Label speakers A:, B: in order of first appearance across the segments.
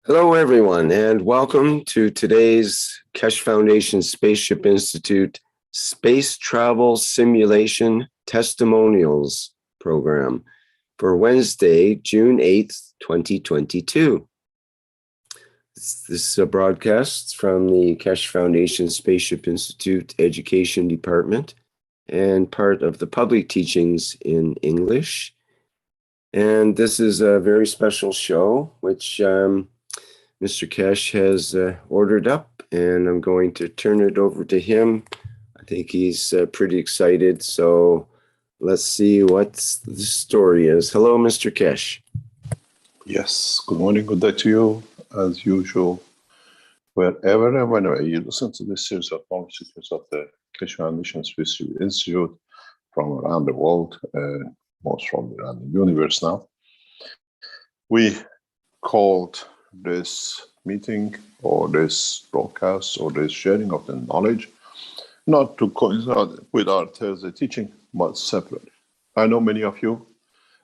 A: Hello, everyone, and welcome to today's Kesh Foundation Spaceship Institute Space Travel Simulation Testimonials program for Wednesday, June 8th, 2022. This is a broadcast from the Kesh Foundation Spaceship Institute Education Department and part of the public teachings in English. And this is a very special show, which Mr. Kesh has ordered up, and I'm going to turn it over to him. I think he's pretty excited, so let's see what the story is. Hello, Mr. Kesh.
B: Yes, good morning, good day to you, as usual. Wherever and whenever you listen to this series of knowledge seekers of the Kesh Foundation Space Institute from around the world, most from around the universe now, we called this meeting or this broadcast or this sharing of the knowledge not to coincide with our Thursday teaching, but separate. I know many of you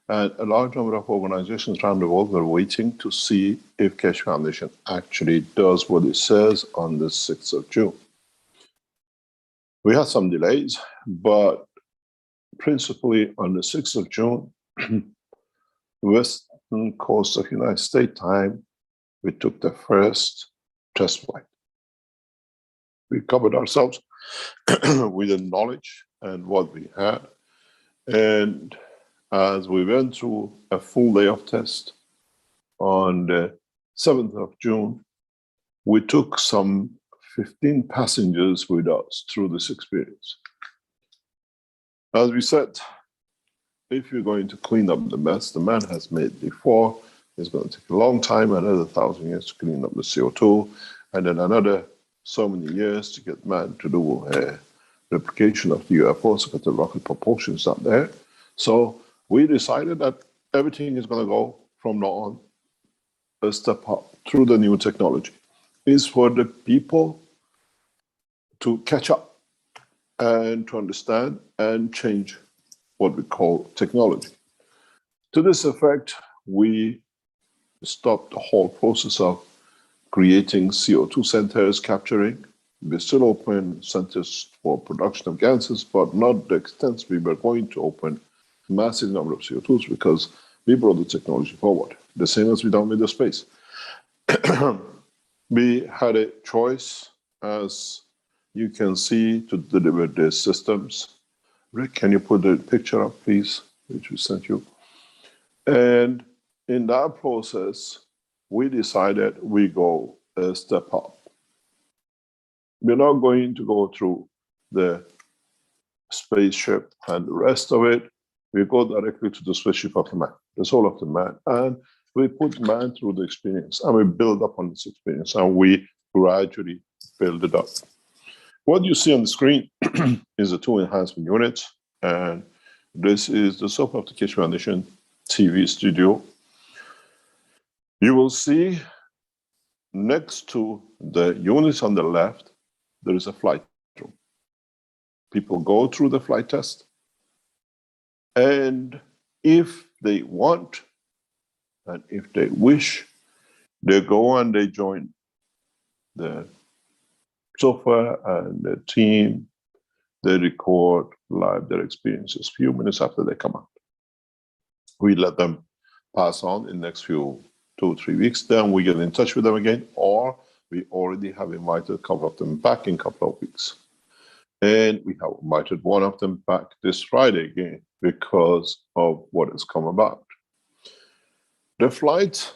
B: and a large number of organizations around the world were waiting to see if Kesh Foundation actually does what it says on the 6th of June. We had some delays, but principally on the 6th of June, Western coast of United States time, we took the first test flight. We covered ourselves with the knowledge and what we had. And as we went through a full day of test on the 7th of June, we took some 15 passengers with us through this experience. As we said, if you're going to clean up the mess the man has made before, it's going to take a long time, another 1,000 years to clean up the CO2, and then another so many years to get man to do a replication of the UFOs because the rocket propulsion is not there. So we decided that everything is going to go from now on a step up through the new technology. It's for the people to catch up and to understand and change what we call technology. To this effect, we stopped the whole process of creating CO2 centers, capturing. We still open centers for production of gases, but not the extent we were going to open massive number of CO2s because we brought the technology forward, the same as we done with the space. We had a choice, as you can see, to deliver the systems. Rick, can you put the picture up, please, which we sent you? And in that process, we decided we go a step up. We're not going to go through the spaceship and the rest of it. We go directly to the spaceship of the man, the soul of the man. And we put man through the experience and we build up on this experience and we gradually build it up. What you see on the screen is the two enhancement units. And this is the Soap of the Kesh Foundation TV studio. You will see next to the units on the left, there is a flight room. People go through the flight test. And if they want, and if they wish, they go and they join the sofa and the team. They record live their experiences a few minutes after they come out. We let them pass on in the next 2-3 weeks. Then we get in touch with them again, or we already have invited a couple of them back in a couple of weeks. And we have invited one of them back this Friday again because of what has come about. The flight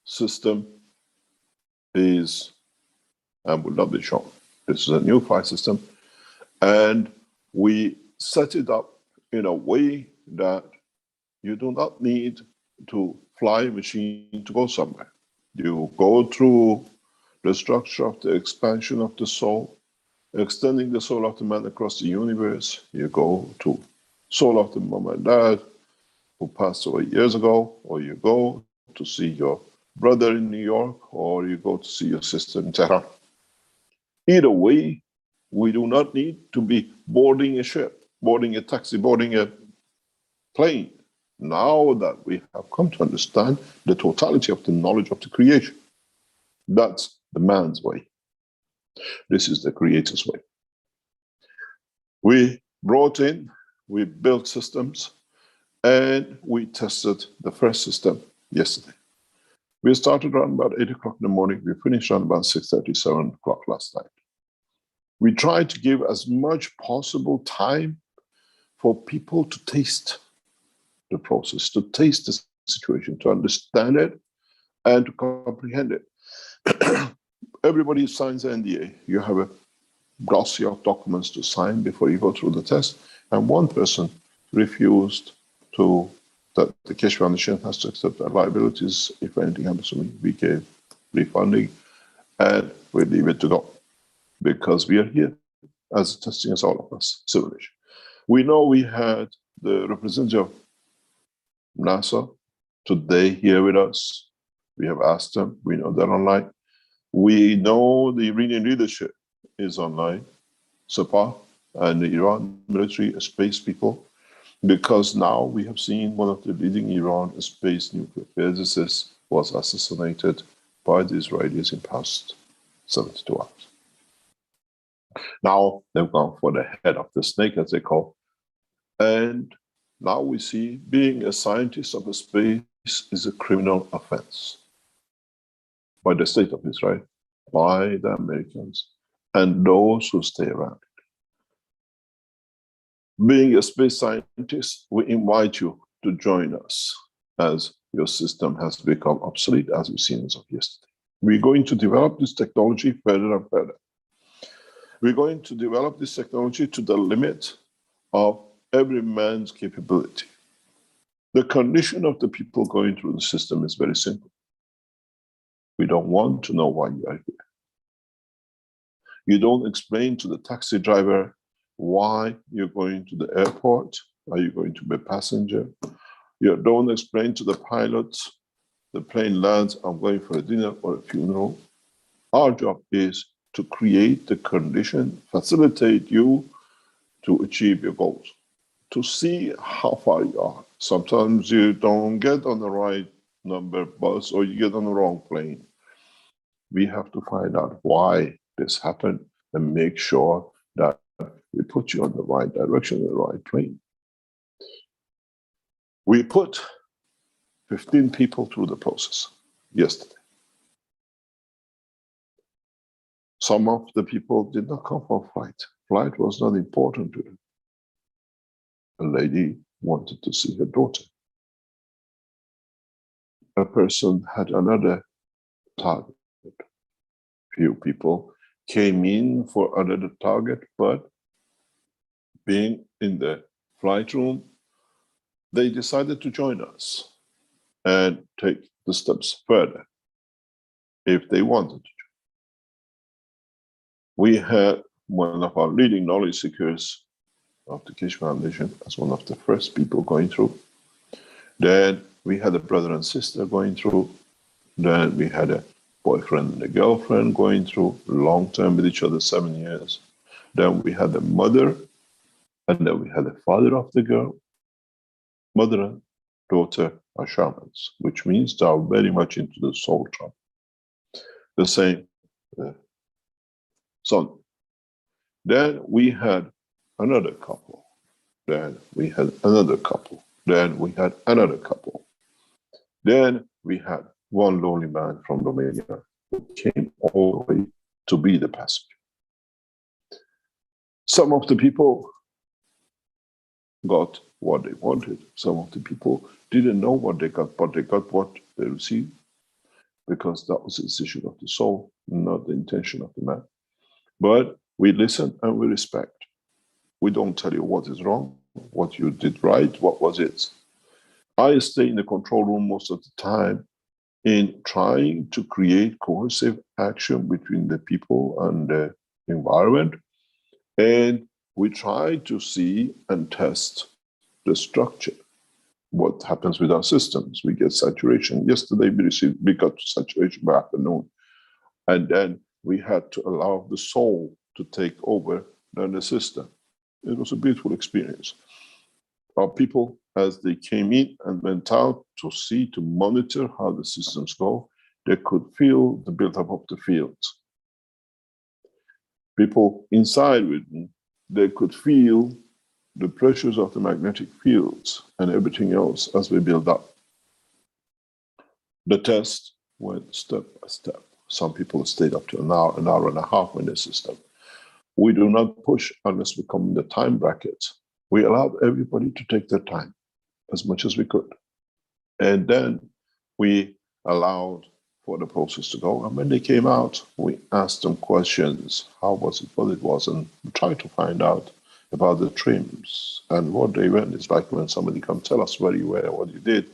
B: system is, and will not be shown, this is a new flight system, and we set it up in a way that you do not need to fly a machine to go somewhere. You go through the structure of the expansion of the soul, extending the soul of the man across the universe. You go to soul of the mom and dad who passed away years ago, or you go to see your brother in New York, or you go to see your sister in Tehran. Either way, we do not need to be boarding a ship, boarding a taxi, boarding a plane. Now that we have come to understand the totality of the knowledge of the creation, That's the man's way. This is the Creator's way. We brought in, we built systems, and we tested the first system yesterday. We started around about 8 o'clock in the morning. We finished around about 6:30, 7 o'clock last night. We tried to give as much possible time for people to taste the process, to taste the situation, to understand it, and to comprehend it. Everybody signs an NDA. You have a glossy of documents to sign before you go through the test. And one person refused to, that the Keshe Foundation has to accept their liabilities if anything happens to me. We gave refunding and we leave it to go because we are here as testing as all of us, civilization. We know we had the representative of NASA today here with us. We have asked them, we know they're online. We know the Iranian leadership is online, Sepah and the Iran military space people, because now we have seen one of the leading Iran space nuclear physicists was assassinated by the Israelis in past 72 hours. Now they've gone for the head of the snake, as they call, and now we see being a scientist of a space is a criminal offense by the state of Israel, by the Americans, and those who stay around it. Being a space scientist, we invite you to join us as your system has become obsolete, as we've seen as of yesterday. We're going to develop this technology further and further. We're going to develop this technology to the limit of every man's capability. The condition of the people going through the system is very simple. We don't want to know why you are here. You don't explain to the taxi driver why you're going to the airport. Are you going to be a passenger? You don't explain to the pilot, the plane lands, I'm going for a dinner or a funeral. Our job is to create the condition, facilitate you to achieve your goals, to see how far you are. Sometimes you don't get on the right number bus or you get on the wrong plane. We have to find out why this happened and make sure that we put you on the right direction, the right plane. We put 15 people through the process yesterday. Some of the people did not come for flight. Flight was not important to them. A lady wanted to see her daughter. A person had another target. Few people came in for another target, but being in the flight room, they decided to join us and take the steps further if they wanted to. We had one of our leading knowledge seekers of the Keshe Foundation as one of the first people going through. Then we had a brother and sister going through. Then we had a boyfriend and a girlfriend going through, long term with each other, 7 years. Then we had a mother, and then we had the father of the girl. Mother and daughter are shamans, which means they are very much into the soul travel. The same son. Then we had another couple. Then we had another couple. Then we had another couple. Then we had one lonely man from Romania who came all the way to be the passenger. Some of the people got what they wanted. Some of the people didn't know what they got, but they got what they received, because that was the decision of the soul, not the intention of the man. But we listen and we respect. We don't tell you what is wrong, what you did right, what was it. I stay in the control room most of the time in trying to create cohesive action between the people and the environment. And we try to see and test the structure. What happens with our systems? We get saturation. Yesterday we got to saturation by afternoon. And then we had to allow the soul to take over the system. It was a beautiful experience. Our people, as they came in and went out to see, to monitor how the systems go, they could feel the buildup of the fields. People inside with me, they could feel the pressures of the magnetic fields and everything else as we build up. The test went step by step. Some people stayed up to an hour and a half in the system. We do not push unless we come in the time bracket. We allowed everybody to take their time as much as we could. And then we allowed for the process to go. And when they came out, we asked them questions. How was it, what it was, and we tried to find out about the trims and what they went. It's like when somebody come tell us where you were, what you did,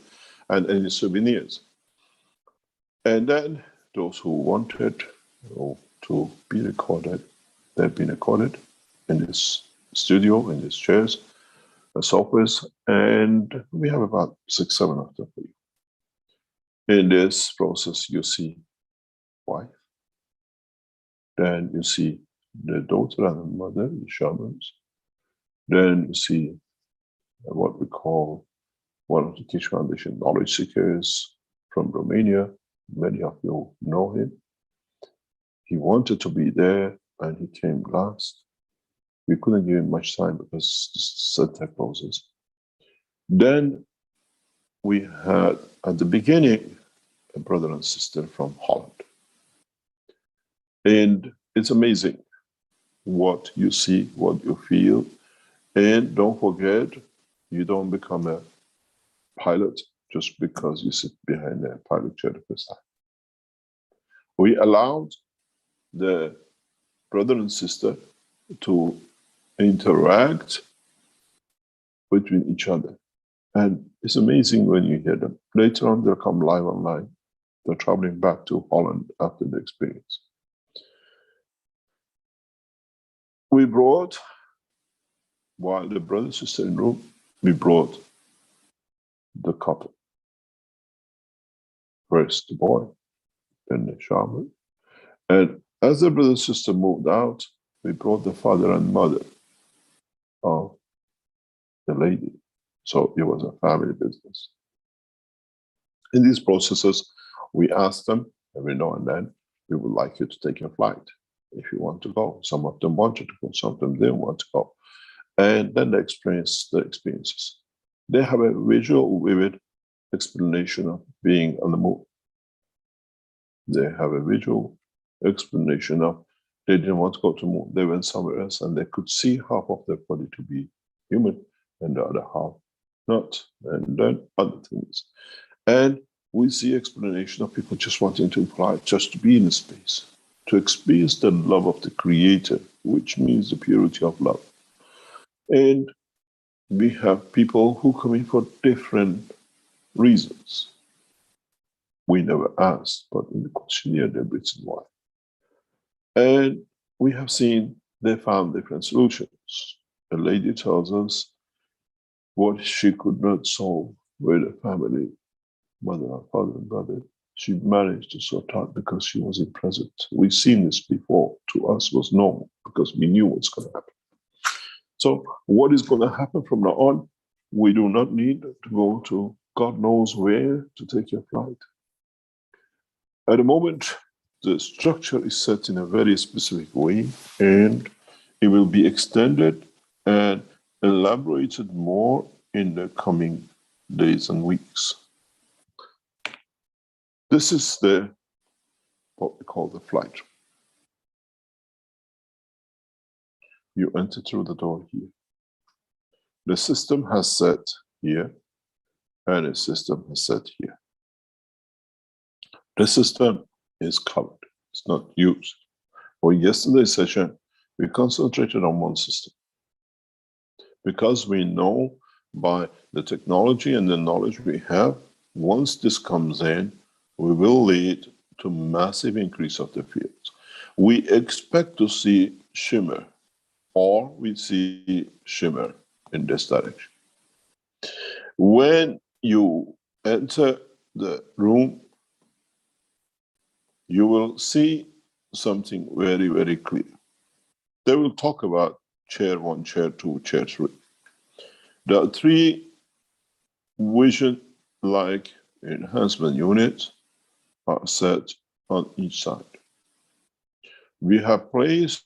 B: and any souvenirs. And then those who wanted to be recorded, they've been recorded in this studio, in these chairs, the sofas, and we have about 6, 7 of them for you. In this process, you see wife, then you see the daughter and the mother, the shamans, then you see what we call one of the Kish Foundation knowledge seekers from Romania. Many of you know him. He wanted to be there and he came last. We couldn't give him much time because the center closes. Then we had at the beginning a brother and sister from Holland. And it's amazing what you see, what you feel. And don't forget, you don't become a pilot just because you sit behind a pilot chair the first time. We allowed the brother and sister to interact between each other. And it's amazing when you hear them. Later on, they'll come live online. They're traveling back to Holland after the experience. We brought, while the brother and sister in the room, we brought the couple. First the boy, then the shaman. And as the brother and sister moved out, we brought the father and mother of the lady. So it was a family business. In these processes, we asked them every now and then, we would like you to take a flight if you want to go. Some of them wanted to go, some of them didn't want to go. And then they experienced the experiences. They have a visual, vivid explanation of being on the moon. They have a visual explanation of they didn't want to go to the moon. They went somewhere else and they could see half of their body to be human and the other half not. And then other things. And we see explanation of people just wanting to fly, just to be in space, to experience the love of the Creator, which means the purity of love. And we have people who come in for different reasons. We never asked, but in the questionnaire they've written why. And we have seen they found different solutions. A lady tells us what she could not solve with a family, mother, father, and brother. She managed to sort out because she wasn't present. We've seen this before. To us was normal because we knew what's going to happen. So what is going to happen from now on? We do not need to go to God knows where to take your flight. At the moment, the structure is set in a very specific way, and it will be extended and elaborated more in the coming days and weeks. This is what we call the flight. You enter through the door here. The system has set here, and a system has set here. The system is covered, it's not used. For yesterday's session, we concentrated on one system because we know by the technology and the knowledge we have, once this comes in, we will lead to massive increase of the fields. We expect to see shimmer, or we see shimmer in this direction. When you enter the room, you will see something very, very clear. They will talk about chair 1, chair 2, chair 3. There are 3 vision-like enhancement units are set on each side. We have placed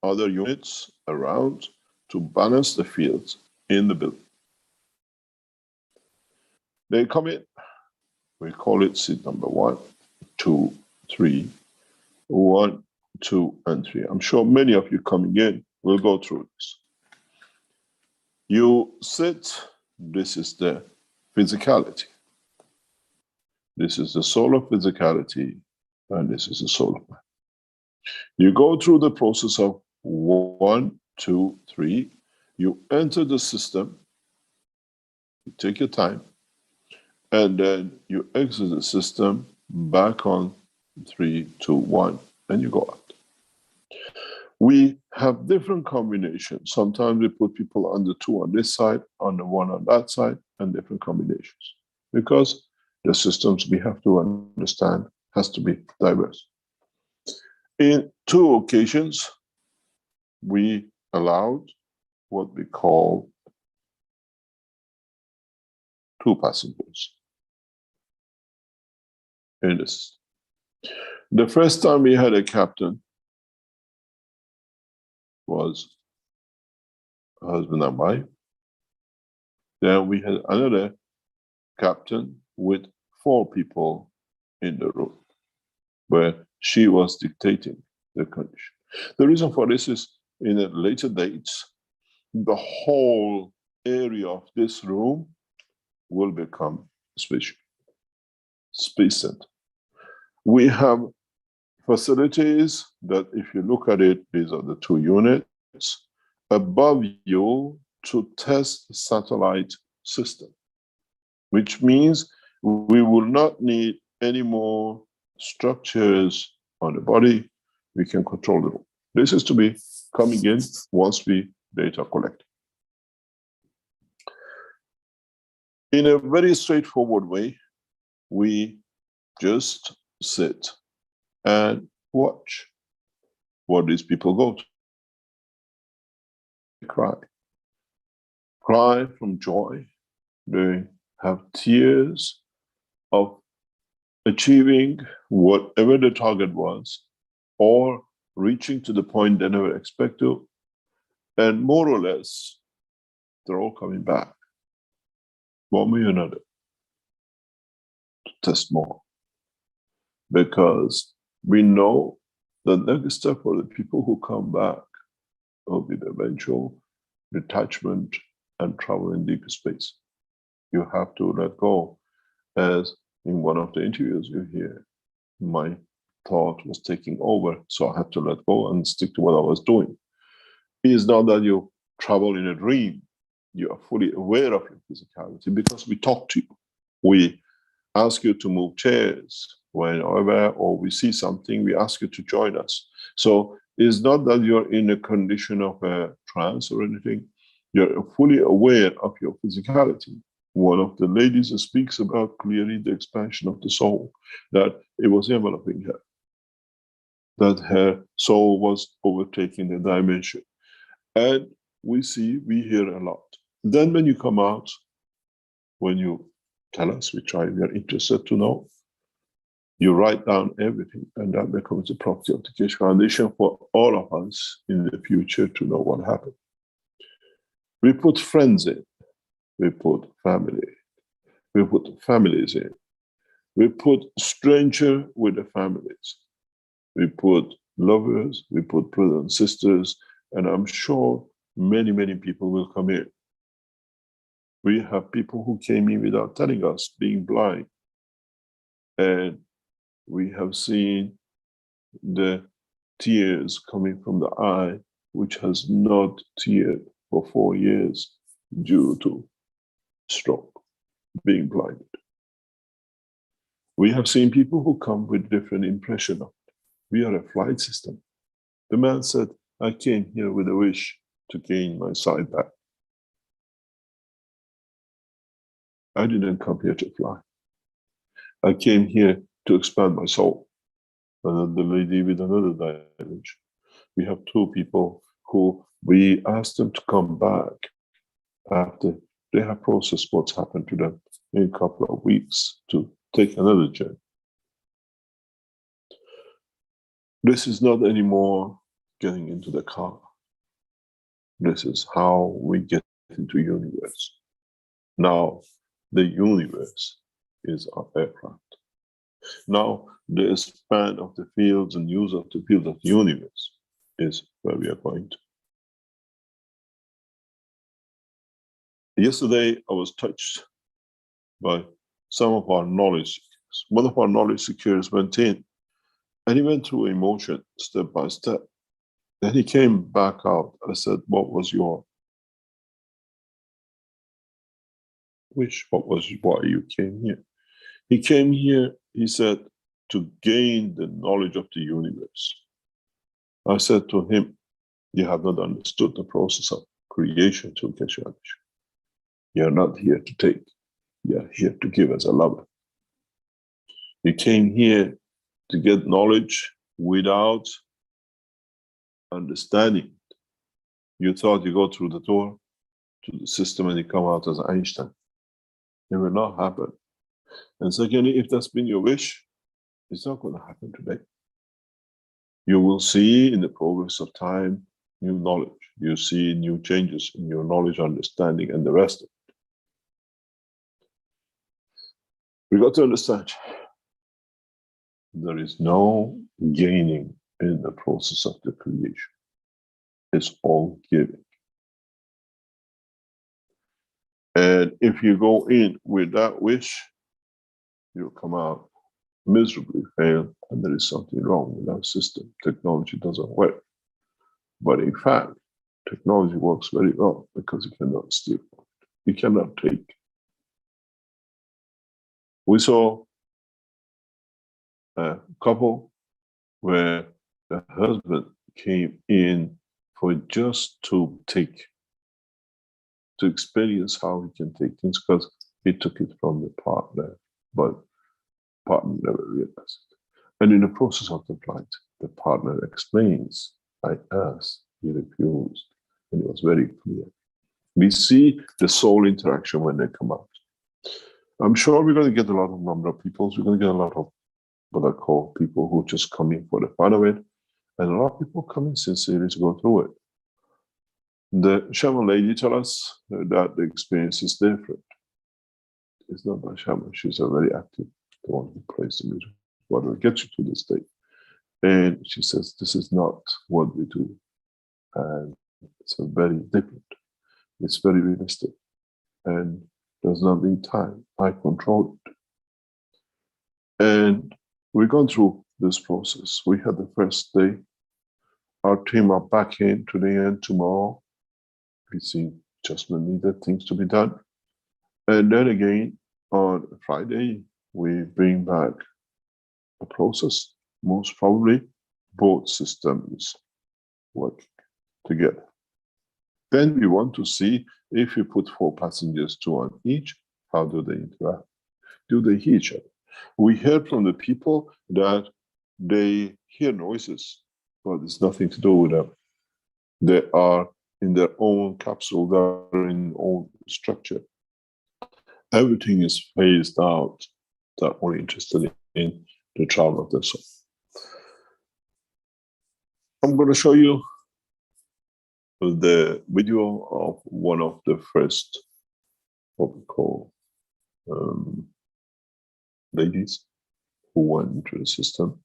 B: other units around to balance the fields in the building. They come in, we call it seat number 1, 2, 3, 1, 2, and 3. I'm sure many of you coming in will go through this. You sit, this is the physicality. This is the soul of physicality, and this is the soul of man. You go through the process of 1, 2, 3. You enter the system, you take your time, and then you exit the system back on 3, 2, 1, and you go out. We have different combinations. Sometimes we put people on the 2 on this side, on the 1 on that side, and different combinations. Because the systems we have to understand has to be diverse. In 2 occasions, we allowed what we call 2 passengers in this. The first time we had a captain was husband and wife. Then we had another captain with 4 people in the room, where she was dictating the condition. The reason for this is, in a later dates, the whole area of this room will become space center. We have facilities that, if you look at it, these are the 2 units above you to test the satellite system, which means we will not need any more structures on the body. We can control the room. This is to be coming in once we data collect. In a very straightforward way, we just sit and watch what these people go to. They cry from joy. They have tears of achieving whatever the target was, or reaching to the point they never expect to, and more or less, they're all coming back, one way or another, to test more. Because we know the next step for the people who come back will be the eventual detachment and travel in deeper space. You have to let go. As in one of the interviews you hear, my thought was taking over, so I had to let go and stick to what I was doing. It is not that you travel in a dream. You are fully aware of your physicality because we talk to you. We ask you to move chairs whenever, or we see something, we ask you to join us. So it's not that you're in a condition of a trance or anything. You're fully aware of your physicality. One of the ladies speaks about clearly the expansion of the soul, that it was enveloping her, that her soul was overtaking the dimension. And we hear a lot. Then when you come out, when you tell us, we are interested to know, you write down everything, and that becomes the property of the Keshe Foundation for all of us in the future to know what happened. We put friends in, we put family, we put families in, we put stranger with the families, we put lovers, we put brothers and sisters, and I'm sure many, many people will come in. We have people who came in without telling us, being blind, and we have seen the tears coming from the eye, which has not teared for 4 years due to stroke, being blinded. We have seen people who come with different impression of it. We are a flight system. The man said, I came here with a wish to gain my sight back. I didn't come here to fly. I came here to expand my soul. And the lady with another dimension. We have 2 people who we asked them to come back after they have processed what's happened to them in a couple of weeks to take another journey. This is not anymore getting into the car. This is how we get into universe. Now, the universe is our aircraft. Now, the span of the fields and use of the field of the universe is where we are going to. Yesterday, I was touched by some of our knowledge seekers. One of our knowledge seekers went in and he went through emotion step by step. Then he came back out. I said, what was your wish? Why you came here? He came here, he said, to gain the knowledge of the universe. I said to him, you have not understood the process of creation to KFSSI. You are not here to take, you are here to give as a lover. You came here to get knowledge without understanding. You thought you go through the door to the system and you come out as Einstein. It will not happen. And secondly, if that's been your wish, it's not going to happen today. You will see in the progress of time new knowledge. You see new changes in your knowledge, understanding, and the rest of it. We got to understand there is no gaining in the process of the creation. It's all giving. And if you go in with that wish, you'll come out miserably fail, and there is something wrong with our system. Technology doesn't work. But in fact, technology works very well because you cannot steal from it. You cannot take. We saw a couple where the husband came in for just to take, to experience how he can take things, because he took it from the partner, but partner never realized it. And in the process of the flight, the partner explains, I asked, he refused, and it was very clear. We see the soul interaction when they come out. I'm sure we're going to get a lot of number of people. We're going to get a lot of what I call people who just come in for the fun of it, and a lot of people come in sincerely to go through it. The shaman lady tell us that the experience is different. It's not my shaman, she's a very active, the one who plays the music, what will get you to this state. And she says, this is not what we do. And it's a very different. It's very realistic. And does not need time. I control it. And we've gone through this process. We had the first day. Our team are back in today and tomorrow. We see adjustment needed, things to be done. And then again, on Friday, we bring back a process. Most probably, both systems working together. Then we want to see if you put 4 passengers, 2 on each, how do they interact? Do they hear each other? We heard from the people that they hear noises, but it's nothing to do with them. They are in their own capsule, they are in their own structure. Everything is phased out. They're only interested in the travel of the soul. I'm going to show you the video of one of the first, what we call, ladies who went into the system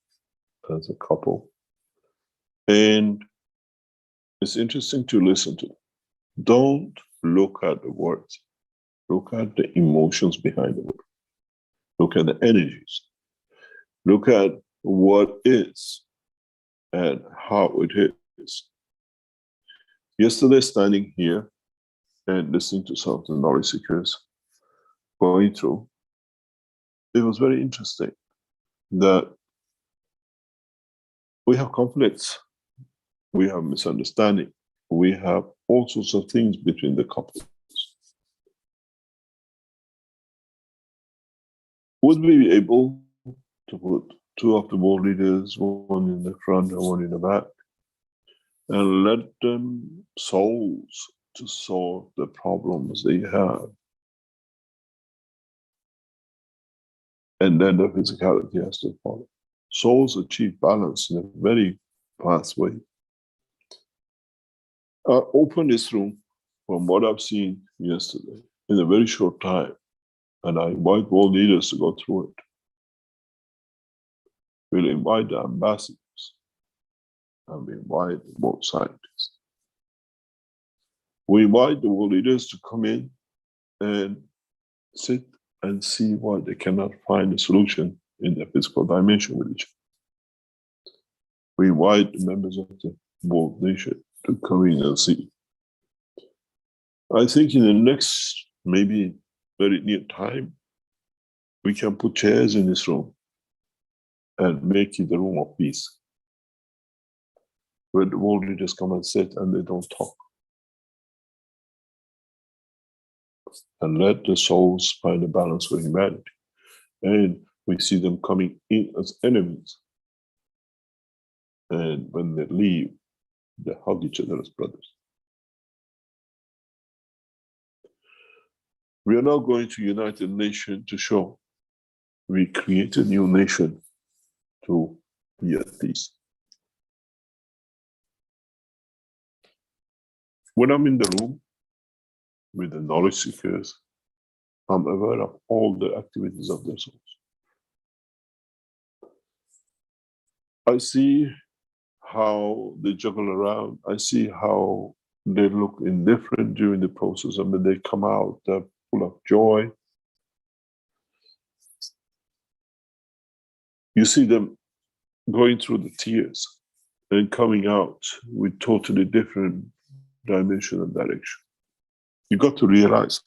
B: as a couple. And it's interesting to listen to. Don't look at the words. Look at the emotions behind the word. Look at the energies. Look at what is and how it is. Yesterday, standing here and listening to some of the knowledge seekers going through, it was very interesting that we have conflicts, we have misunderstanding, we have all sorts of things between the couples. Would we be able to put 2 of the world leaders, one in the front and one in the back, and let them souls to solve the problems they have? And then the physicality has to follow. souls achieve balance in a very fast way. I opened this room from what I've seen yesterday in a very short time, and I invite world leaders to go through it. We'll invite the ambassadors, and we invite the world scientists. We invite the world leaders to come in and sit and see why they cannot find a solution in the physical dimension with each other. We invite the members of the world nation to come in and see. I think in the next, maybe very near time, we can put chairs in this room and make it a room of peace, where the world leaders come and sit and they don't talk. And let the souls find a balance for humanity. And we see them coming in as enemies. And when they leave, they hug each other as brothers. We are now going to United Nations to show we create a new nation to be at peace. When I'm in the room with the knowledge seekers, I'm aware of all the activities of their souls. I see how they juggle around. I see how they look indifferent during the process, and when they come out, they're full of joy. You see them going through the tears and coming out with totally different dimension and direction. You got to realize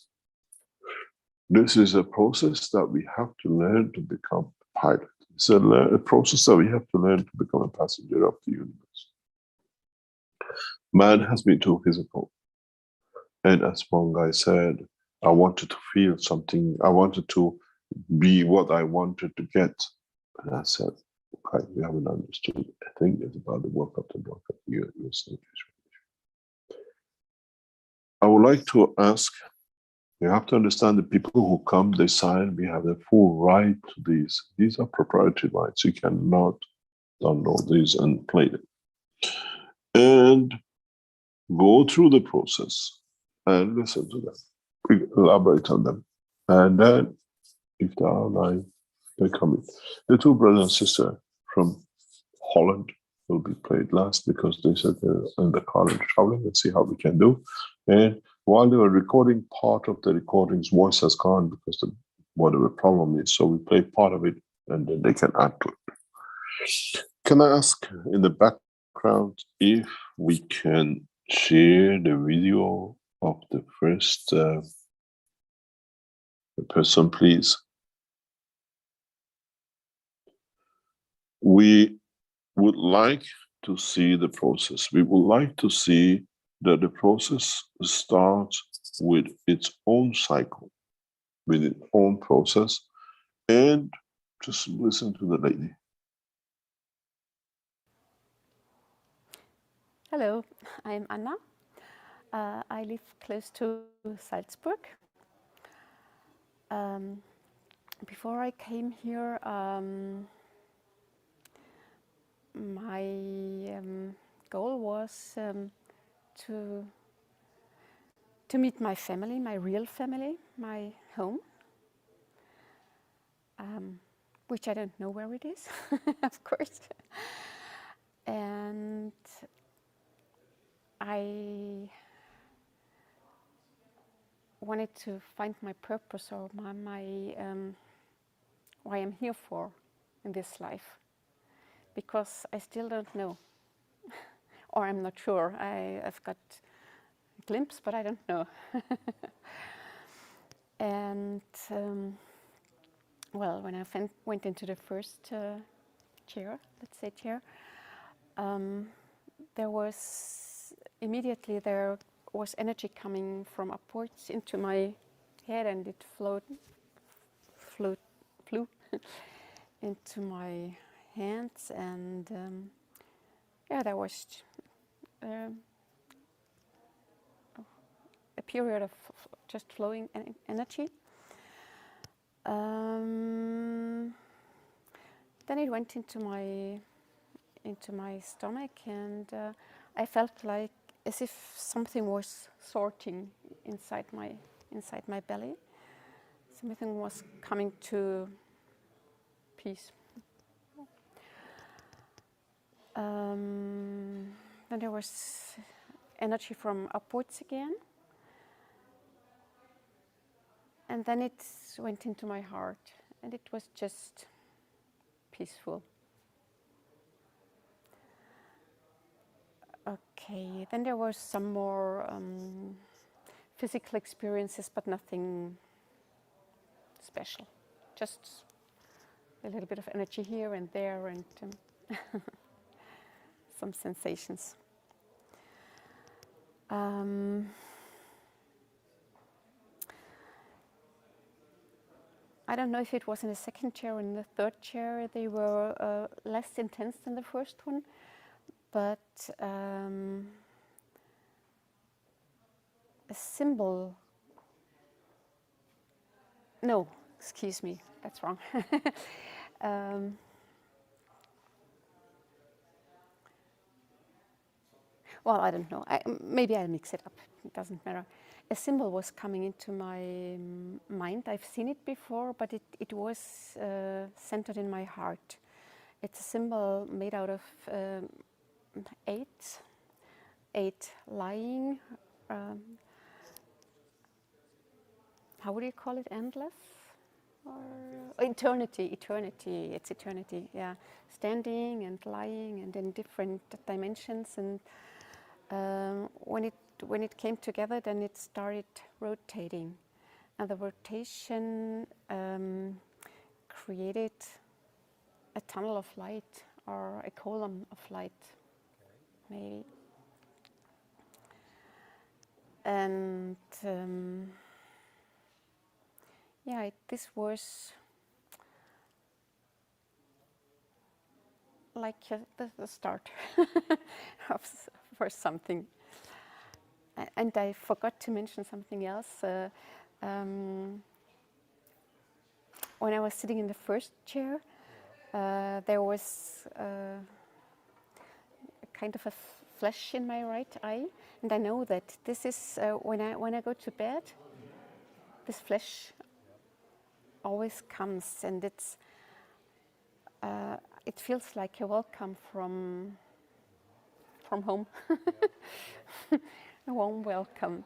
B: this is a process that we have to learn to become a pilot. It's a process that we have to learn to become a passenger of the universe. Man has been too physical. And as one guy said, I wanted to feel something. I wanted to be what I wanted to get. And I said, okay, we haven't understood. I think it's about the work of the universe. I would like to ask, you have to understand the people who come, they sign, we have the full right to these. These are proprietary rights. You cannot download these and play them. And go through the process and listen to them. We elaborate on them. And then, if they are alive, they come in. The two brothers and sisters from Holland will be played last because they said they're in the car and traveling. Let's see how we can do. And while they were recording, part of the recording's voice has gone because of whatever problem is. So we play part of it and then they can add to it. Can I ask in the background if we can share the video of the first person, please? We would like to see the process. We would like to see that the process starts with its own cycle, with its own process, and just listen to the lady.
C: Hello, I'm Anna. I live close to Salzburg. Before I came here, my goal was to meet my family, my real family, my home, which I don't know where it is, of course. And I wanted to find my purpose or why I'm here for in this life, because I still don't know, or I'm not sure. I've got a glimpse, but I don't know. And well, when I went into the first chair, let's say chair, there was energy coming from upwards into my head, and it flew into my hands, and yeah, there was a period of just flowing energy. then it went into my stomach, and I felt like as if something was sorting inside my belly. Something was coming to peace. Then there was energy from upwards again. And then it went into my heart, and it was just peaceful. Okay, then there were some more physical experiences, but nothing special. Just a little bit of energy here and there, and some sensations. I don't know if it was in the second chair or in the third chair. They were less intense than the first one, but a symbol. No, excuse me, that's wrong. Well, I don't know. Maybe I mix it up. It doesn't matter. A symbol was coming into my mind. I've seen it before, but it was centered in my heart. It's a symbol made out of eight lying. How would you call it? Endless? Or eternity. It's eternity. Yeah, standing and lying, and in different dimensions. And when it came together, then it started rotating, and the rotation created a tunnel of light or a column of light, maybe. And yeah, this was like the start for something. And I forgot to mention something else. When I was sitting in the first chair, there was a kind of a flash in my right eye, and I know that this is when I go to bed. This flash always comes, and it feels like a welcome from home, a warm welcome.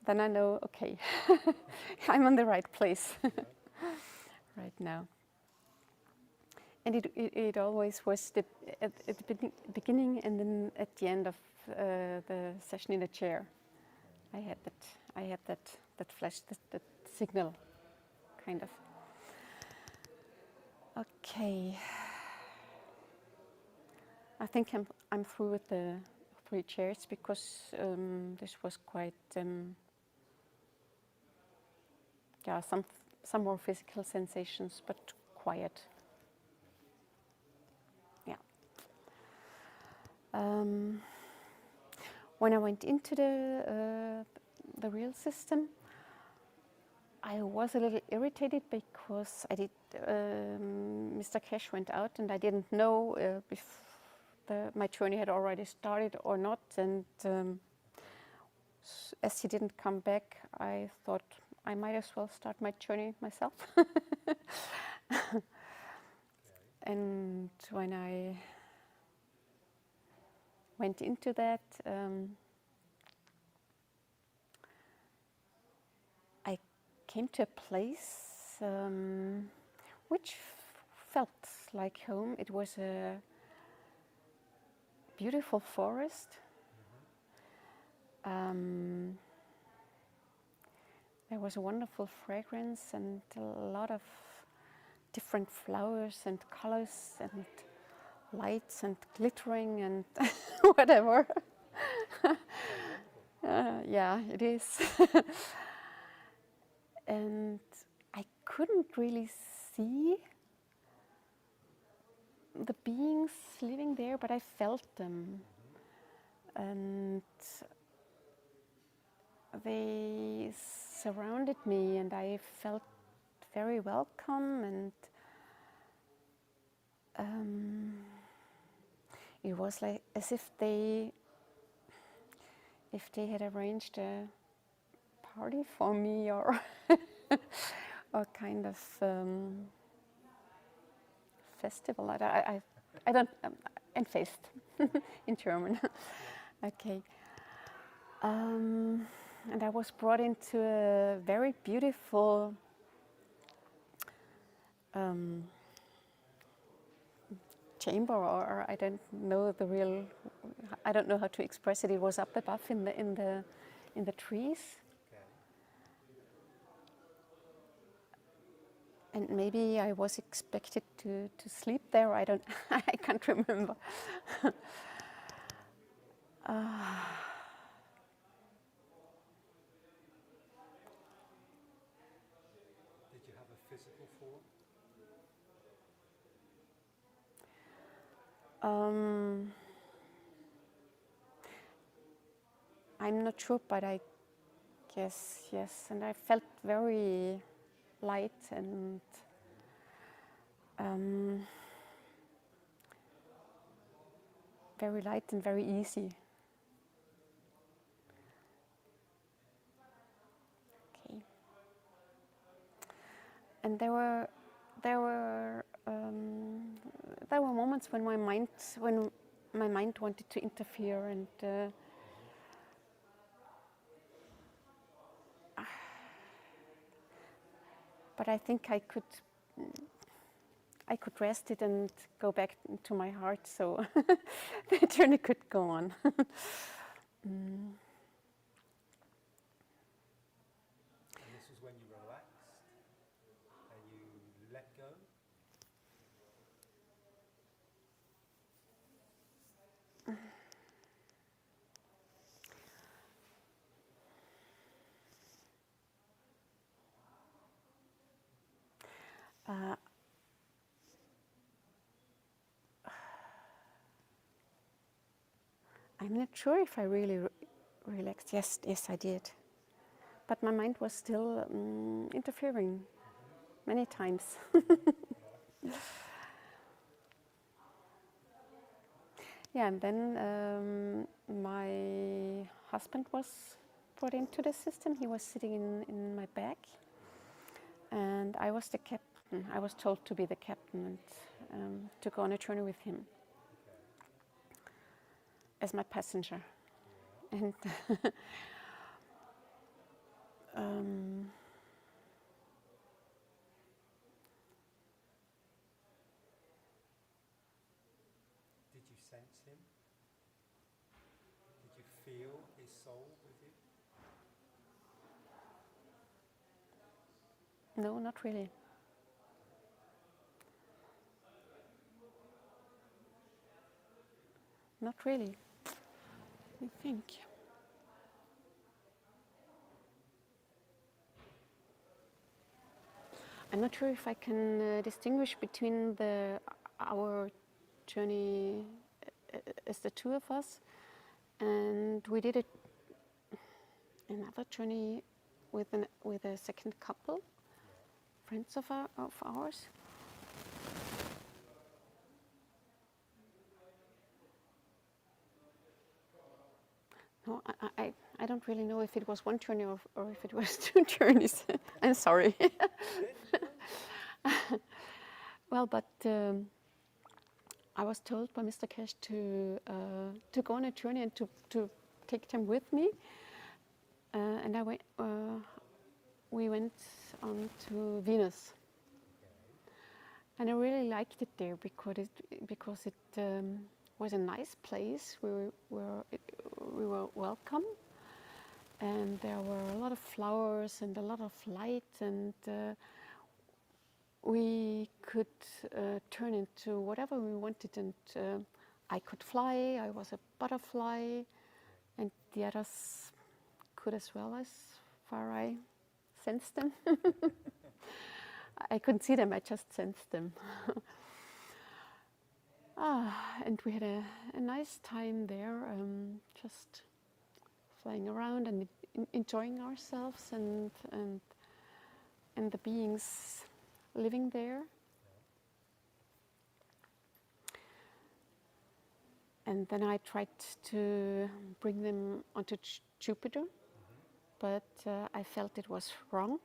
C: Then I know, okay, I'm on the right place right now. And it always was at the beginning and then at the end of the session in the chair. I had that flash, that signal, kind of. Okay. I think I'm through with the 3 chairs because this was quite yeah, some more physical sensations, but quiet. Yeah. When I went into the real system, I was a little irritated because Mr. Cash went out, and I didn't know if my journey had already started or not. And as he didn't come back, I thought I might as well start my journey myself. And when I went into that, I came to a place which felt like home. It was a beautiful forest. There was a wonderful fragrance and a lot of different flowers and colors and lights and glittering and whatever. Yeah, it is. And I couldn't really see the beings living there, but I felt them. And they surrounded me, and I felt very welcome, and it was like as if they had arranged a party for me, or or kind of festival. I don't ein Fest in German. Okay. And I was brought into a very beautiful chamber, or I don't know how to express it. It was up above in the trees. And maybe I was expected to sleep there. I can't remember.
D: Did you have a physical form?
C: I'm not sure, but I guess yes. And I felt very light and very easy. Okay. And there were moments when my mind wanted to interfere, and but I think I could rest it and go back to my heart, so the journey could go on.
D: And this was when you relaxed and you let go?
C: I'm not sure if I really relaxed. Yes, I did. But my mind was still interfering many times. Yeah, and then my husband was brought into the system. He was sitting in my back, and I was the captain. I was told to be the captain and to go on a journey with him as my passenger. And
D: Did you sense him? Did you feel his soul with you?
C: no, not really. Not really. Let me think. I'm not sure if I can distinguish between our journey as the two of us, and we did another journey with a second couple, friends of ours. No, I don't really know if it was one journey or if it was two journeys. I'm sorry. Well, but I was told by Mr. Cash to go on a journey and to take them with me, and we went on to Venus, and I really liked it there because it was a nice place. We were welcome, and there were a lot of flowers and a lot of light, and we could turn into whatever we wanted, and I could fly. I was a butterfly, and the others could as well, as far I sensed them. I couldn't see them, I just sensed them. And we had a nice time there, just flying around and enjoying ourselves and the beings living there. And then I tried to bring them onto Jupiter, but I felt it was wrong.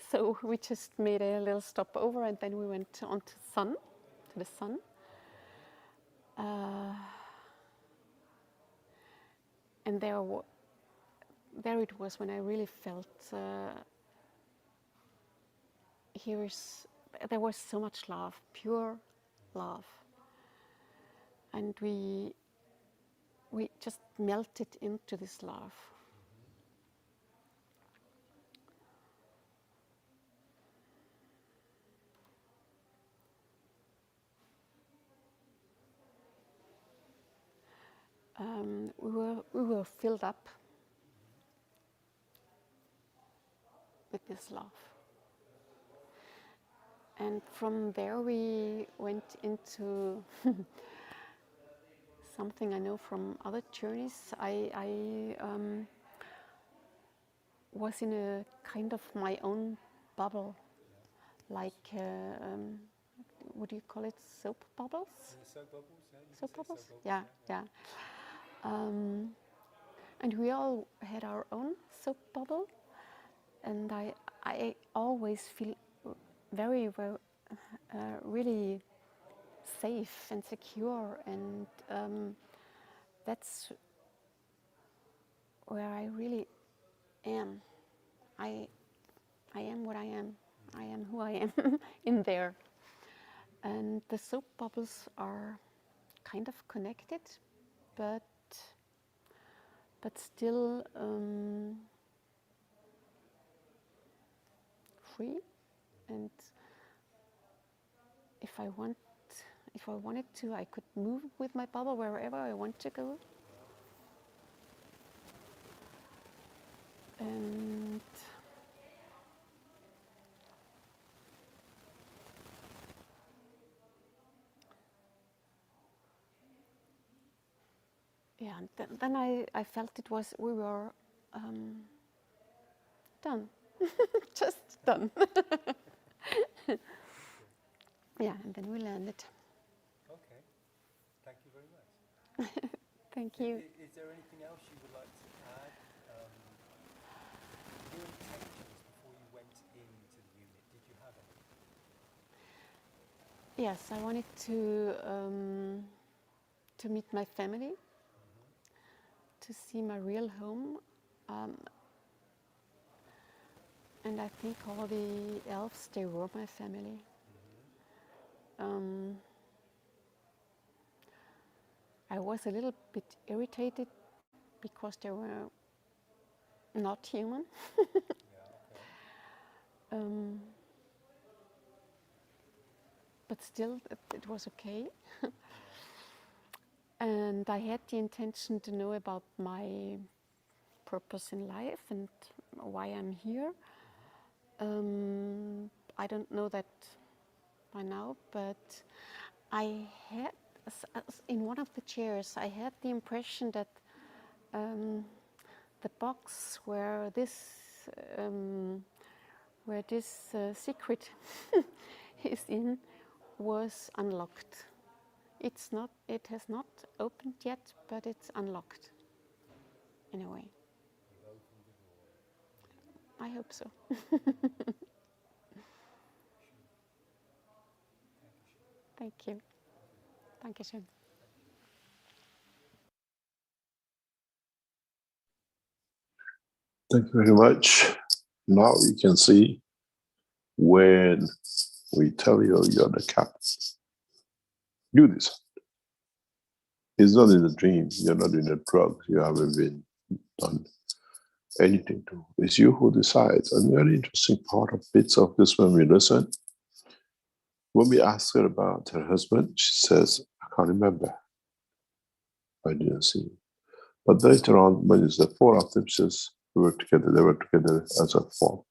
C: So we just made a little stopover, and then we went on to the sun. And there it was when I really felt there was so much love, pure love, and we just melted into this love. We were filled up with this love. And from there we went into something I know from other journeys. I was in a kind of my own bubble, like, what do you call it, soap bubbles?
D: Soap bubbles, yeah.
C: Soap bubbles? Yeah, yeah. And we all had our own soap bubble, and I always feel very, very really safe and secure, and that's where I really am. I am what I am. I am who I am in there. And the soap bubbles are kind of connected, but still free. And if I wanted to, I could move with my bubble wherever I want to go. And yeah, and then I felt we were done, just done. Yeah, and then we landed.
D: Okay, thank you very much.
C: Thank you.
D: Is there anything else you would like to add? Your intentions before you went into the unit, did you have any?
C: Yes, I wanted to meet my family, to see my real home, and I think all the elves, they were my family. I was a little bit irritated because they were not human. But still, it was okay. And I had the intention to know about my purpose in life and why I'm here. I don't know that by now, but I had, in one of the chairs, I had the impression that the box where this secret is in was unlocked. It has not opened yet, but it's unlocked in a way. I hope so. Thank you. Dankeschön.
B: Thank you very much. Now you can see when we tell you you're the captain, you decide. It's not in a dream, you're not in a drug, you haven't been done anything to. It's you who decides. And the very interesting part of bits of this when we listen, when we ask her about her husband, she says, I can't remember. I didn't see him. But later on, when it's the four of them, she says, they were together as a four.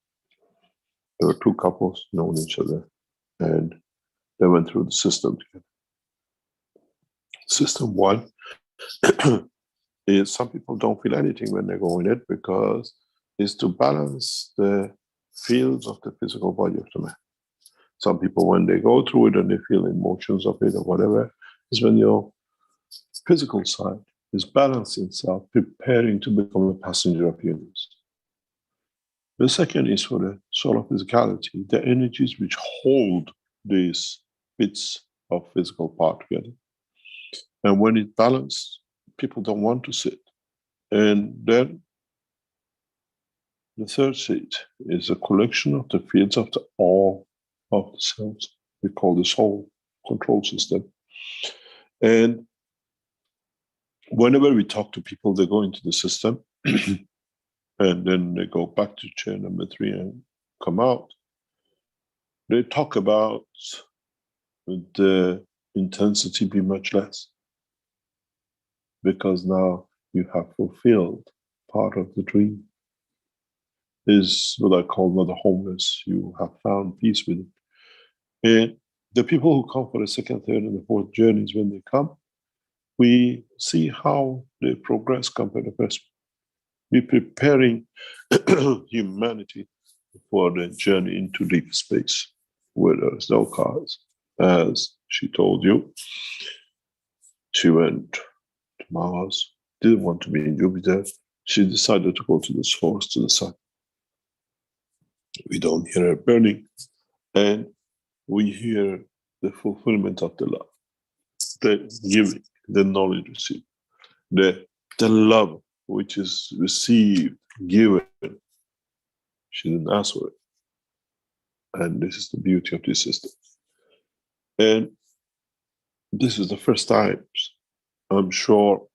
B: There were two couples known each other, and they went through the system together. System one is some people don't feel anything when they go in it because it's to balance the fields of the physical body of the man. Some people, when they go through it and they feel emotions of it or whatever, is when your physical side is balancing itself, preparing to become a passenger of universe. The second is for the soul of physicality, the energies which hold these bits of physical part together. And when it's balanced, people don't want to sit. And then the third seat is a collection of the fields of the all of the cells. We call this whole control system. And whenever we talk to people, they go into the system and then they go back to chair number 3 and come out. They talk about the intensity be much less because now you have fulfilled part of the dream. Is what I call mother homeless. You have found peace with it. And the people who come for the second, third, and the fourth journeys, when they come, we see how they progress compared to the first. We're preparing humanity for the journey into deep space, where there is no cars. As she told you, she went to Mars, didn't want to be in Jupiter. She decided to go to the source, to the sun. We don't hear her burning, and we hear the fulfillment of the love, the giving, the knowledge received, the love which is received, given. She didn't ask for it. And this is the beauty of this system. And this is the first time, I'm sure,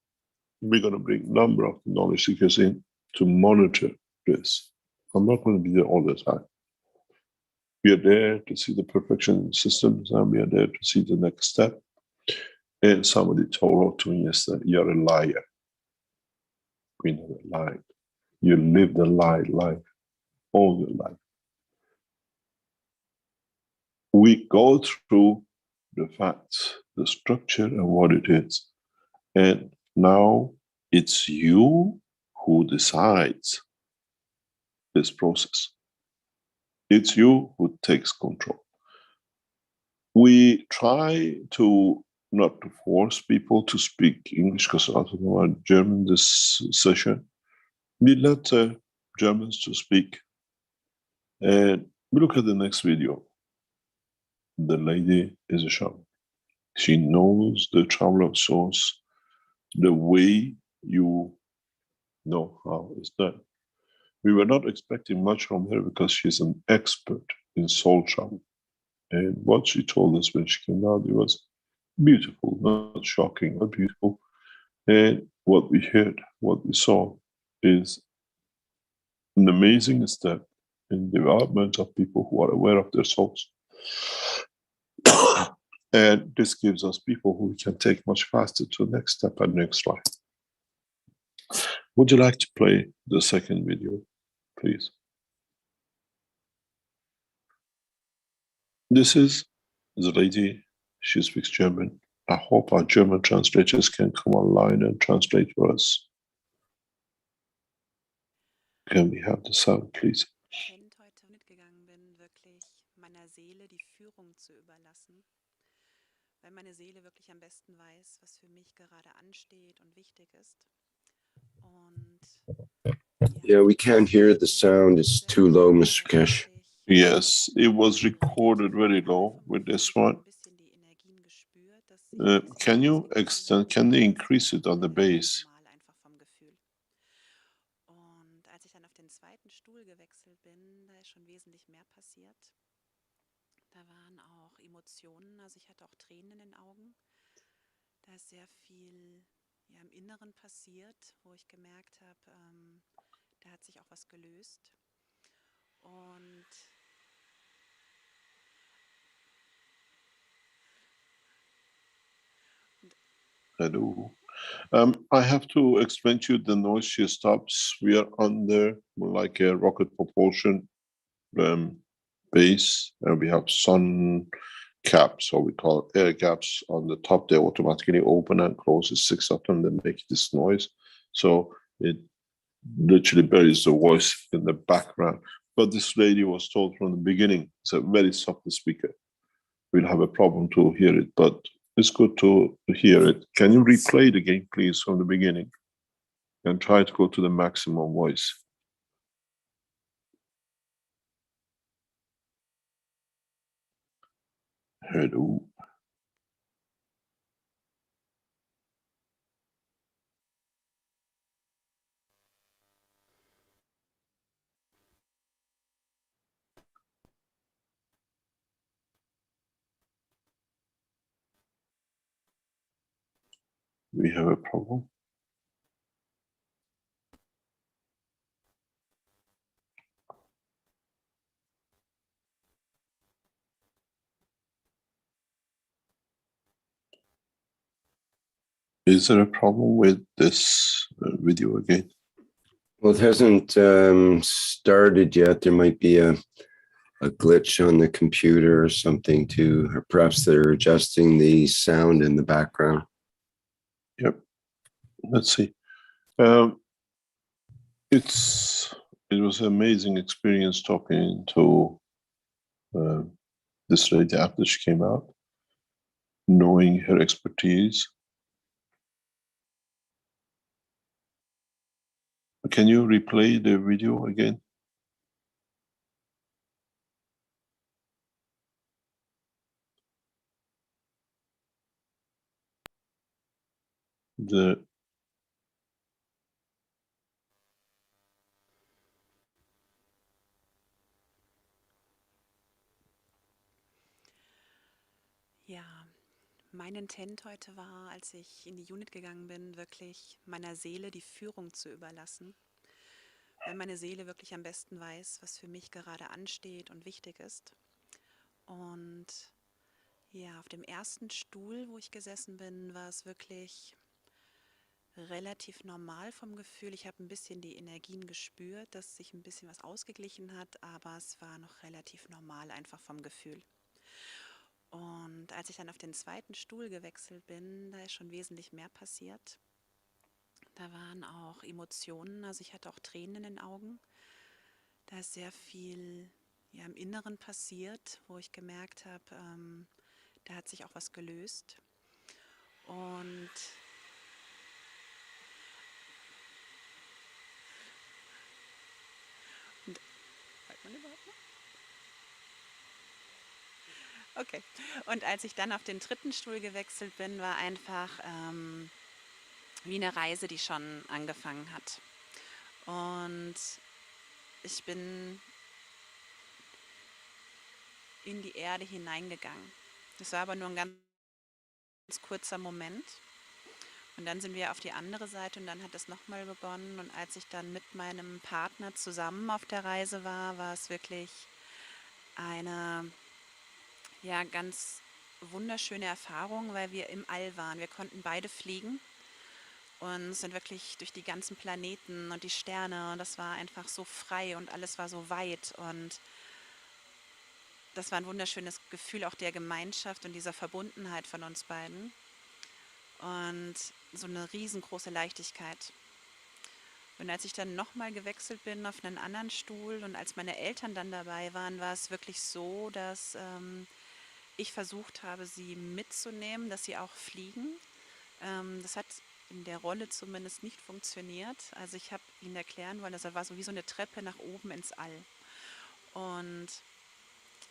B: we're going to bring a number of knowledge seekers in to monitor this. I'm not going to be there all the time. We are there to see the perfection systems, and we are there to see the next step. And somebody told to me yesterday, you're a liar. We never lied. You live the life all your life. We go through the facts, the structure, and what it is. And now it's you who decides this process. It's you who takes control. We try to not to force people to speak English, because I don't know German this session. We let Germans to speak. And we look at the next video. The lady is a shaman. She knows the travel of souls the way you know how it's done. We were not expecting much from her because she's an expert in soul travel. And what she told us when she came out, it was beautiful, not shocking, but beautiful. And what we heard, what we saw is an amazing step in development of people who are aware of their souls. And this gives us people who we can take much faster to the next step and next life. Would you like to play the second video, please? This is the lady, she speaks German. I hope our German translators can come online and translate for us. Can we have the sound, please?
E: Heute mitgegangen bin, wirklich meiner Seele die Führung zu überlassen, weil meine Seele wirklich am besten weiß, was für mich gerade ansteht und wichtig ist. Und
A: Yeah, we can't hear the sound. It's too low, Mr. Kesh.
B: Yes, it was recorded very low with this one. Can you extend, can they increase it on the bass?
E: Und als ich dann auf den zweiten Stuhl gewechselt bin, da ist schon wesentlich mehr passiert. Da waren auch Emotionen, also ich hatte auch Tränen in den Augen. Da ist sehr viel im Inneren passiert, wo ich gemerkt habe, da hat sich auch was gelöst. Und
B: Hello. I have to explain to you the noise she stops. We are under like a rocket propulsion base, and we have sun caps, or we call air gaps on the top. They automatically open and close. 6 of them that make this noise. So it literally buries the voice in the background. But this lady was told from the beginning, it's a very soft speaker. We'll have a problem to hear it, but It's good to hear it. Can you replay the game, please, from the beginning? And try to go to the maximum voice. Hello. We have a problem. Is there a problem with this video again?
A: Well, it hasn't started yet. There might be a glitch on the computer or something too, or perhaps they're adjusting the sound in the background.
B: Yep. Let's see. It was an amazing experience talking to this lady after she came out, knowing her expertise. Can you replay the video again?
E: Ja, mein Intent heute war, als ich in die Unit gegangen bin, wirklich meiner Seele die Führung zu überlassen, weil meine Seele wirklich am besten weiß, was für mich gerade ansteht und wichtig ist. Und ja, auf dem ersten Stuhl, wo ich gesessen bin, war es wirklich relativ normal vom Gefühl. Ich habe ein bisschen die Energien gespürt, dass sich ein bisschen was ausgeglichen hat, aber es war noch relativ normal einfach vom Gefühl. Und als ich dann auf den zweiten Stuhl gewechselt bin, da ist schon wesentlich mehr passiert. Da waren auch Emotionen, also ich hatte auch Tränen in den Augen. Da ist sehr viel ja, im Inneren passiert, wo ich gemerkt habe, da hat sich auch was gelöst. Und hört man überhaupt noch? Okay. Und als ich dann auf den dritten Stuhl gewechselt bin, war einfach wie eine Reise, die schon angefangen hat. Und ich bin in die Erde hineingegangen. Das war aber nur ein ganz kurzer Moment. Und dann sind wir auf die andere Seite und dann hat es nochmal begonnen. Und als ich dann mit meinem Partner zusammen auf der Reise war, war es wirklich eine ja, ganz wunderschöne Erfahrung, weil wir im All waren. Wir konnten beide fliegen und sind wirklich durch die ganzen Planeten und die Sterne. Und das war einfach so frei und alles war so weit. Und das war ein wunderschönes Gefühl auch der Gemeinschaft und dieser Verbundenheit von uns beiden. Und so eine riesengroße Leichtigkeit. Und als ich dann nochmal gewechselt bin auf einen anderen Stuhl und als meine Eltern dann dabei waren, war es wirklich so, dass ich versucht habe, sie mitzunehmen, dass sie auch fliegen. Das hat in der Rolle zumindest nicht funktioniert. Also ich habe ihnen erklären wollen, das war so wie so eine Treppe nach oben ins All. Und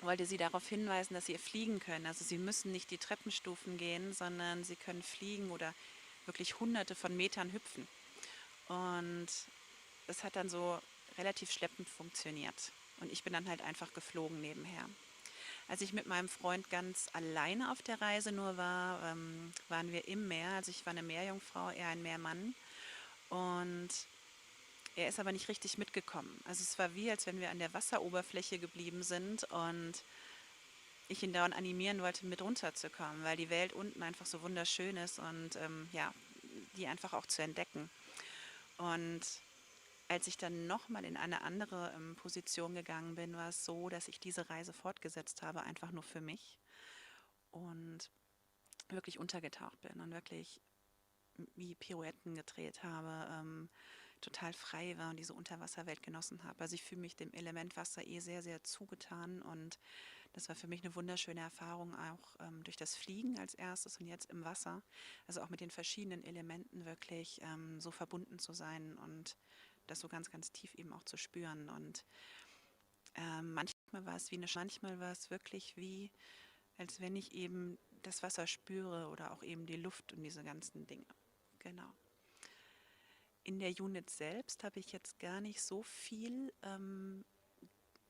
E: wollte sie darauf hinweisen, dass sie fliegen können. Also sie müssen nicht die Treppenstufen gehen, sondern sie können fliegen oder wirklich hunderte von Metern hüpfen. Und das hat dann so relativ schleppend funktioniert. Und ich bin dann halt einfach geflogen nebenher. Als ich mit meinem Freund ganz alleine auf der Reise nur war, waren wir im Meer. Also ich war eine Meerjungfrau, er ein Meermann. Und er ist aber nicht richtig mitgekommen. Also es war wie, als wenn wir an der Wasseroberfläche geblieben sind und ich ihn dauernd animieren wollte, mit runterzukommen, weil die Welt unten einfach so wunderschön ist und ja, die einfach auch zu entdecken. Und als ich dann nochmal in eine andere Position gegangen bin, war es so, dass ich diese Reise fortgesetzt habe, einfach nur für mich und wirklich untergetaucht bin und wirklich wie Pirouetten gedreht habe, total frei war und diese Unterwasserwelt genossen habe. Also ich fühle mich dem Element Wasser sehr, sehr zugetan und Das war für mich eine wunderschöne Erfahrung, auch durch das Fliegen als erstes und jetzt im Wasser. Also auch mit den verschiedenen Elementen wirklich so verbunden zu sein und das so ganz, ganz tief eben auch zu spüren. Und manchmal war es manchmal war es wirklich wie, als wenn ich eben das Wasser spüre oder auch eben die Luft und diese ganzen Dinge. Genau. In der Unit selbst habe ich jetzt gar nicht so viel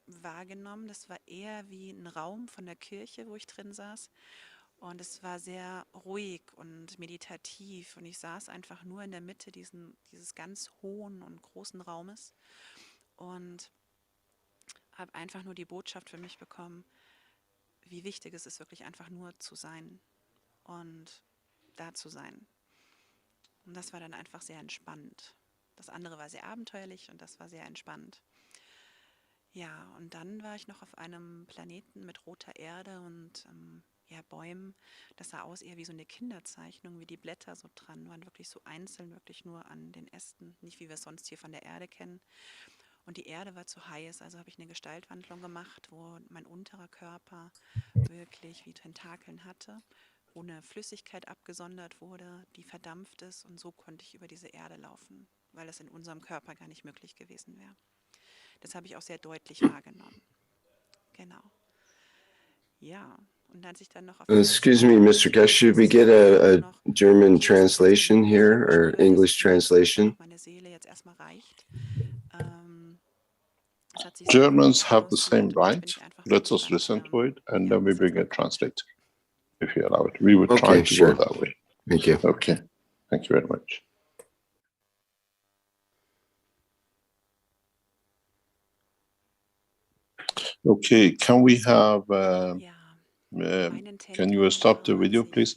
E: wahrgenommen. Das war eher wie ein Raum von der Kirche, wo ich drin saß. Und es war sehr ruhig und meditativ. Und ich saß einfach nur in der Mitte dieses ganz hohen und großen Raumes und habe einfach nur die Botschaft für mich bekommen, wie wichtig es ist, wirklich einfach nur zu sein und da zu sein. Und das war dann einfach sehr entspannt. Das andere war sehr abenteuerlich und das war sehr entspannt. Ja, und dann war ich noch auf einem Planeten mit roter Erde und Bäumen. Das sah aus eher wie so eine Kinderzeichnung, wie die Blätter so dran waren, wirklich so einzeln, wirklich nur an den Ästen, nicht wie wir es sonst hier von der Erde kennen. Und die Erde war zu heiß, also habe ich eine Gestaltwandlung gemacht, wo mein unterer Körper wirklich wie Tentakeln hatte, wo eine Flüssigkeit abgesondert wurde, die verdampft ist, und so konnte ich über diese Erde laufen, weil es in unserem Körper gar nicht möglich gewesen wäre. Das habe ich auch sehr deutlich wahrgenommen. Genau. Ja, und als ich dann noch auf
A: Excuse me, Mr. Guest, should we get a German translation here or English translation?
E: Meine Seele jetzt erstmal reicht.
B: Germans have the same right. Let us listen to it and then we begin translate, if you allow it. We would try to go that way.
A: Thank you.
B: Okay, thank you very much. Okay, can we have, can you stop the video, please?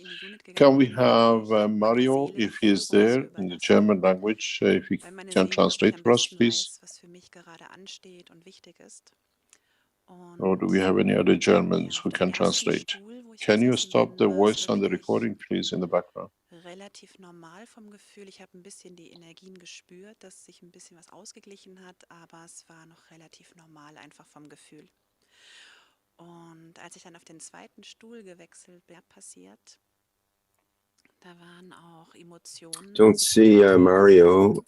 B: Can we have Mario, if he is there, in the German language, if he can translate for us, please? Or do we have any other Germans who can translate? Can you stop the voice on the recording, please, in the background?
E: Relativ normal vom Gefühl. Ich habe ein bisschen die Energien gespürt, dass sich ein bisschen was ausgeglichen hat, aber es war noch relativ normal, einfach vom Gefühl. Und als ich dann auf den zweiten Stuhl gewechselt bin, passiert, da waren auch Emotionen.
A: Don't see Mario.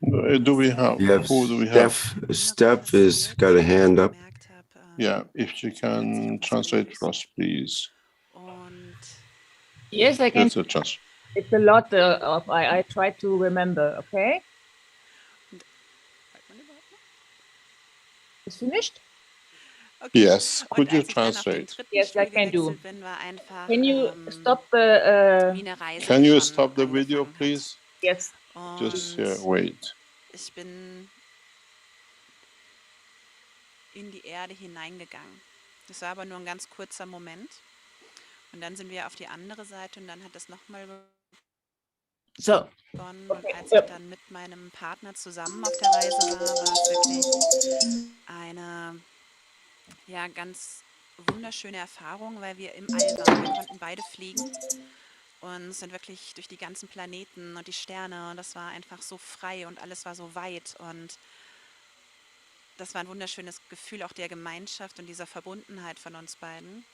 B: Do we have? Who do we have?
A: Steph has got a hand up.
B: Yeah, if you can translate for us, please.
F: Yes, I can. It's a lot of I try to remember. Okay. It's finished.
E: Okay.
B: Yes, could you translate?
F: Yes, I can do. Can you stop the?
B: Can you stop the video, please?
F: Yes.
B: Just wait.
E: Ich bin in die Erde hineingegangen. Das war aber nur ein ganz kurzer Moment. Und dann sind wir auf die andere Seite und dann hat es nochmal begonnen. Und als ich dann mit meinem Partner zusammen auf der Reise war es wirklich eine ganz wunderschöne Erfahrung, weil wir im All waren. Wir konnten beide fliegen und sind wirklich durch die ganzen Planeten und die Sterne, und das war einfach so frei und alles war so weit, und das war ein wunderschönes Gefühl auch der Gemeinschaft und dieser Verbundenheit von uns beiden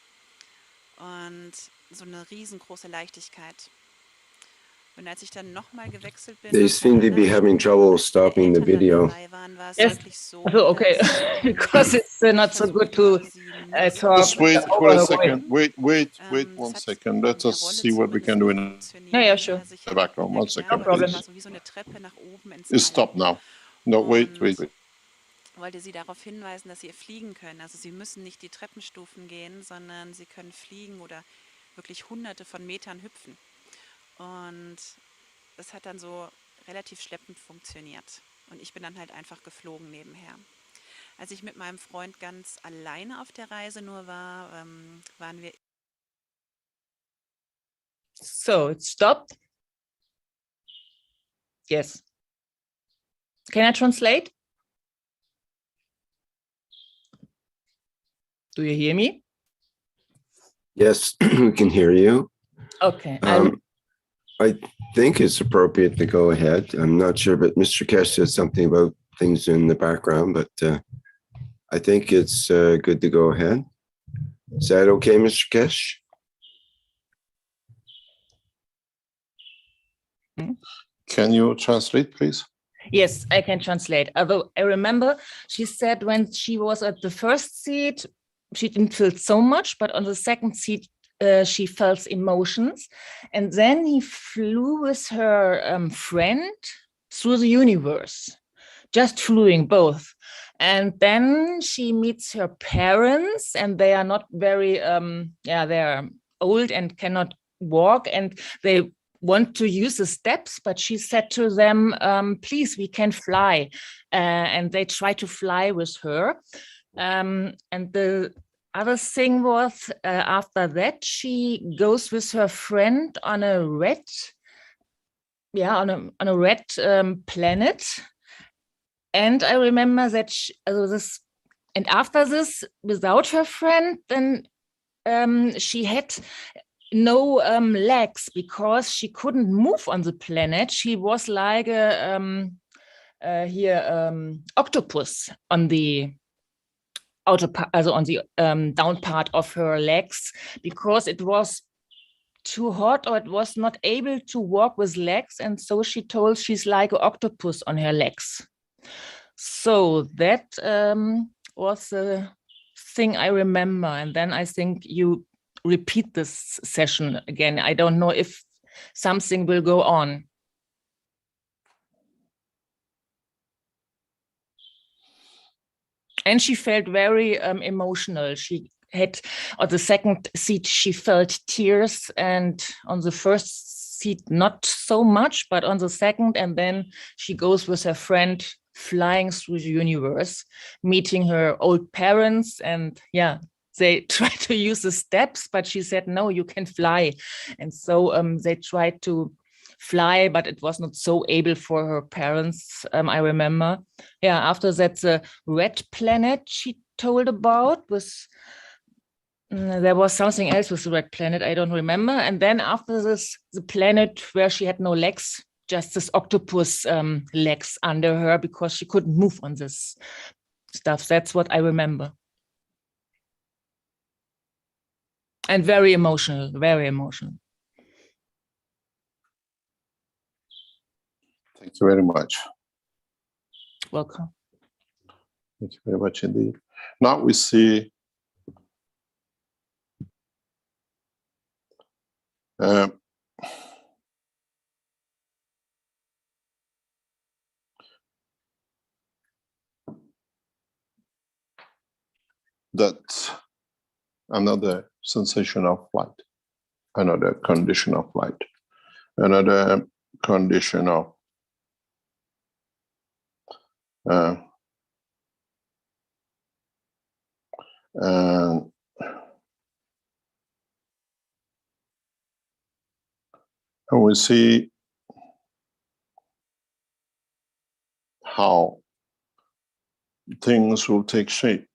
E: und so eine riesengroße Leichtigkeit. Und als ich dann nochmal gewechselt bin,
A: they seem to be having trouble stopping the video.
F: Yes. So, okay, because it's not so good to talk.
B: Just wait for a second. Wait 1 second. Let us see what we can do in
F: Yeah, sure.
B: the background. 1 second.
F: No problem.
B: It's stop now. No, wait.
E: Wollte sie darauf hinweisen, dass sie fliegen können. Also sie müssen nicht die Treppenstufen gehen, sondern sie können fliegen oder wirklich hunderte von Metern hüpfen. Und das hat dann so relativ schleppend funktioniert. Und ich bin dann halt einfach geflogen nebenher. Als ich mit meinem Freund ganz alleine auf der Reise nur war, waren wir...
F: So, it stopped? Yes. Can I translate? Do you hear me?
A: Yes, we can hear you.
F: Okay.
A: I think it's appropriate to go ahead. I'm not sure, but Mr. Kesh said something about things in the background, but I think it's good to go ahead. Is that okay, Mr. Kesh?
B: Can you translate, please?
F: Yes, I can translate. Although I remember she said when she was at the first seat, she didn't feel so much, but on the second seat, she felt emotions. And then he flew with her friend through the universe, just flying both. And then she meets her parents, and they are not very, they're old and cannot walk, and they want to use the steps, but she said to them, please, we can fly. And they try to fly with her. And the other thing was, after that, she goes with her friend on a red, on a red planet. And I remember that and after this, without her friend, then she had no legs because she couldn't move on the planet. She was like a octopus on the outer part, also on the down part of her legs, because it was too hot or it was not able to walk with legs, and so she told she's like an octopus on her legs. So that was the thing I remember. And then I think you repeat this session again. I don't know if something will go on. And she felt very emotional. She had, on the second seat, she felt tears, and on the first seat, not so much, but on the second, and then she goes with her friend flying through the universe, meeting her old parents, and they try to use the steps, but she said, no, you can fly. And so they tried to fly, but it was not so able for her parents, I remember. After that, the red planet she told about was, there was something else with the red planet, I don't remember. And then after this, the planet where she had no legs, just this octopus legs under her, because she couldn't move on this stuff. That's what I remember. And very emotional, very emotional.
B: Thank you very much.
F: Welcome.
B: Thank you very much indeed. Now we see that another sensation of flight, another condition of flight, another condition of and we see how things will take shape.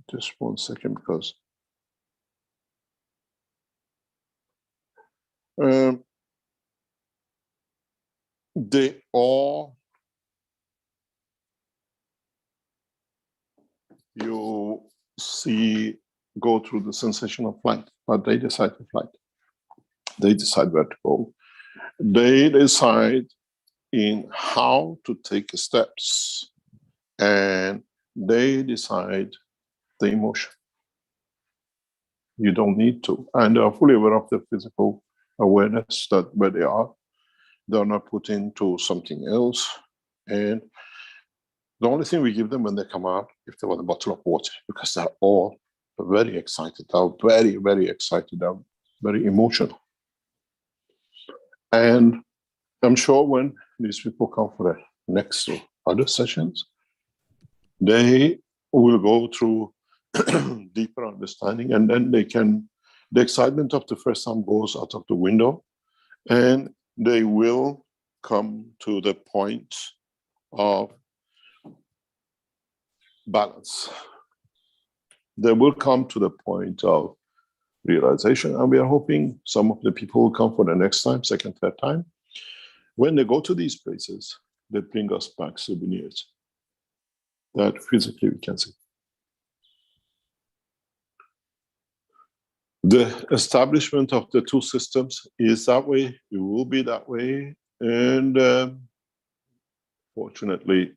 B: Just 1 second, because they all, you see, go through the sensation of flight, but they decide to flight. They decide where to go. They decide in how to take steps, and they decide the emotion. You don't need to. And they are fully aware of the physical awareness that where they are. They're not put into something else. And the only thing we give them when they come out, if they want a bottle of water, because they're all very excited. They're very, very excited. They're very emotional. And I'm sure when these people come for the next other sessions, they will go through deeper understanding, and then they can, the excitement of the first time goes out of the window, and they will come to the point of balance. They will come to the point of realization. And we are hoping some of the people will come for the next time, second, third time. When they go to these places, they bring us back souvenirs that physically we can see. The establishment of the two systems is that way, it will be that way, and fortunately,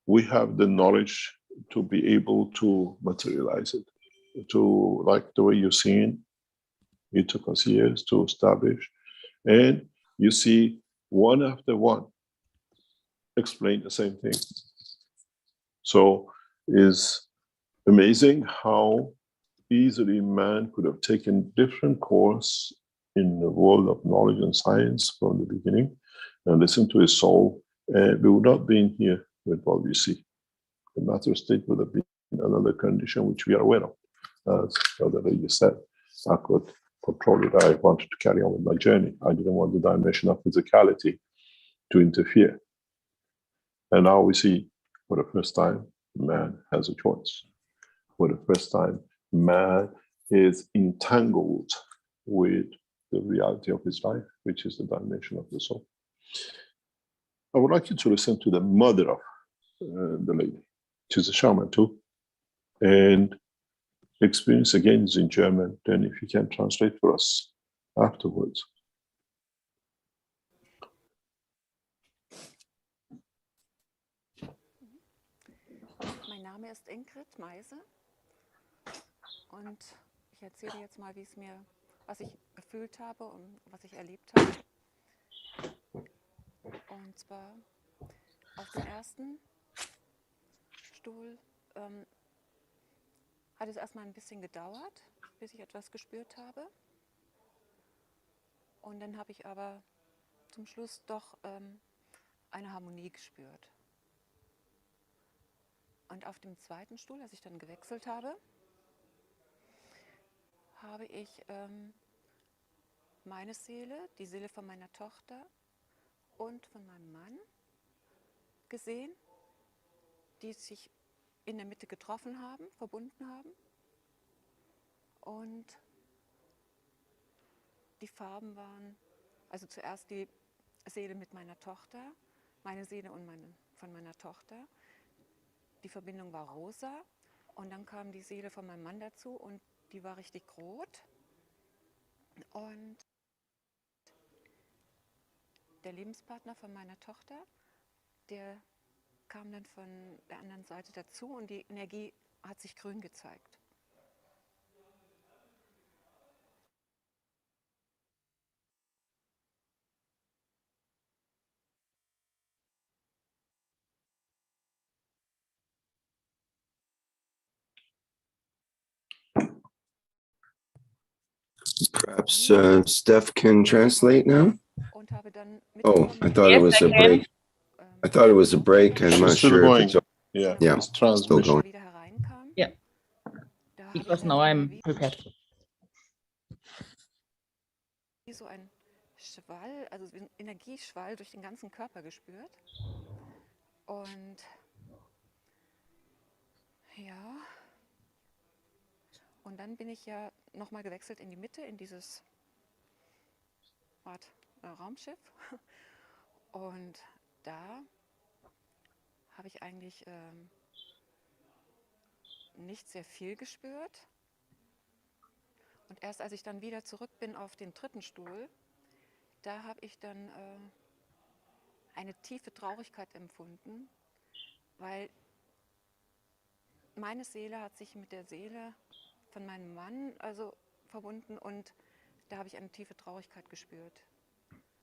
B: we have the knowledge to be able to materialize it. To, like the way you've seen, it took us years to establish, and you see one after one explain the same thing. So it's amazing how easily man could have taken different course in the world of knowledge and science from the beginning and listened to his soul, and we would not be in here with what we see. The matter state would have been another condition which we are aware of. As Brother Lady said, I could control it. I wanted to carry on with my journey. I didn't want the dimension of physicality to interfere. And now we see, for the first time, man has a choice. For the first time, man is entangled with the reality of his life, which is the dimension of the soul. I would like you to listen to the mother of the lady. She's a shaman too. And experience again is in German, then if you can translate for us afterwards.
C: Mein Name ist Ingrid Meise und ich erzähle jetzt mal, was ich gefühlt habe und was ich erlebt habe. Und zwar auf dem ersten Stuhl hat es erstmal ein bisschen gedauert, bis ich etwas gespürt habe. Und dann habe ich aber zum Schluss doch eine Harmonie gespürt. Und auf dem zweiten Stuhl, als ich dann gewechselt habe, habe ich meine Seele, die Seele von meiner Tochter und von meinem Mann gesehen, die sich in der Mitte getroffen haben, verbunden haben. Und die Farben waren, also zuerst die Seele mit meiner Tochter, meine Seele und von meiner Tochter. Die Verbindung war rosa und dann kam die Seele von meinem Mann dazu und die war richtig rot. Und der Lebenspartner von meiner Tochter, der kam dann von der anderen Seite dazu und die Energie hat sich grün gezeigt.
A: Perhaps Steph can translate now.
C: Und habe dann
A: Oh, I thought it
F: Yes,
A: was
F: I
A: a
F: can.
A: break. I thought it was a break. I'm
B: She's
A: not
B: still
A: sure
B: going.
A: if it's.
B: Yeah,
A: Yeah,
B: it's
A: still
B: transmission.
A: going.
C: wieder hereinkam.
F: Yeah.
C: Da habe
F: Because
C: ich
F: now
C: dann
F: I'm prepared.
C: wie so ein Schwall, also ein Energieschwall durch den ganzen Körper gespürt. Und ja, und dann bin ich ja nochmal gewechselt in die Mitte, in dieses Raumschiff. Und da habe ich eigentlich nicht sehr viel gespürt. Und erst als ich dann wieder zurück bin auf den dritten Stuhl, da habe ich dann eine tiefe Traurigkeit empfunden, weil meine Seele hat sich mit der Seele von meinem Mann also verbunden und da habe ich eine tiefe Traurigkeit gespürt.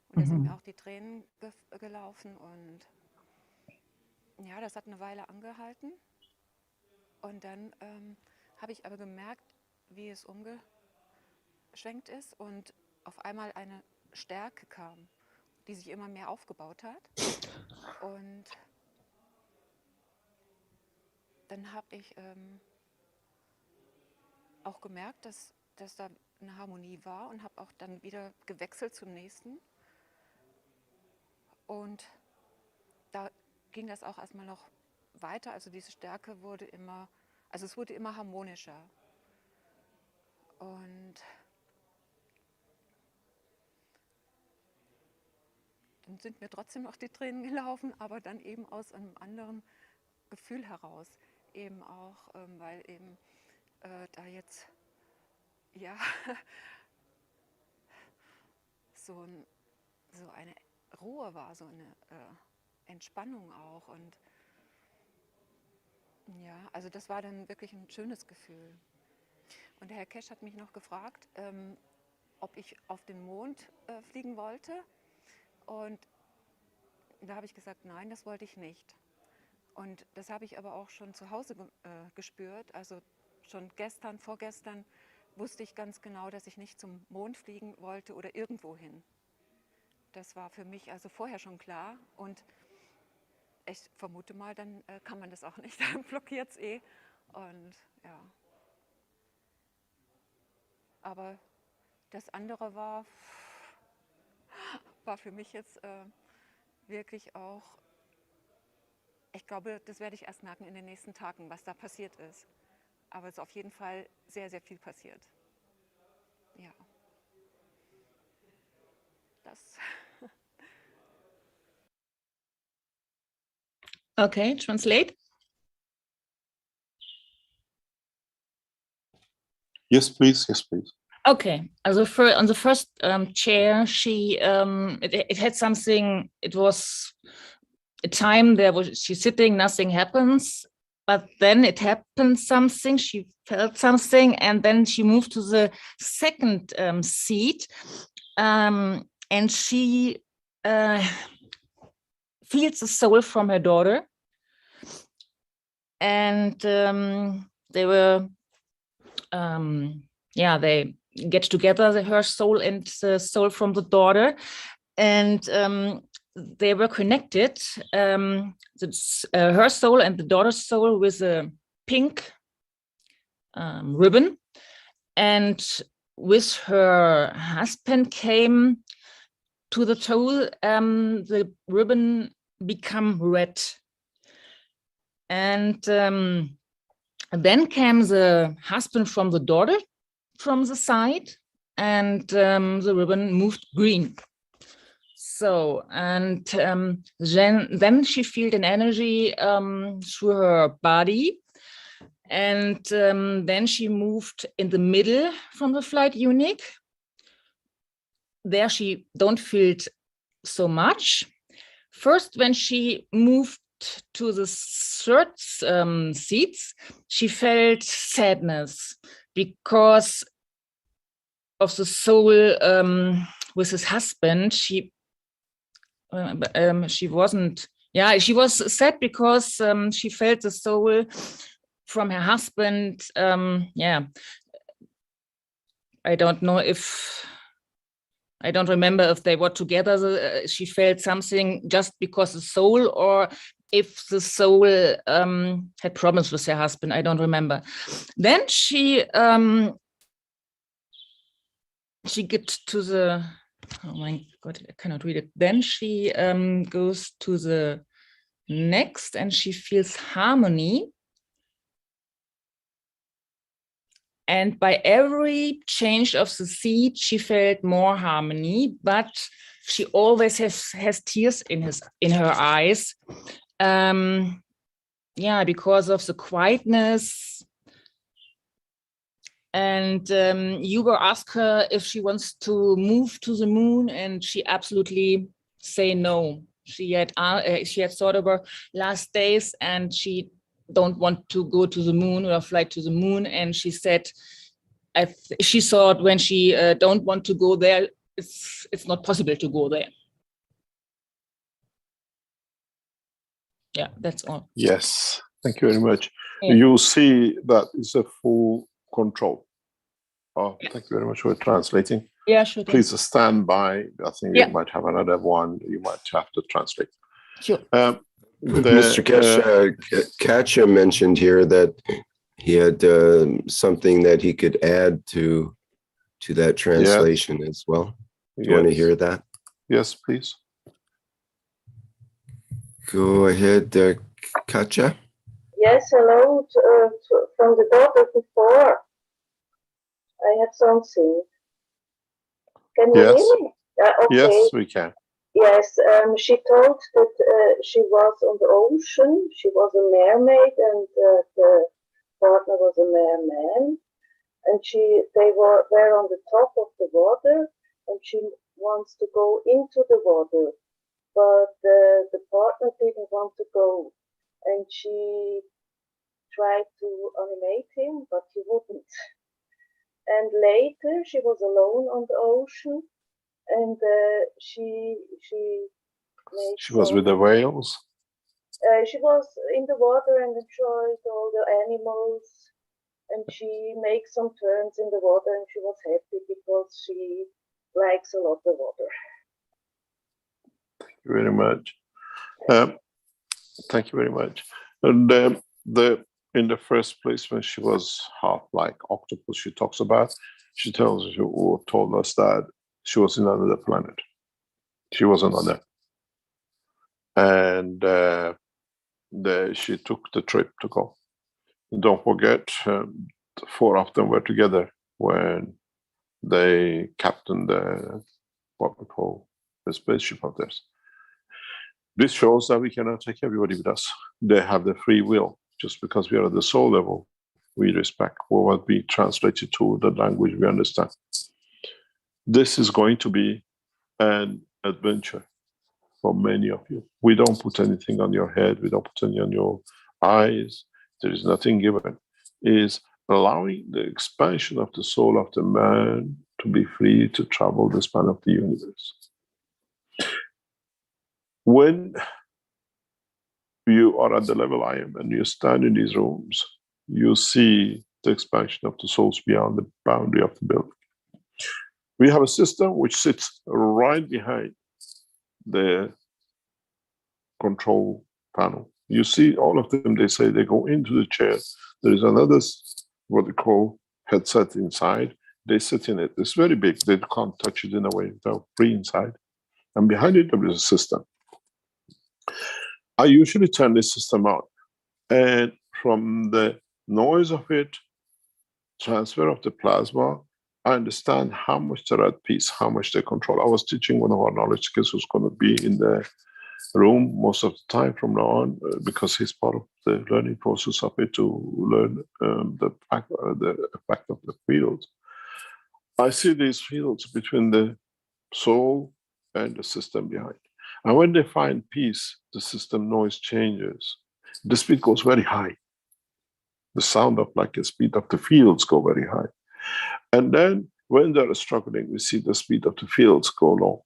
C: Und da sind mir auch die Tränen gelaufen und ja, das hat eine Weile angehalten. Und dann habe ich aber gemerkt, wie es umgeschwenkt ist und auf einmal eine Stärke kam, die sich immer mehr aufgebaut hat. Und dann habe ich auch gemerkt, dass da eine Harmonie war und habe auch dann wieder gewechselt zum nächsten. Und da ging das auch erstmal noch weiter. Also diese Stärke wurde immer, also es wurde immer harmonischer. Und dann sind mir trotzdem noch die Tränen gelaufen, aber dann eben aus einem anderen Gefühl heraus. Eben auch, weil eben da jetzt ja so eine Ruhe war, so eine Entspannung auch. Und ja, also das war dann wirklich ein schönes Gefühl. Und der Herr Kesch hat mich noch gefragt, ob ich auf den Mond fliegen wollte. Und da habe ich gesagt, nein, das wollte ich nicht. Und das habe ich aber auch schon zu Hause gespürt. Also schon gestern, vorgestern wusste ich ganz genau, dass ich nicht zum Mond fliegen wollte oder irgendwo hin. Das war für mich also vorher schon klar. Und ich vermute mal, dann kann man das auch nicht. Dann blockiert es eh. Und ja. Aber das andere war für mich jetzt wirklich auch, ich glaube, das werde ich erst merken in den nächsten Tagen, was da passiert ist. Aber es ist auf jeden Fall sehr, sehr viel passiert. Ja. Das.
F: Okay, translate.
B: Yes, please. Yes, please.
F: Okay, also on the first chair, she it had something. It was a time there was she's sitting, nothing happens, but then it happened something. She felt something, and then she moved to the second seat, and she feels the soul from her daughter, and they were. They get together, her soul and the soul from the daughter, and they were connected, her soul and the daughter's soul, with a pink ribbon, and with her husband came to the toe, the ribbon become red, and then came the husband from the daughter from the side, and the ribbon moved green. So, and then she felt an energy through her body, and then she moved in the middle from the flight unit. There she don't feel so much. First, when she moved to the third seats, she felt sadness because of the soul with his husband. She wasn't. Yeah, she was sad because she felt the soul from her husband. I don't know if. I don't remember if they were together. She felt something just because the soul, or if the soul had problems with her husband. I don't remember. Then she gets to the, oh my God, I cannot read it. Then she goes to the next, and she feels harmony. And by every change of the seat, she felt more harmony, but she always has tears in her eyes. Because of the quietness. And you were asked her if she wants to move to the moon, and she absolutely say no. She had thought of her last days, and she don't want to go to the moon or fly to the moon. And she said, she thought when she don't want to go there, it's not possible to go there. Yeah, that's all.
B: Yes, thank you very much.
F: Yeah.
B: You see that it's a full control. Oh, thank you very much for translating.
F: Yeah, sure.
B: Please stand by. I think
F: Yeah.
B: you might have another one. You might have to translate.
F: Sure.
A: Mr. Katja mentioned here that he had something that he could add to that translation as well. Do you want to hear that?
B: Yes, please.
A: Go ahead, Katja.
G: Yes, hello from the daughter before. I have something. Can you
B: Yes.
G: hear me? Okay.
B: Yes, we can.
G: Yes, she told that she was on the ocean. She was a mermaid, and the partner was a merman. And they were on the top of the water, and she wants to go into the water, but the partner didn't want to go, and she tried to animate him, but he wouldn't. And later, she was alone on the ocean, and she
B: was with the whales.
G: She was in the water and enjoyed all the animals, and she makes some turns in the water, and she was happy because she likes a lot of water.
B: Thank you very much. Thank you very much. And in the first place, when she was half like octopus, she talks about, she told us that she was in another planet. She wasn't on there. And she took the trip to go. And don't forget, 4 of them were together when they captained what we call the spaceship of theirs. This shows that we cannot take everybody with us. They have the free will. Just because we are at the soul level, we respect what we translated to the language we understand. This is going to be an adventure for many of you. We don't put anything on your head. We don't put anything on your eyes. There is nothing given. It is allowing the expansion of the soul of the man to be free to travel the span of the universe. When you are at the level I am and you stand in these rooms, you see the expansion of the souls beyond the boundary of the building. We have a system which sits right behind the control panel. You see all of them, they say they go into the chair. There is another, what they call headset inside. They sit in it. It's very big. They can't touch it in a way. They're free inside. And behind it, there is a system. I usually turn this system on. And from the noise of it, transfer of the plasma, I understand how much they're at peace, how much they control. I was teaching one of our knowledge kids who's going to be in the room most of the time from now on, because he's part of the learning process of it to learn the effect of the fields. I see these fields between the soul and the system behind. And when they find peace, the system noise changes. The speed goes very high. The sound of like a speed of the fields go very high. And then when they're struggling, we see the speed of the fields go low.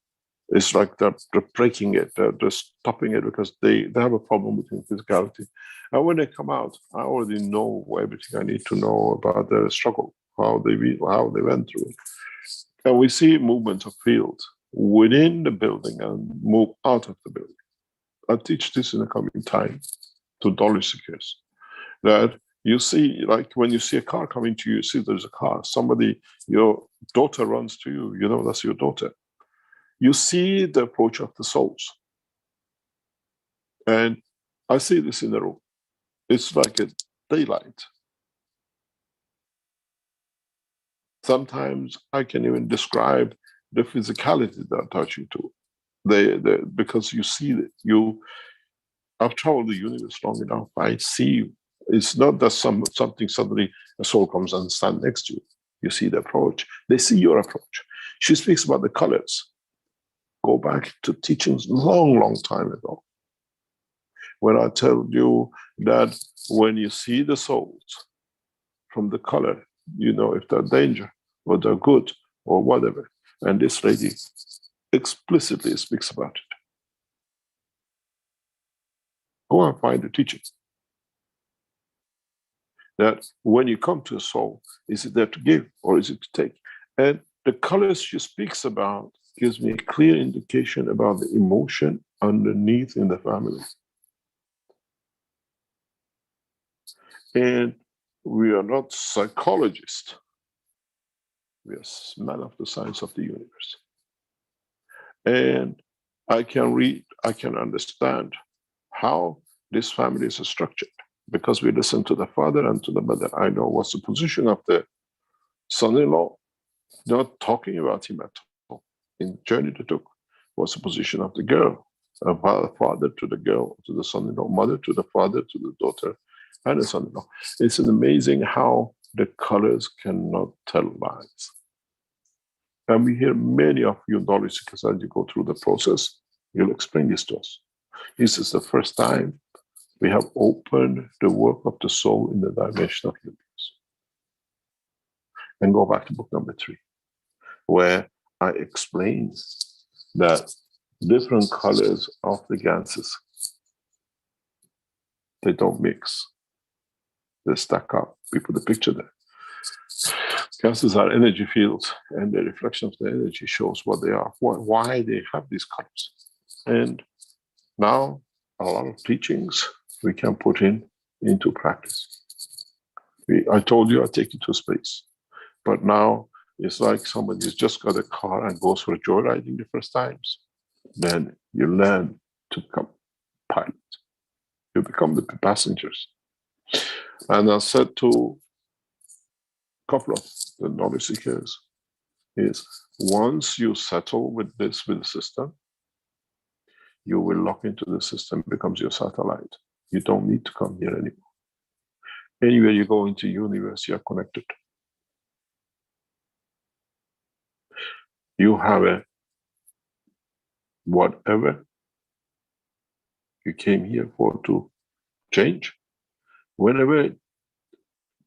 B: It's like they're breaking it, they're stopping it because they have a problem with physicality. And when they come out, I already know everything I need to know about their struggle, how they went through it. And we see movement of fields within the building and move out of the building. I'll teach this in the coming time to knowledge seekers. That you see, like when you see a car coming to you, you see there's a car, somebody, your daughter runs to you, you know that's your daughter. You see the approach of the souls. And I see this in the room. It's like a daylight. Sometimes I can even describe the physicality they're touching to. Because you see that I've traveled the universe long enough, I see it's not that something suddenly a soul comes and stands next to you. You see the approach. They see your approach. She speaks about the colors. Go back to teachings long time ago. When I tell you that when you see the souls from the color, you know if they're danger or they're good or whatever. And this lady explicitly speaks about it. Go and find the teaching. That when you come to a soul, is it there to give or is it to take? And the colors she speaks about gives me a clear indication about the emotion underneath in the family. And we are not psychologists. We are men of the science of the universe. And I can read, I can understand how this family is structured because we listen to the father and to the mother. I know what's the position of the son-in-law, not talking about him at all. In the journey they took was the position of the girl, a father to the girl, to the son-in-law, mother to the father, to the daughter, and the son-in-law. It's amazing how the colors cannot tell lies. And we hear many of you knowledge seekers as you go through the process, you'll explain this to us. This is the first time we have opened the work of the soul in the dimension of universe. And go back to book number 3, where I explain that different colors of the ganses, they don't mix. They stack up. We put the picture there. Ganses are energy fields, and the reflection of the energy shows what they are, why they have these colors. And now a lot of teachings we can put into practice. I told you I'd take you to space, but now it's like somebody who's just got a car and goes for a joyriding the first times. Then you learn to become pilot. You become the passengers. And I said to a couple of the knowledge seekers is, once you settle with this, with the system, you will lock into the system, becomes your satellite. You don't need to come here anymore. Anywhere you go into universe, you are connected. You have a whatever you came here for to change. Whenever it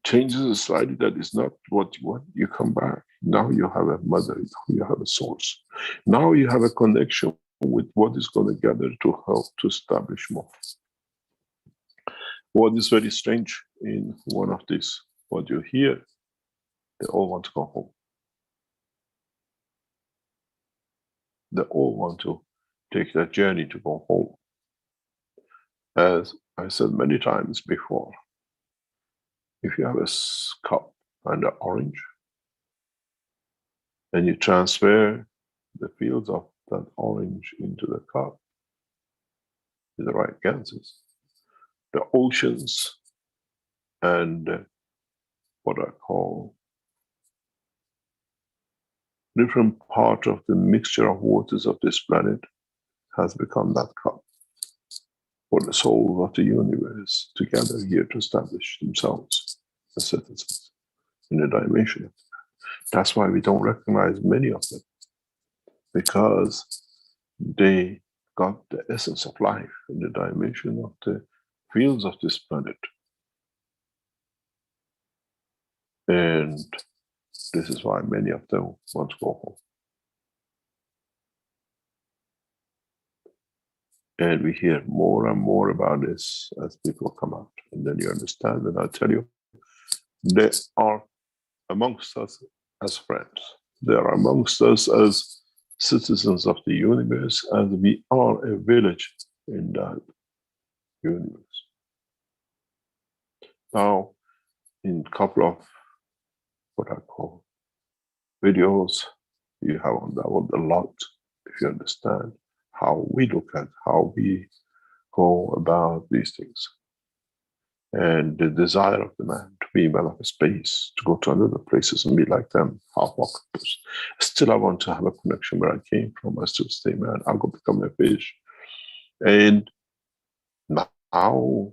B: changes slightly, that is not what you want, you come back. Now you have a mother, you have a source. Now you have a connection with what is going to gather to help to establish more. What is very strange in one of these, what you hear, they all want to go home. They all want to take that journey to go home. As I said many times before, if you have a cup and an orange, and you transfer the fields of that orange into the cup, with the right ganses, the oceans and what I call different part of the mixture of waters of this planet has become that cup for the souls of the universe to gather here to establish themselves as citizens in a dimension. That's why we don't recognize many of them, because they got the essence of life in the dimension of the fields of this planet. And this is why many of them want to go home. And we hear more and more about this as people come out. And then you understand, and I tell you, they are amongst us as friends. They are amongst us as citizens of the universe, and we are a village in that universe. Now, in a couple of what I call videos, you have unraveled a lot, if you understand how we look at, how we go about these things. And the desire of the man to be man of space, to go to other places and be like them, half octopus. Still, I want to have a connection where I came from. I still stay man. I'll go become a fish. And now,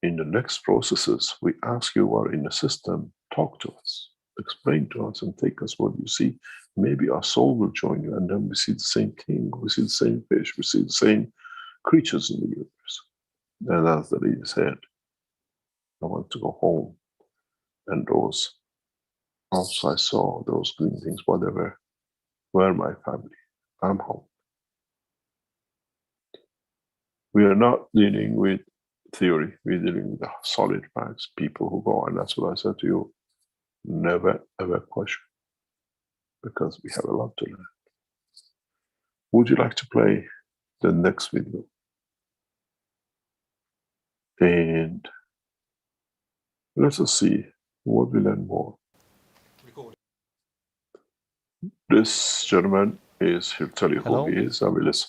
B: in the next processes, we ask you who are in the system, talk to us, explain to us, and take us what you see. Maybe our soul will join you, and then we see the same thing, we see the same fish, we see the same creatures in the universe. And as the lady said, I want to go home. And those also I saw, those green things, whatever, were my family. I'm home. We are not dealing with theory, we're dealing with the solid facts, people who go, and that's what I said to you, never ever question, because we have a lot to learn. Would you like to play the next video? And let us see what we learn more. This gentleman he'll tell you
H: Hello.
B: who he is, and we listen.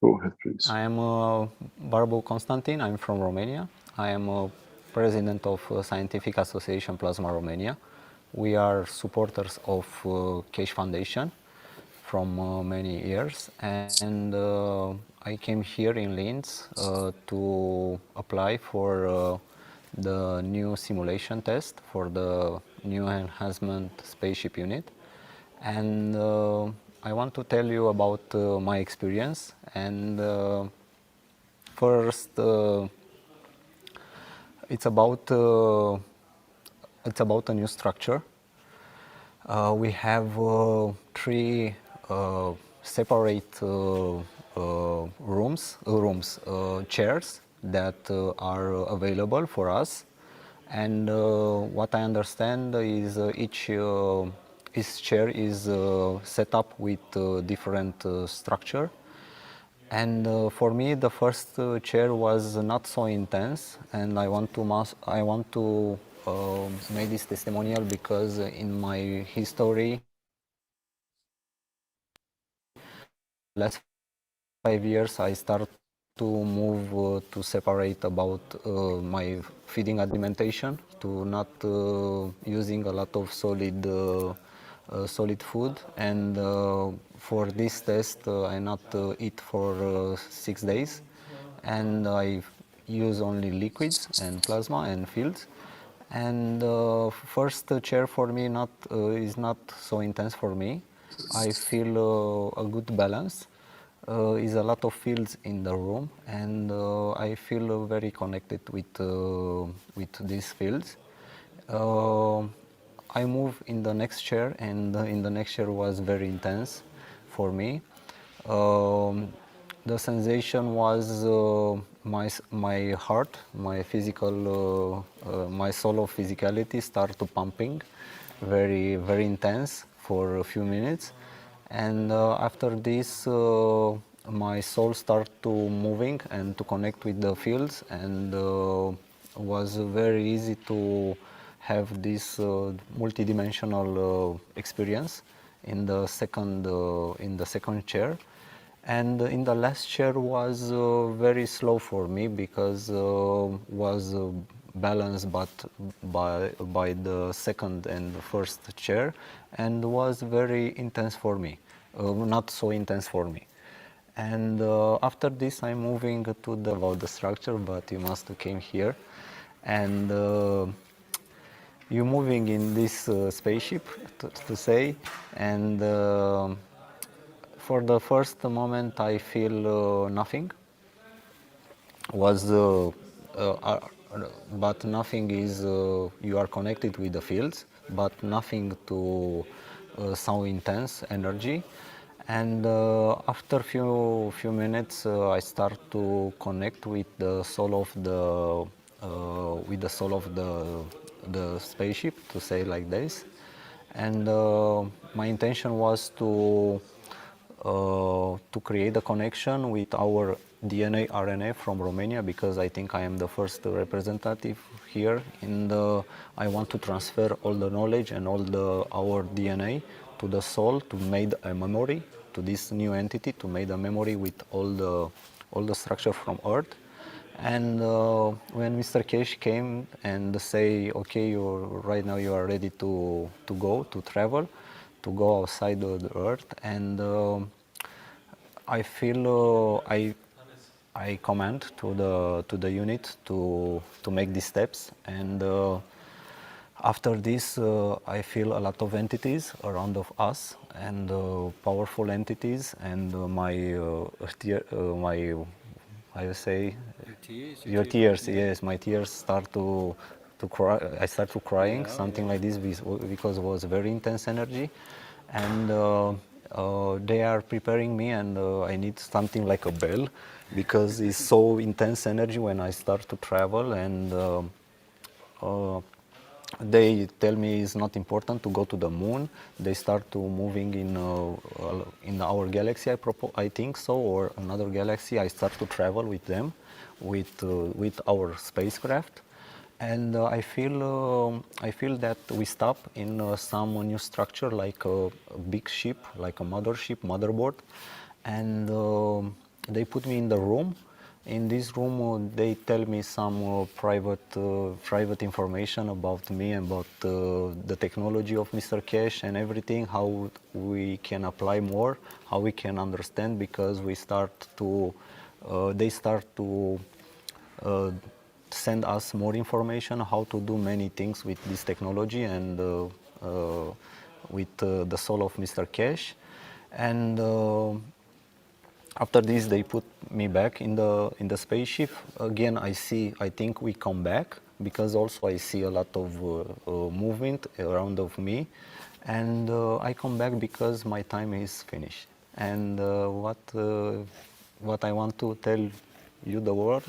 B: Go ahead, please.
H: I am Barbu Constantin. I'm from Romania. I am president of Scientific Association Plasma Romania. We are supporters of Kesh Foundation from many years, and I came here in Linz to apply for the new simulation test for the new enhancement spaceship unit. And I want to tell you about my experience. And first, it's about a new structure. We have three separate chairs that are available for us. And what I understand is each chair is set up with different structure. And for me, the first chair was not so intense, and I want to make this testimonial because in my history, last 5 years, I started to move to separate about my feeding alimentation to not using a lot of solid food, and for this test I not eat for 6 days, and I use only liquids and plasma and fields. And first chair for me is not so intense for me. I feel a good balance. Is a lot of fields in the room, and I feel very connected with these fields. I move in the next chair, and in the next chair was very intense for me. The sensation was my heart, my physical, my soul of physicality start to pumping, very intense for a few minutes, and after this, my soul start to moving and to connect with the fields, and was very easy to have this multidimensional experience in the second chair. And in the last chair was very slow for me because was balanced but by the second and the first chair, and was very intense for me, not so intense for me. And after this I'm moving to about the structure, but you must have came here, and you're moving in this spaceship to say, and for the first moment I feel nothing was but nothing is you are connected with the fields, but nothing to so intense energy. And after few minutes I start to connect with the soul of the spaceship, to say like this. And my intention was to create a connection with our DNA RNA from Romania, because I think I am the first representative here. I want to transfer all the knowledge and our DNA to the soul, to make a memory to this new entity, to make a memory with all the structure from Earth. And when Mr. Kesh came and say, okay, right now you are ready to go, to travel, to go outside the Earth, and I feel I command to the unit to make these steps, and after this I feel a lot of entities around of us, and powerful entities, and my how you say, your tears, yes, my tears start to cry. I start to crying, something like this, because it was very intense energy, and they are preparing me, and I need something like a bell, because it's so intense energy when I start to travel, and they tell me it's not important to go to the moon. They start to moving in our galaxy, I think so, or another galaxy. I start to travel with them, with our spacecraft, and I feel that we stop in some new structure, like a big ship, like a mothership, motherboard, and they put me in the room. In this room, they tell me some private information about me, about the technology of Mr. Cash and everything, how we can apply more, how we can understand, because we start to, they start to send us more information how to do many things with this technology and with the soul of Mr. Cash. And after this, they put me back in the spaceship. Again, I think we come back, because also I see a lot of movement around of me. And I come back because my time is finished. And what I want to tell you, the world,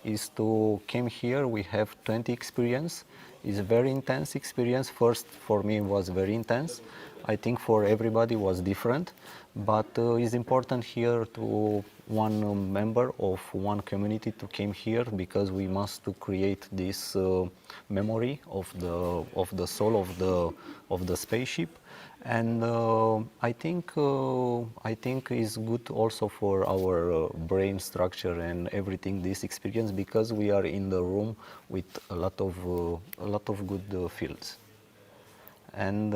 H: is to came here. We have 20 experience. It's a very intense experience. First, for me, it was very intense. I think for everybody was different, but it's important here to one member of one community to came here, because we must to create this memory of the soul of the spaceship. And I think is good also for our brain structure and everything, this experience, because we are in the room with a lot of good fields. And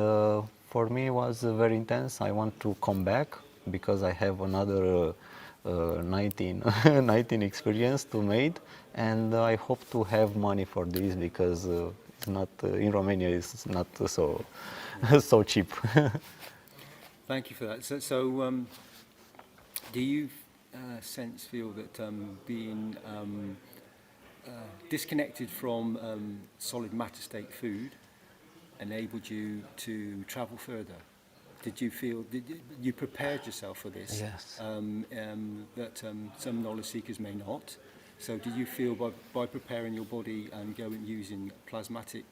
H: for me, it was very intense. I want to come back because I have another 19 experience to make, and I hope to have money for this, because it's not in Romania. It's not so so cheap.
D: Thank you for that. Do you feel that being disconnected from solid matter state food enabled you to travel further? Did you prepared yourself for this?
H: Yes.
D: That some knowledge seekers may not. So did you feel by preparing your body and using plasmatic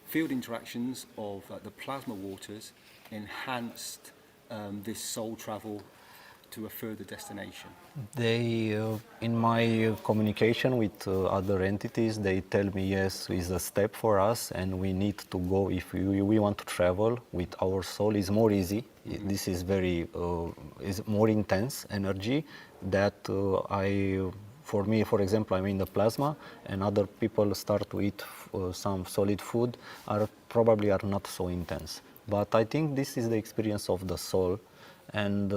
D: field interactions of the plasma waters enhanced this soul travel to a further destination?
H: They, in my communication with other entities, they tell me, yes, it's a step for us, and we need to go. If we want to travel with our soul, it's more easy. Mm-hmm. This is is more intense energy that for me, for example, I'm in the plasma, and other people start to eat some solid food, probably are not so intense. But I think this is the experience of the soul, and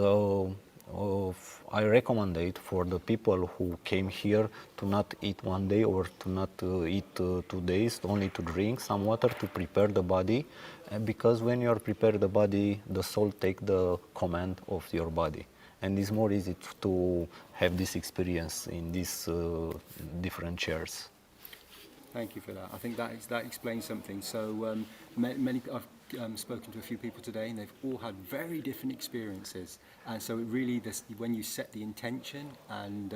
H: I recommend it for the people who came here to not eat one day or to not eat 2 days, only to drink some water to prepare the body, because when you are prepare the body, the soul take the command of your body, and it's more easy to have this experience in these different chairs.
D: Thank you for that. I think that explains something. So many I've spoken to a few people today, and they've all had very different experiences. And so it really, when you set the intention, and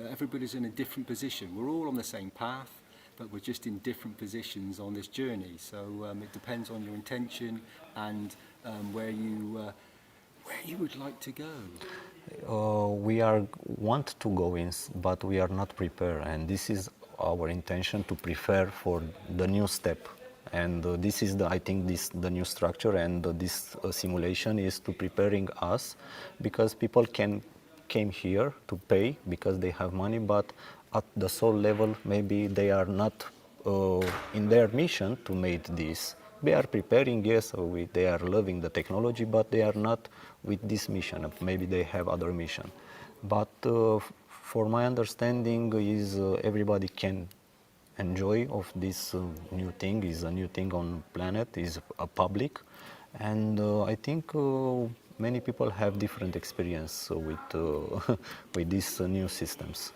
D: everybody's in a different position. We're all on the same path, but we're just in different positions on this journey. So it depends on your intention and where you would like to go.
H: We want to go in, but we are not prepared, and this is our intention, to prepare for the new step. And this is I think the new structure, and this simulation is to preparing us, because people came here to pay because they have money, but at the soul level maybe they are not in their mission to make this. They are preparing, yes, they are loving the technology, but they are not with this mission. Maybe they have other mission. But for my understanding is everybody can enjoy of this new thing. Is a new thing on planet, is a public, and I think many people have different experience with with these new systems.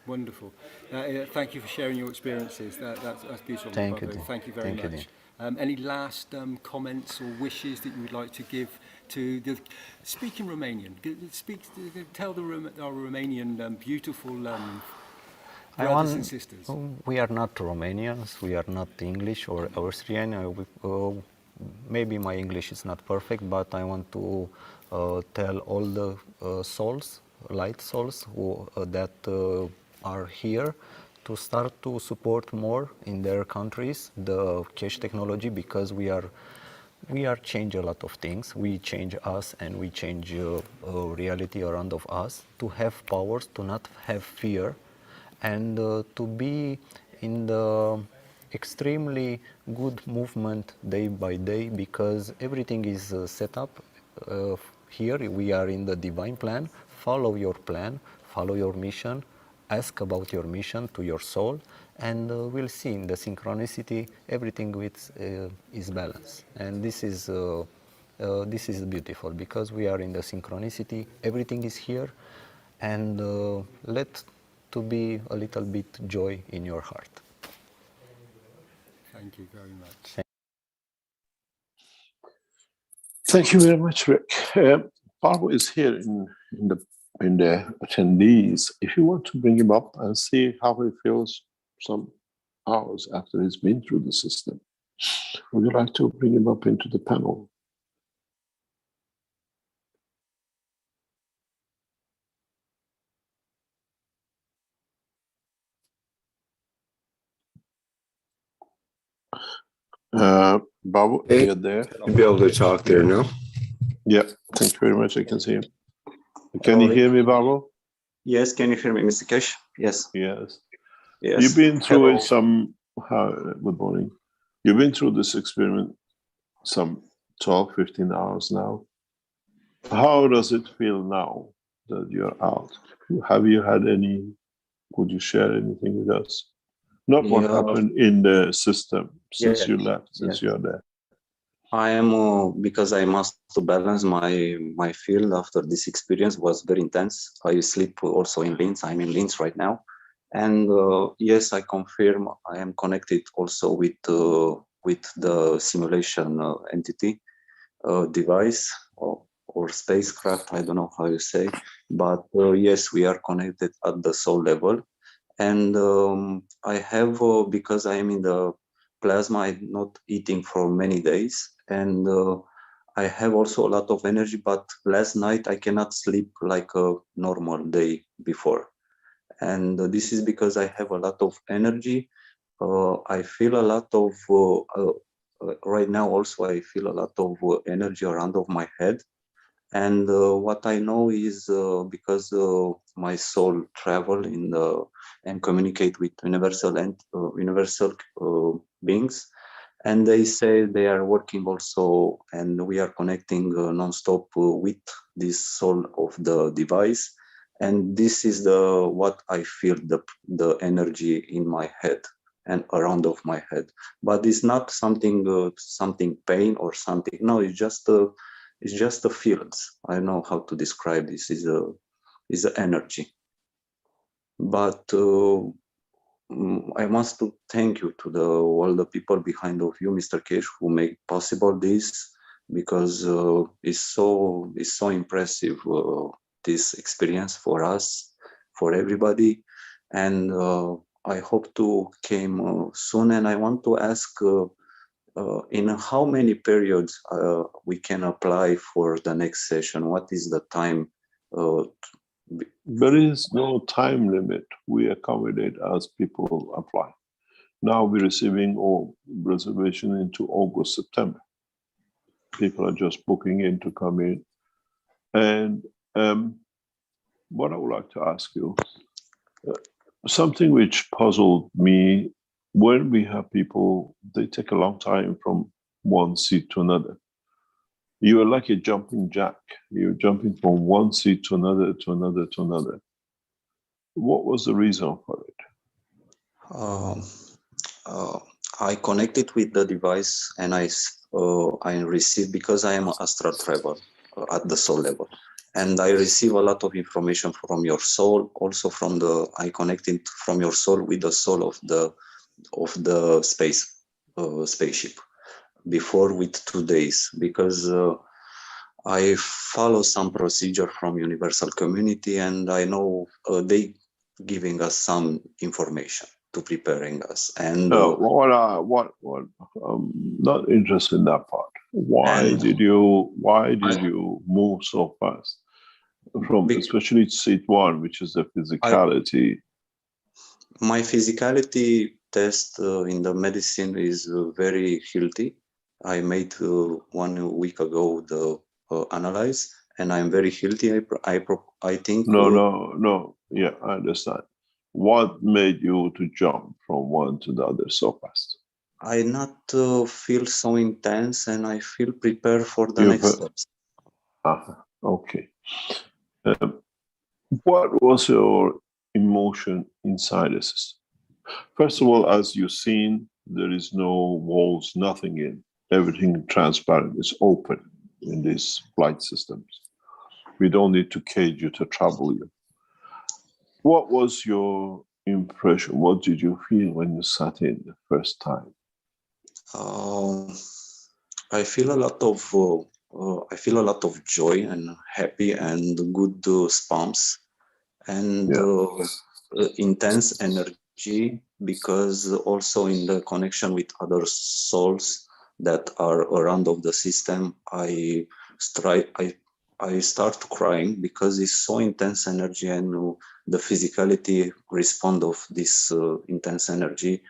D: Wonderful. Thank you for sharing your experiences. That's beautiful.
H: Thank you.
D: Thank you very much. Any last comments or wishes that you would like to give to the speak in Romanian? Tell our Romanian beautiful brothers and sisters.
H: We are not Romanians. We are not English or Austrian. Maybe my English is not perfect, but I want to tell all the souls, light souls, who that are here, to start to support more in their countries the cash technology, because we are we are change a lot of things. We change us and we change reality around of us to have powers, to not have fear, and to be in the extremely good movement day by day, because everything is set up here. We are in the divine plan. Follow your plan, follow your mission, ask about your mission to your soul, and we'll see in the synchronicity everything with, is balanced. And this is beautiful, because we are in the synchronicity, everything is here, and let to be a little bit joy in your heart.
D: Thank you very much.
B: Thank you very much, Rick. Pavel is here in the attendees. If you want to bring him up and see how he feels some hours after he's been through the system, would you like to bring him up into the panel? Babu,
A: Hey.
B: you're there?
A: You'll be able to talk there now.
B: Yeah, thank you very much. I can see him. Can you hear me, Babu?
I: Yes, can you hear me, Mr. Kesh? Yes.
B: Yes.
I: Yes.
B: You've been through
I: Hello.
B: it some, good morning. You've been through this experiment some 12, 15 hours now. How does it feel now that you're out? Have you had any, could you share anything with us? Not what
I: Yeah.
B: happened in the system since
I: Yeah.
B: you left, since
I: Yeah.
B: you're there.
I: I am, because I must balance my field after this experience was very intense. I sleep also in Linz. I'm in Linz right now. And yes, I confirm I am connected also with the simulation entity device or spacecraft. I don't know how you say, but yes, we are connected at the soul level. And I have, because I am in the plasma, I'm not eating for many days. And I have also a lot of energy, but last night I cannot sleep like a normal day before. And this is because I have a lot of energy. I feel a lot of, right now also I feel a lot of energy around of my head. And what I know is because my soul travel in the and communicate with universal and universal beings, and they say they are working also, and we are connecting non-stop with this soul of the device, and this is the what I feel the energy in my head and around of my head, but it's not something something pain or something. No, it's just the fields. I don't know how to describe this. Is a energy. But I must to thank you to all the people behind of you, Mr. Kesh, who make possible this, because it's so impressive this experience for us, for everybody, and I hope to came soon. And I want to ask. In how many periods we can apply for the next session? What is the time?
B: There is no time limit. We accommodate as people apply. Now we're receiving all reservation into August, September. People are just booking in to come in. And what I would like to ask you, something which puzzled me, when we have people, they take a long time from one seat to another. You are like a jumping jack. You're jumping from one seat to another, to another, to another. What was the reason for it?
I: I connected with the device, and I received, because I am an astral traveler at the soul level, and I receive a lot of information from your soul, also from I connected from your soul with the soul of the spaceship before with 2 days, because I follow some procedure from universal community, and I know they giving us some information to preparing us. And
B: not interested in that part. Why did you move so fast from especially seat one, which is the physicality?
I: My physicality test in the medicine is very healthy. I made 1 week ago the analyze, and I'm very healthy. I think.
B: No. Yeah, I understand. What made you to jump from one to the other so fast?
I: I not feel so intense, and I feel prepared for the next steps.
B: Okay. What was your emotion inside the system? First of all, as you've seen, there is no walls, nothing in. Everything transparent, is open in these flight systems. We don't need to cage you to trouble you. What was your impression? What did you feel when you sat in the first time?
I: I feel a lot of joy and happy and good spams and intense energy, because also in the connection with other souls that are around of the system, I start crying because it's so intense energy, and the physicality respond of this intense energy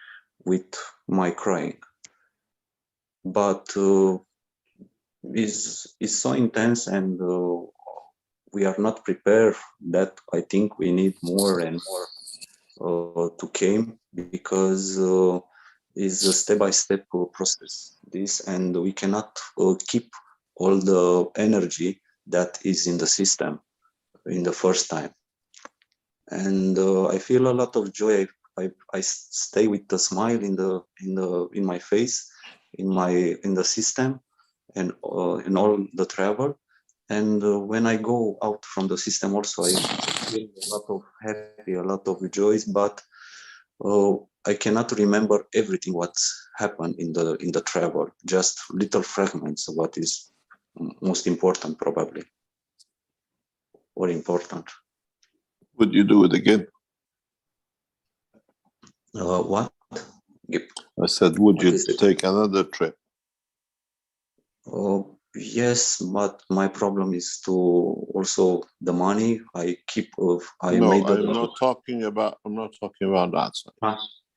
I: with my crying. But is so intense, and we are not prepared. That I think we need more and more to came, because is a step-by-step process. This, and we cannot keep all the energy that is in the system in the first time. And I feel a lot of joy. I stay with a smile in my face, in the system, and in all the travel. And when I go out from the system, also I feel a lot of happy, a lot of joys. But I cannot remember everything what's happened in the travel. Just little fragments of what is most important, probably, or important.
B: Would you do it again?
I: What?
B: I said, would you take another trip?
I: Yes, but my problem is to also the money. I keep.
B: I'm not talking about that.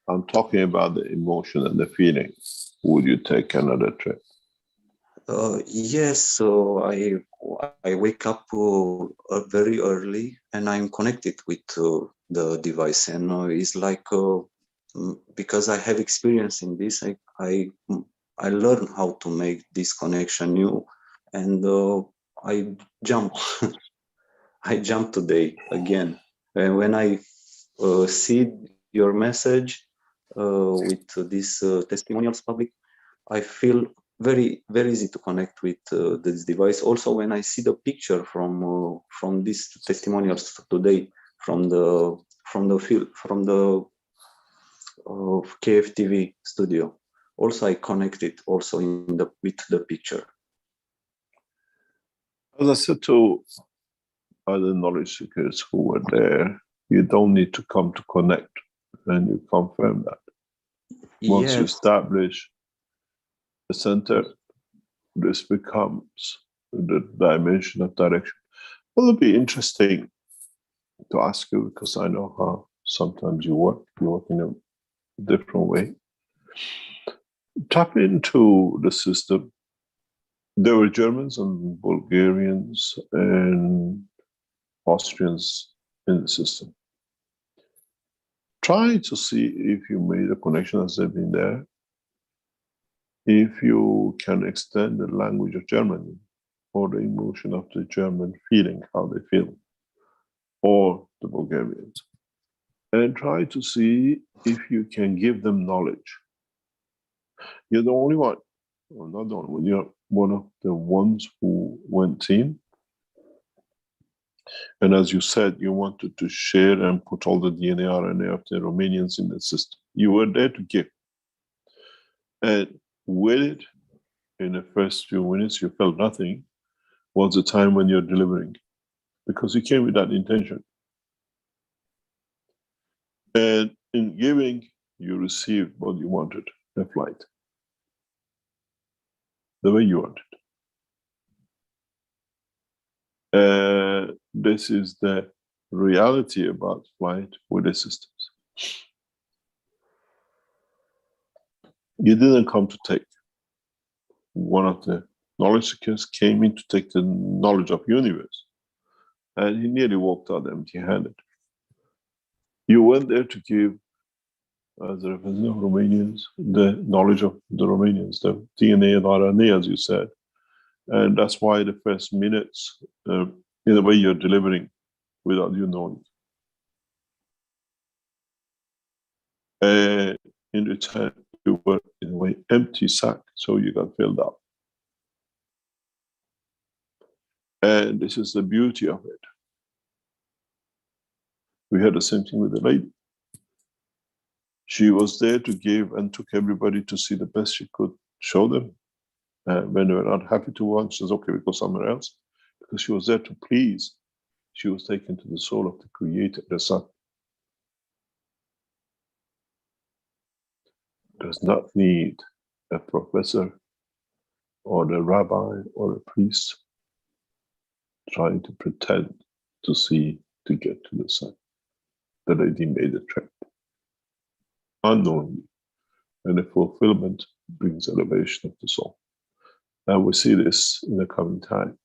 B: I'm talking about the emotion and the feeling. Would you take another trip?
I: Yes. So I wake up very early, and I'm connected with the device, and it's like because I have experience in this, I learn how to make this connection new, and I jump. I jump today again, and when I see your message with this testimonials public, I feel very easy to connect with this device. Also, when I see the picture from this testimonials today, from the KFTV studio, also I connected also with the picture.
B: As I said to other knowledge seekers who were there, you don't need to come to connect, and you confirm that. Once you establish the center, this becomes the dimension of direction. Well, it'll be interesting to ask you, because I know how sometimes you work in a different way. Tap into the system. There were Germans and Bulgarians and Austrians in the system. Try to see if you made a connection as they've been there. If you can extend the language of Germany, or the emotion of the German feeling, how they feel, or the Bulgarians, and try to see if you can give them knowledge. You're the only one, or not the only one, you're one of the ones who went in. And as you said, you wanted to share and put all the DNA, RNA of the Romanians in the system. You were there to give. And with it, in the first few minutes, you felt nothing, was the time when you're delivering, because you came with that intention. And in giving, you received what you wanted, a flight, the way you wanted. This is the reality about flight with the systems. You didn't come to take. one of the knowledge seekers came in to take the knowledge of universe, and he nearly walked out empty-handed. You went there to give, as a representative of Romanians, the knowledge of the Romanians, the DNA and RNA, as you said. And that's why the first minutes, in a way, you're delivering without you knowing. In return, you were, in a way, empty sack, so you got filled up. And this is the beauty of it. We had the same thing with the lady. She was there to give and took everybody to see the best she could show them. When they were not happy to watch, she says, okay, we go somewhere else. Because she was there to please. She was taken to the soul of the Creator, the Son. Does not need a professor or the rabbi or a priest trying to pretend to see to get to the Son. The lady made a trip unknowingly, and the fulfillment brings elevation of the soul. And we see this in the coming time,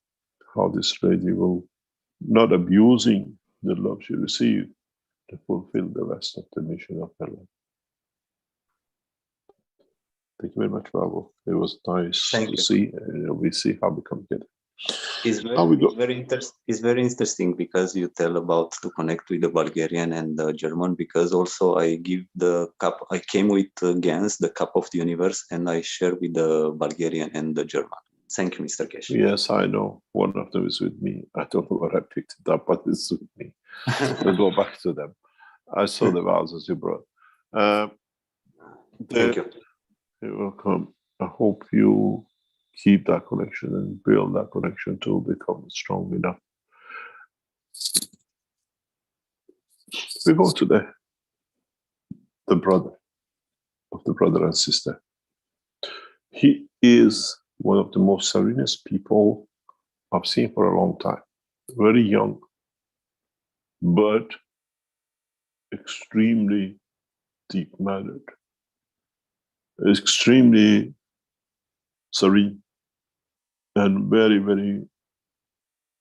B: how this lady will, not abusing the love she received, to fulfill the rest of the mission of her life. Thank you very much, Bravo. It was nice to see, and we see how we come together.
I: It's very interesting because you tell about to connect with the Bulgarian and the German, because also I give the cup, I came with Gans, the cup of the universe, and I share with the Bulgarian and the German. Thank you, Mr. Kesh.
B: Yes, I know. One of them is with me. I don't know where I picked it up, but it's with me. We'll go back to them. I saw the vases you brought.
I: Thank you.
B: You're welcome. I hope you keep that connection and build that connection to become strong enough. We go to the brother of the brother and sister. He is one of the most serenest people I've seen for a long time. Very young, but extremely deep-mannered, extremely serene, and very, very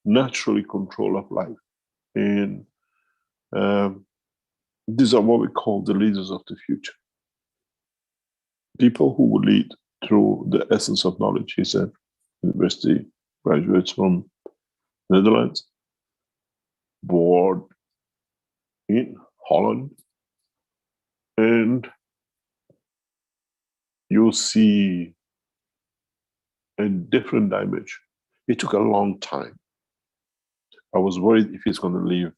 B: naturally control of life. And these are what we call the leaders of the future. People who will lead through the essence of knowledge. He said, university graduates from Netherlands, born in Holland, and you see a different dimension. It took a long time. I was worried if he's going to leave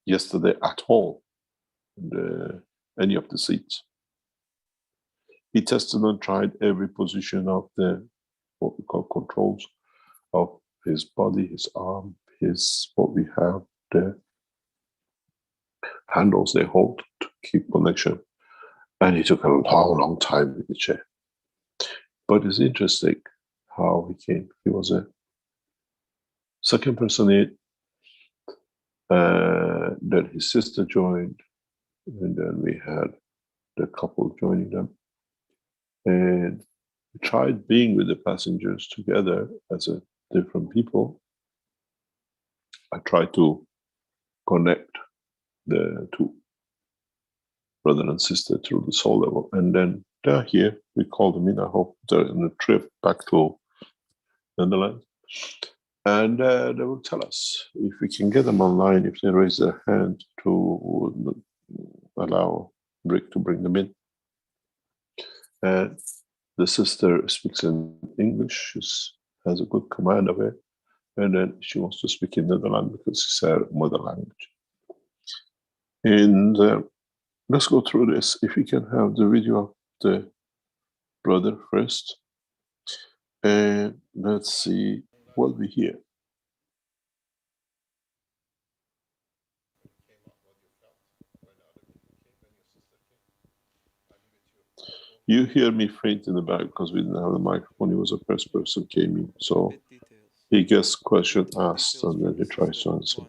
B: yesterday at all, any of the seats. He tested and tried every position of the, what we call controls of his body, his arm, his, what we have, the handles they hold to keep connection. And he took a long, long time in the chair. But it's interesting how he came. He was a second person in, then his sister joined, and then we had the couple joining them. And we tried being with the passengers together as a different people. I tried to connect the two, brother and sister, through the soul level. And then they're here. We called them in. I hope they're in the trip back to Netherlands. And they will tell us if we can get them online, if they raise their hand to allow Rick to bring them in. And the sister speaks in English, she has a good command of it. And then she wants to speak in Netherlands because it's her mother language. And let's go through this. If we can have the video of the brother first. And let's see what we hear. You hear me faint in the back because we didn't have the microphone. He was the first person came in. So he gets question asked and then he tries to answer.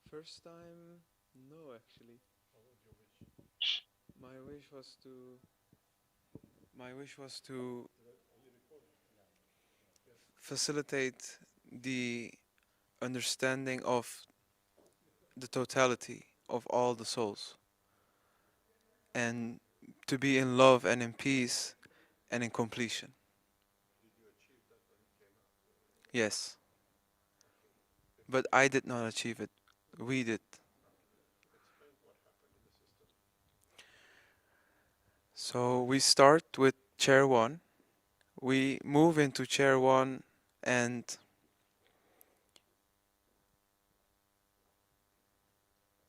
J: First time my wish was to facilitate the understanding of the totality of all the souls, and to be in love and in peace and in completion. Yes, but I did not achieve it. We did. So we start with chair one. We move into chair one, and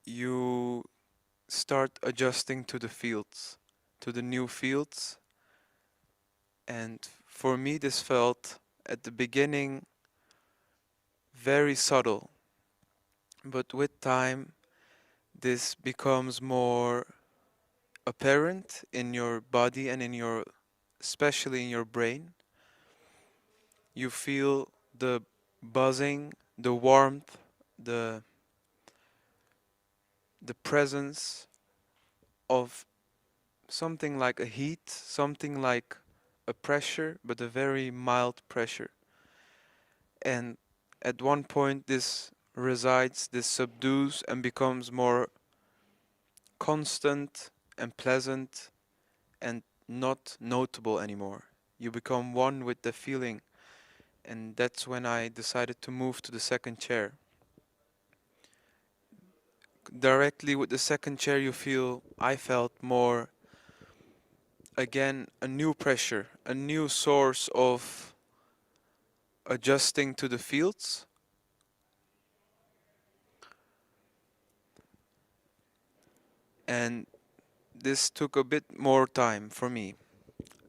J: you start adjusting to the fields, to the new fields. And for me, this felt at the beginning very subtle, but with time, this becomes more apparent in your body and in your, especially in your brain. You feel the buzzing, the warmth, the the presence of something like a heat, something like a pressure, but a very mild pressure. And at one point, this resides, this subdues and becomes more constant and pleasant and not notable anymore. You become one with the feeling, and that's when I decided to move to the second chair. Directly with the second chair, I felt more, again, a new pressure, a new source of adjusting to the fields. And this took a bit more time for me.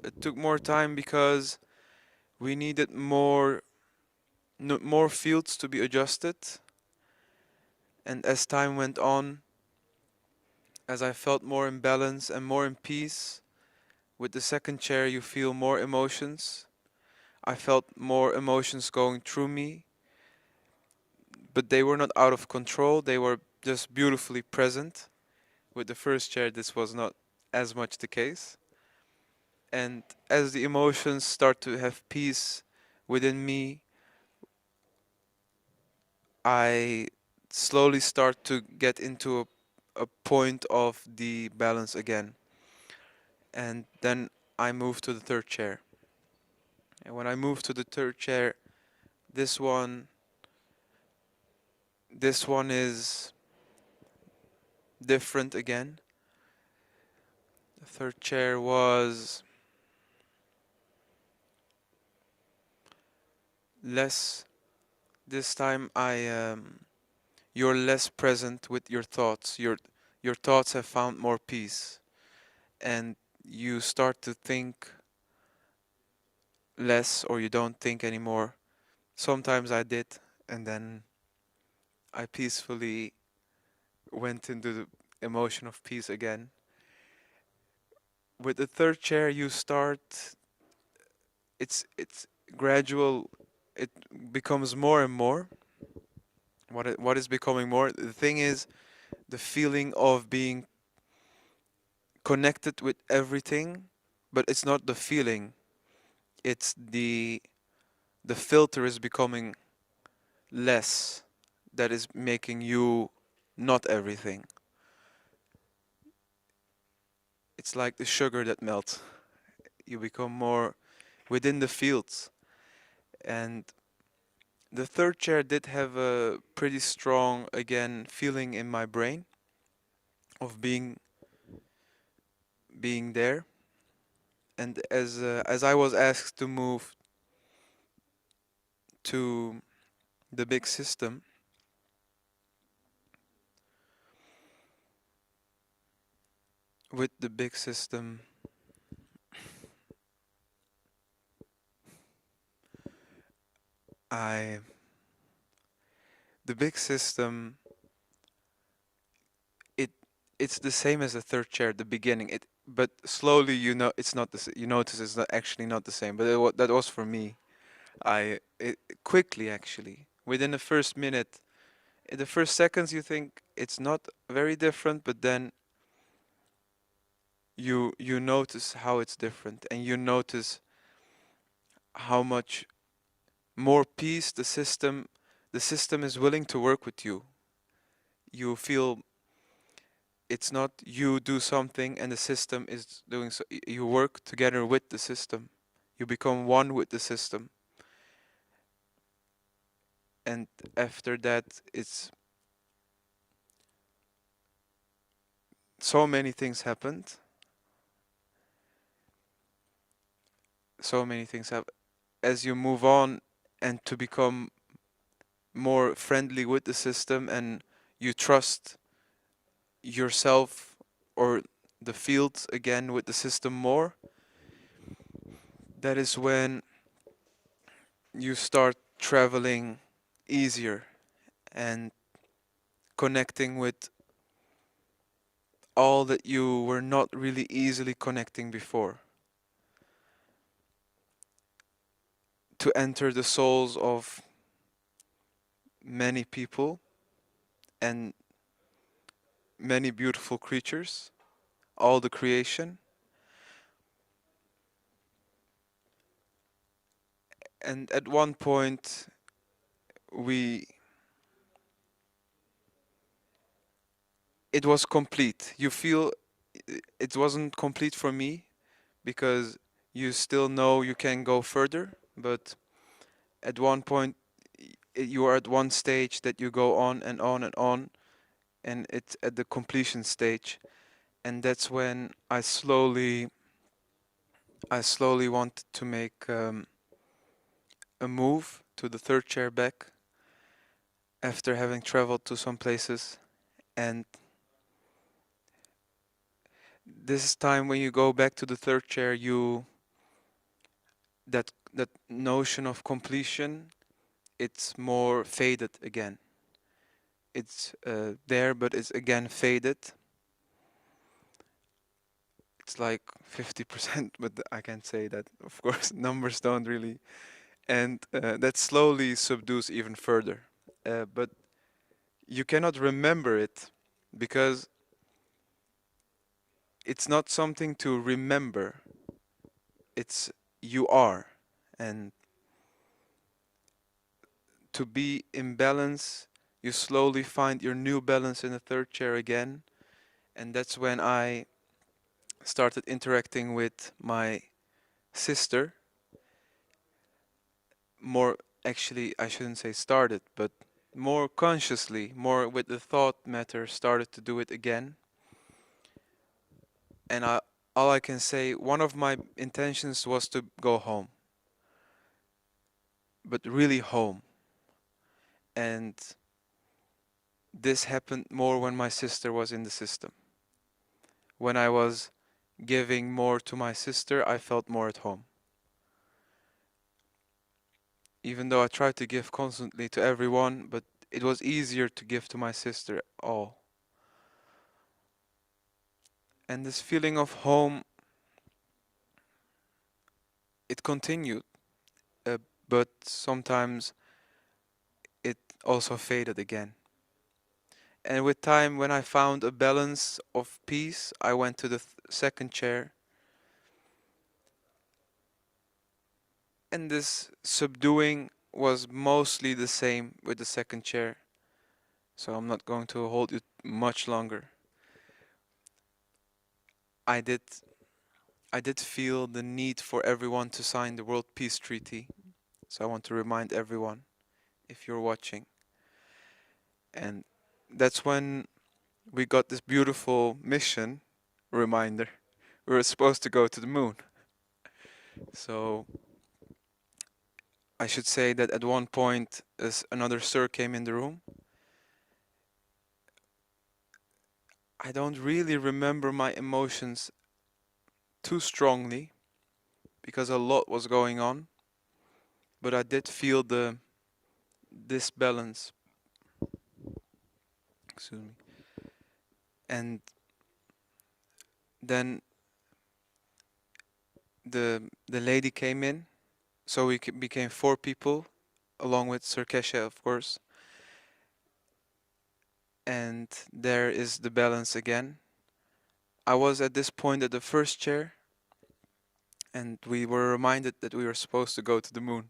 J: It took more time because we needed more fields to be adjusted. And as time went on, as I felt more in balance and more in peace, with the second chair you feel more emotions. I felt more emotions going through me, but they were not out of control, they were just beautifully present. With the first chair this was not as much the case. And as the emotions start to have peace within me, I slowly start to get into a point of the balance again. And then I move to the third chair. And when I move to the third chair, this one is different again. The third chair was less. This time you're less present with your thoughts. Your thoughts have found more peace, and you start to think less, or you don't think anymore. Sometimes I did, and then I peacefully went into the emotion of peace again. With the third chair, you start. It's gradual. It becomes more and more. What is becoming more? The thing is the feeling of being connected with everything, but it's not the feeling. It's the filter is becoming less. That is making you not everything. It's like the sugar that melts. You become more within the fields. And the third chair did have a pretty strong, again, feeling in my brain of being there. And as I was asked to move to the big system, with the big system, I the big system, it it's the same as the third chair at the beginning. But slowly it's not you notice it's not actually not the same. But that was for me. Quickly, actually, within the first minute, in the first seconds, you think it's not very different, but then you notice how it's different, and you notice how much more peace the system is willing to work with you. You feel it's not you do something and the system is doing so. You work together with the system. You become one with the system. And after that, it's so many things happened. So many things have as you move on and to become more friendly with the system, and you trust yourself or the field again with the system more. That is when you start traveling easier and connecting with all that you were not really easily connecting before. To enter the souls of many people and many beautiful creatures, all the creation. And at one point, we it was complete. You feel it wasn't complete for me because you still know you can go further, but at one point you are at one stage that you go on and on and on, and it's at the completion stage, and that's when I slowly wanted to make a move to the third chair back after having traveled to some places. And this time when you go back to the third chair, that notion of completion, it's more faded again. It's there, but it's again faded. It's like 50%, but I can't say that. Of course, numbers don't really. And that slowly subdues even further. But you cannot remember it because it's not something to remember. It's you are. And to be in balance, you slowly find your new balance in the third chair again. And that's when I started interacting with my sister. More, actually, I shouldn't say started, but more consciously, more with the thought matter, started to do it again. And all I can say, one of my intentions was to go home, but really home. And this happened more when my sister was in the system. When I was giving more to my sister, I felt more at home. Even though I tried to give constantly to everyone, but it was easier to give to my sister all. And this feeling of home, it continued, but sometimes it also faded again. And with time, when I found a balance of peace, I went to the second chair. And this subduing was mostly the same with the second chair. So I'm not going to hold you much longer. I did feel the need for everyone to sign the World Peace Treaty. So I want to remind everyone, if you're watching. And that's when we got this beautiful mission reminder. We were supposed to go to the moon. So I should say that at one point, as another sir came in the room, I don't really remember my emotions too strongly because a lot was going on, but I did feel this balance. Excuse me. And then the lady came in, so we became 4 people, along with Sir Keshe, of course. And there is the balance again. I was at this point at the first chair, and we were reminded that we were supposed to go to the moon.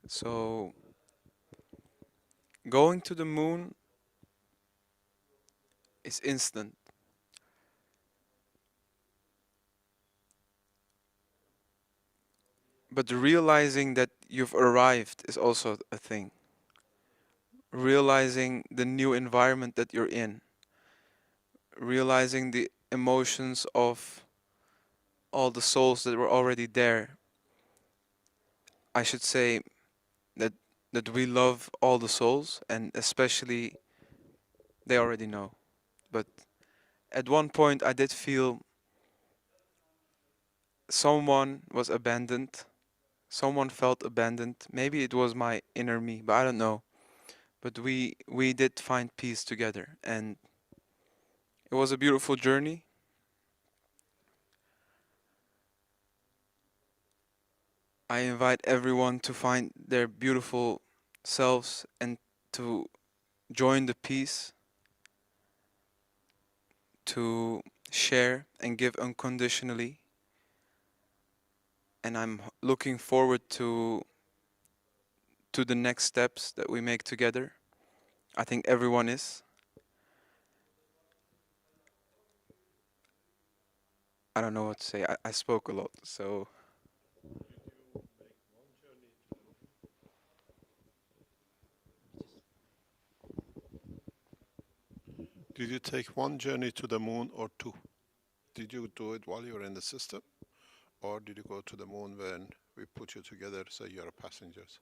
J: So going to the moon is instant. But realizing that you've arrived is also a thing. Realizing the new environment that you're in. Realizing the emotions of all the souls that were already there. I should say that we love all the souls, and especially they already know. But at one point I did feel someone was abandoned. Someone felt abandoned. Maybe it was my inner me, but I don't know. But we did find peace together, and it was a beautiful journey. I invite everyone to find their beautiful selves and to join the peace, to share and give unconditionally. And I'm looking forward to the next steps that we make together. I think everyone is. I don't know what to say. I spoke a lot, so
B: Did you take one journey to the moon or two? Did you do it while you were in the system? Or did you go to the moon when we put you together, say you're passengers?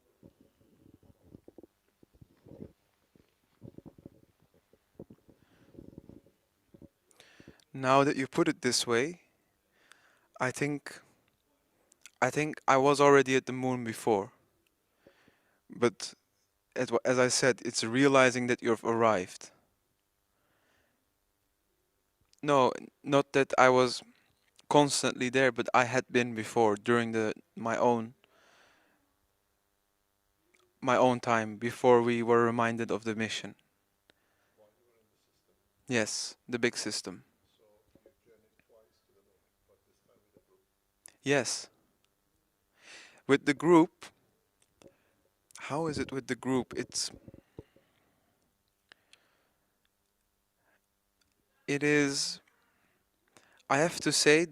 J: now that you put it this way, I think I was already at the moon before. But as I said, it's realizing that you've arrived. No, not that I was constantly there, but I had been before during my own time before we were reminded of the mission. Yes, the big system. Yes. With the group, how is it with the group? It is, I have to say,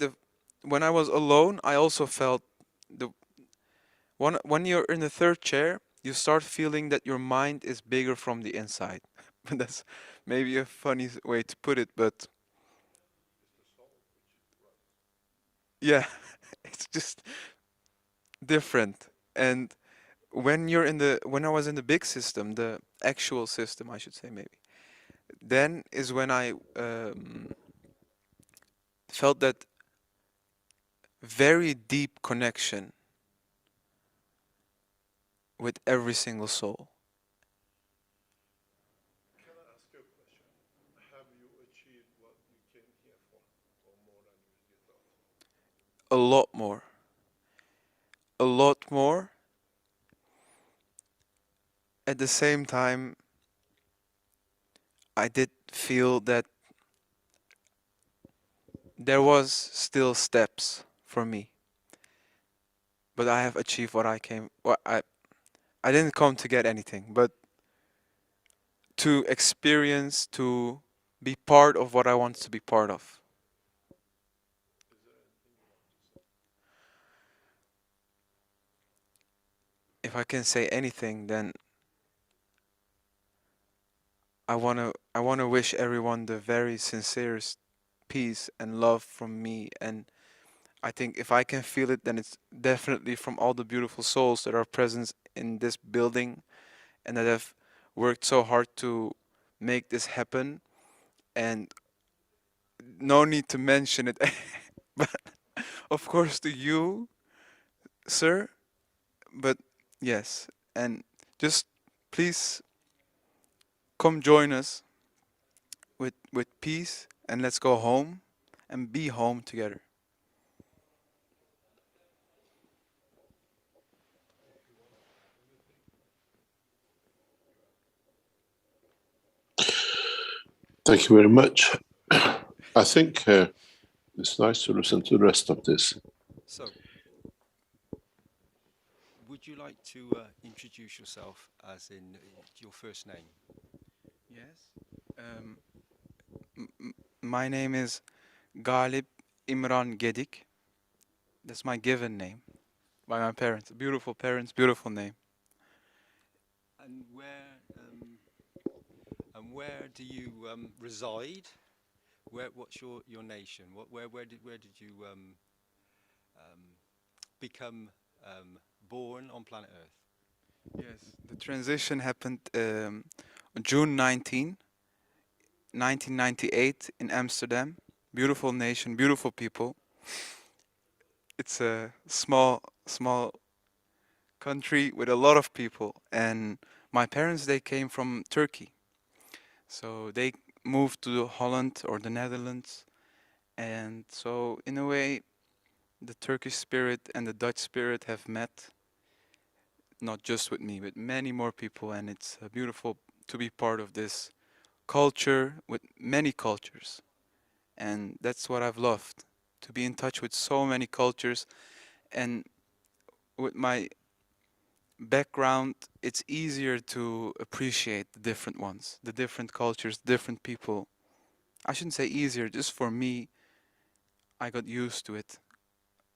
J: when I was alone, I also felt the when you're in the third chair, you start feeling that your mind is bigger from the inside. But that's maybe a funny way to put it, but yeah, it's just different. And when I was in the big system, the actual system, I should say maybe, then is when I felt that very deep connection with every single soul.
B: Can I ask you a question? Have you achieved what you came here for, or more than you thought?
J: A lot more. A lot more. At the same time, I did feel that there was still steps for me. But I have achieved what I came. What I didn't come to get anything, but to experience, to be part of what I wanted to be part of. If I can say anything, then I wanna wish everyone the very sincerest peace and love from me. And I think if I can feel it, then it's definitely from all the beautiful souls that are present in this building and that have worked so hard to make this happen. And no need to mention it, but of course to you, sir. But yes, and just please come join us with peace, and let's go home and be home together.
B: Thank you very much. I think it's nice to listen to the rest of this.
D: So, would you like to introduce yourself as in your first name?
J: Yes. My name is Galip Imran Gedik. That's my given name by my parents. Parents, beautiful name.
D: And where do you reside? What's your nation? Where did you become born on planet Earth?
J: Yes, the transition happened on June 1998 in Amsterdam. Beautiful nation, beautiful people. It's a small country with a lot of people. And my parents, they came from Turkey. So they moved to Holland or the Netherlands. And so in a way, the Turkish spirit and the Dutch spirit have met, not just with me, but many more people. And it's beautiful to be part of this culture with many cultures. And that's what I've loved, to be in touch with so many cultures. And with my background, it's easier to appreciate the different ones, the different cultures, different people. I shouldn't say easier, just for me, I got used to it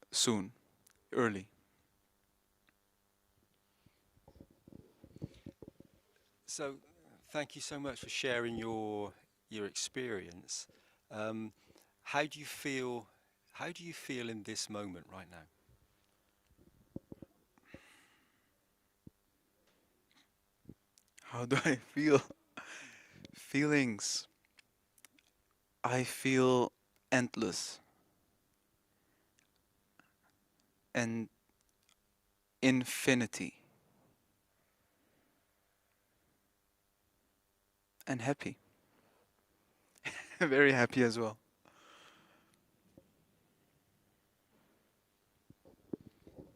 J: soon, early.
D: So, thank you so much for sharing your experience. Um, how do you feel? How do you feel in this moment right now?
J: How do I feel? Feelings. I feel endless and infinity and happy. Very happy as well.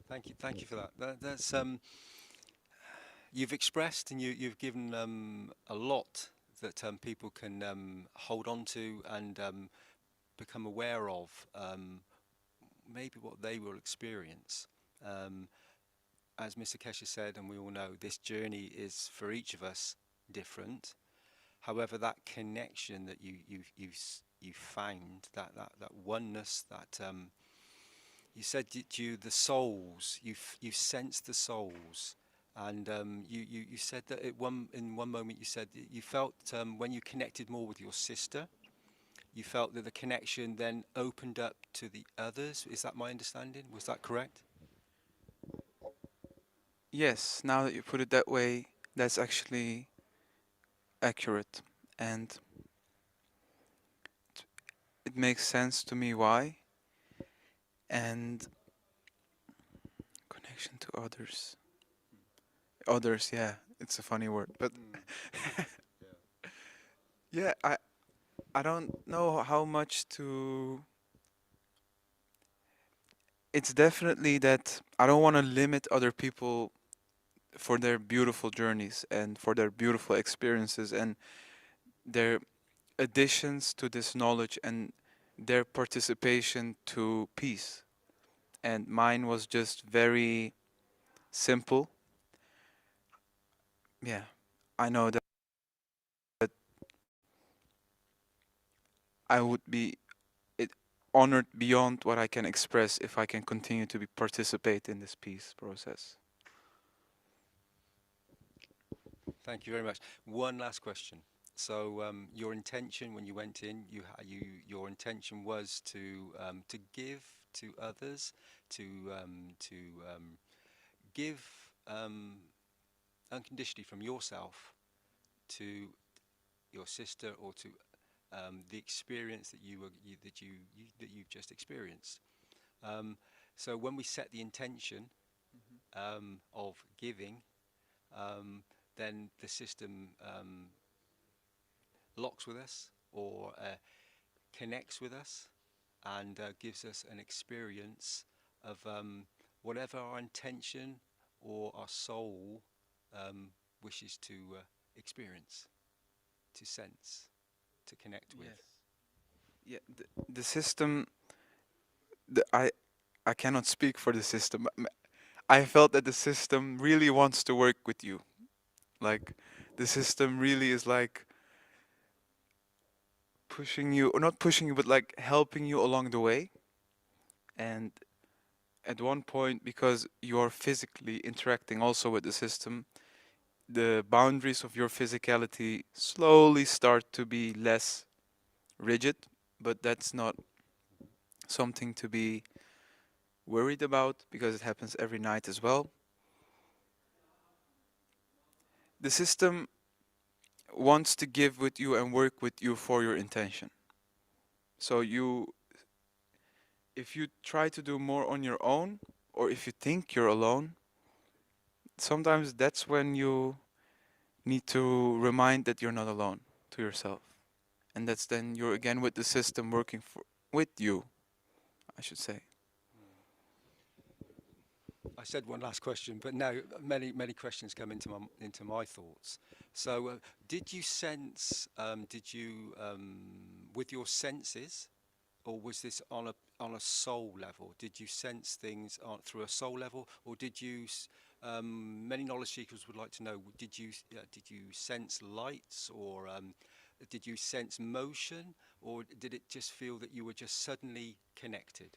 D: Thank you for that. That's you've expressed and you've given a lot that people can hold on to and become aware of. Maybe what they will experience. As Mr. Kesha said, and we all know, this journey is for each of us different. However, that connection that you found, that oneness, that you said that the souls, you sensed the souls, and you said that in one moment you said that you felt when you connected more with your sister, you felt that the connection then opened up to the others. Is that my understanding? Was that correct?
J: Yes, now that you put it that way, that's actually accurate. And it makes sense to me why. And connection to others. Others, yeah, it's a funny word. But yeah, I don't know how much to. It's definitely that I don't want to limit other people for their beautiful journeys and for their beautiful experiences and their additions to this knowledge and their participation to peace. And mine was just very simple. Yeah, I know that I would be it honored beyond what I can express if I can continue to be participate in this peace process.
D: Thank you very much. One last question. So your intention when you went in, your intention was to give to others, to give unconditionally from yourself to your sister or to the experience that you've just experienced. Um, so when we set the intention of giving, um, then the system locks with us or connects with us and gives us an experience of whatever our intention or our soul wishes to experience, to sense, to connect with.
J: Yes. Yeah, the system I cannot speak for the system. I felt that the system really wants to work with you. Like the system really is like pushing you, or not pushing you, but like helping you along the way. And at one point, because you're physically interacting also with the system, the boundaries of your physicality slowly start to be less rigid, but that's not something to be worried about because it happens every night as well. The system wants to give with you and work with you for your intention. So if you try to do more on your own, or if you think you're alone, sometimes that's when you need to remind that you're not alone to yourself. And that's then you're again with the system working with you, I should say.
D: I said one last question, but now many questions come into my thoughts. So, did you sense? Did you with your senses, or was this on a soul level? Did you sense things through a soul level, or did you? Many knowledge seekers would like to know: did you sense lights, or did you sense motion, or did it just feel that you were just suddenly connected?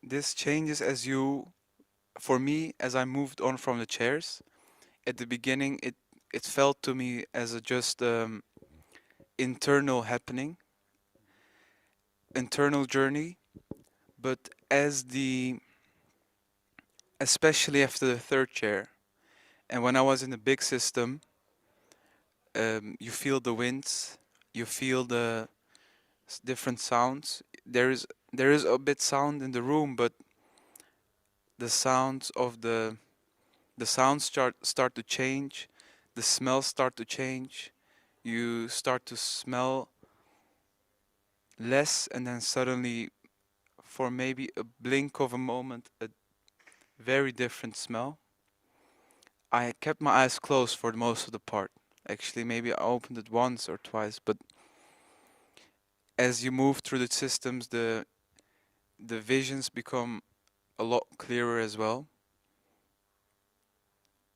J: This changes as you, for me, as I moved on from the chairs. At the beginning, it felt to me as a just internal happening, internal journey. But especially after the third chair, and when I was in the big system, you feel the winds, you feel the different sounds. There is a bit sound in the room, but the sounds of the sounds start to change, the smells start to change. You start to smell less, and then suddenly, for maybe a blink of a moment, a very different smell. I kept my eyes closed for most of the part. Actually, maybe I opened it once or twice, but as you move through the systems, the visions become a lot clearer as well.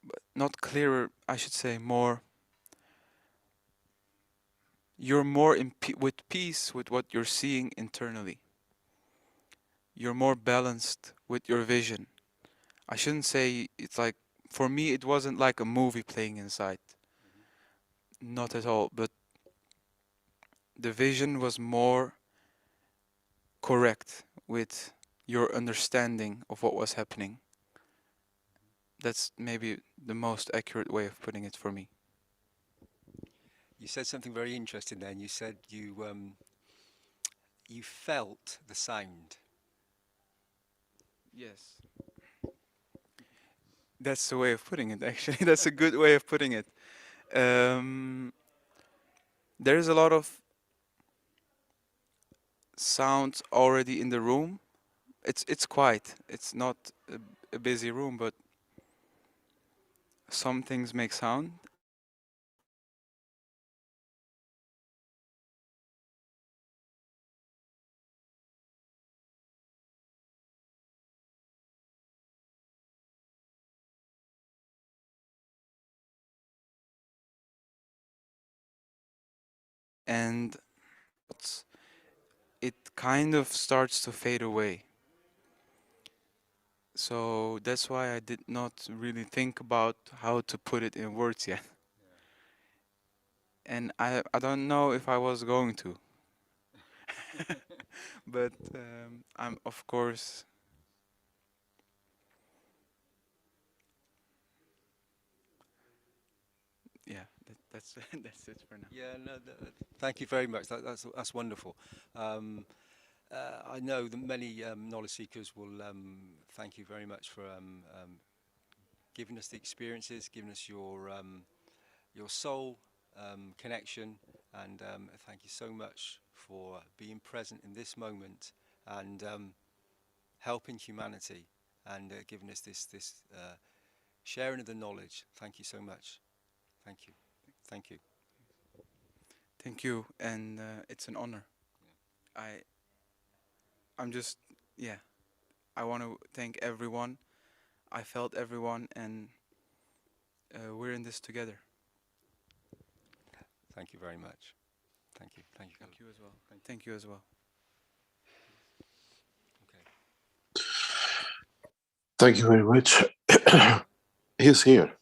J: But not clearer, I should say more. You're more with peace with what you're seeing internally. You're more balanced with your vision. I shouldn't say it's like, for me, it wasn't like a movie playing inside. Not at all, but the vision was more correct with your understanding of what was happening. That's maybe the most accurate way of putting it for me.
D: You said something very interesting then. You said you felt the sound.
J: Yes. That's the way of putting it, actually. That's a good way of putting it. There's a lot of sounds already in the room. It's quiet. It's not a busy room, but some things make sound. And it kind of starts to fade away. So that's why I did not really think about how to put it in words yet. And I don't know if I was going to. But I'm, of course, yeah, that's that's it for now.
D: Yeah, no, thank you very much. That's wonderful. I know that many knowledge seekers will thank you very much for giving us the experiences, giving us your soul connection, and thank you so much for being present in this moment and helping humanity and giving us this sharing of the knowledge. Thank you so much. Thank you. Thank you.
J: Thank you, and it's an honor. I I'm just, yeah, I want to thank everyone. I felt everyone, and we're in this together.
D: Thank you very much. Thank you. Thank you.
J: Thank you as well. Thank you as well.
D: Okay.
B: Thank you very much. He's here.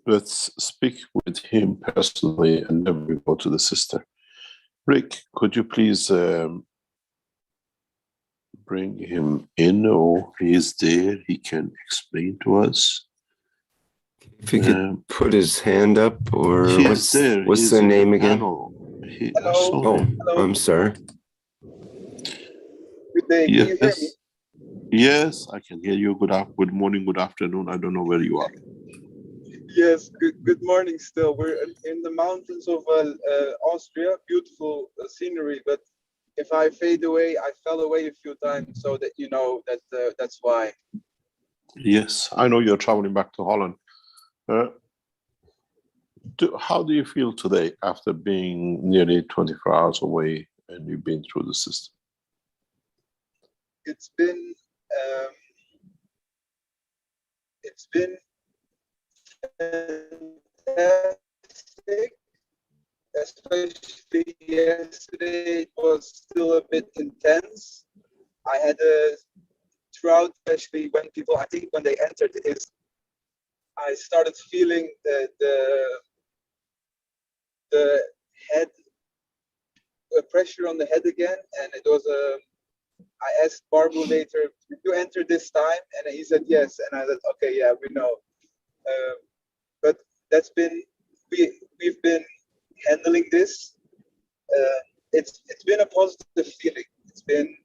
B: Let's speak with him personally and then we go to the sister. Rick, could you please bring him in, or he is there? He can explain to us.
A: If he could put his hand up, or
B: He's there.
A: what's
B: He's
A: the
B: in
A: name again?
B: panel.
K: Hello.
A: Oh,
K: Hello.
A: I'm sorry.
K: Good day. Can you hear me?
B: Yes, I can hear you. Good morning, good afternoon. I don't know where you are.
K: Yes. Good morning. Still, we're in the mountains of Austria. Beautiful scenery, but if I fade away, I fell away a few times, so that you know that that's why.
B: Yes, I know you're traveling back to Holland. How do you feel today after being nearly 24 hours away and you've been through the system?
K: It's been fantastic, especially yesterday. It was still a bit intense. I had throughout, especially when people, I think when they entered, I started feeling the head pressure on the head again, and it was I asked Barbu later, did you enter this time? And he said yes, and I said, okay, yeah, we know. But that's been we've been handling this. It's been a positive feeling. It's been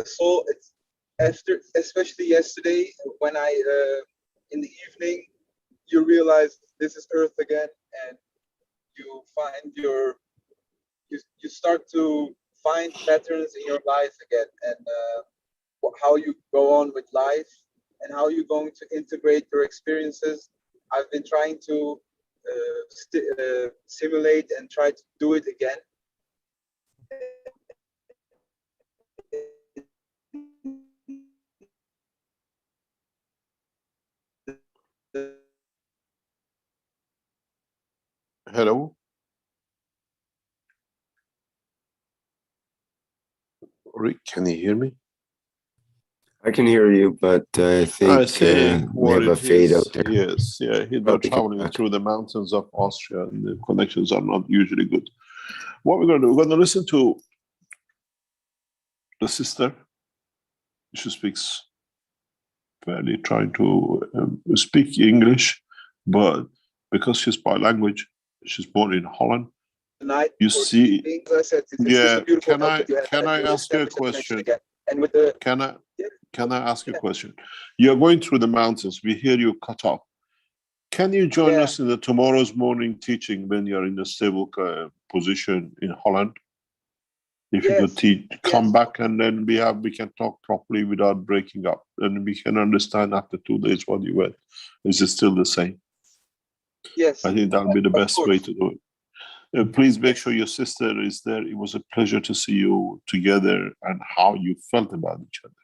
K: so. It's after, especially yesterday, when I in the evening, you realize this is Earth again, and you find you start to find patterns in your life again, and how you go on with life and how you're going to integrate your experiences. I've been trying to simulate and try to do it again.
B: Hello? Rick, can you hear me?
A: I can hear you, but I think we have a fade out there.
B: Yes, yeah, he's not traveling through the mountains of Austria and the connections are not usually good. What we're going to do, we're going to listen to the sister. She speaks fairly, trying to speak English, but because she's bilanguage, she's born in Holland.
K: Tonight,
B: you see,
K: I said,
B: yeah, can I ask you a question?
K: And with the,
B: can I ask you a question? You're going through the mountains. We hear you cut off. Can you join us in the tomorrow's morning teaching when you're in a stable position in Holland? If you could teach, come back, and then we can talk properly without breaking up, and we can understand after 2 days what you went. Is it still the same?
K: Yes.
B: I think that would be the best way to do it. Please make sure your sister is there. It was a pleasure to see you together and how you felt about each other.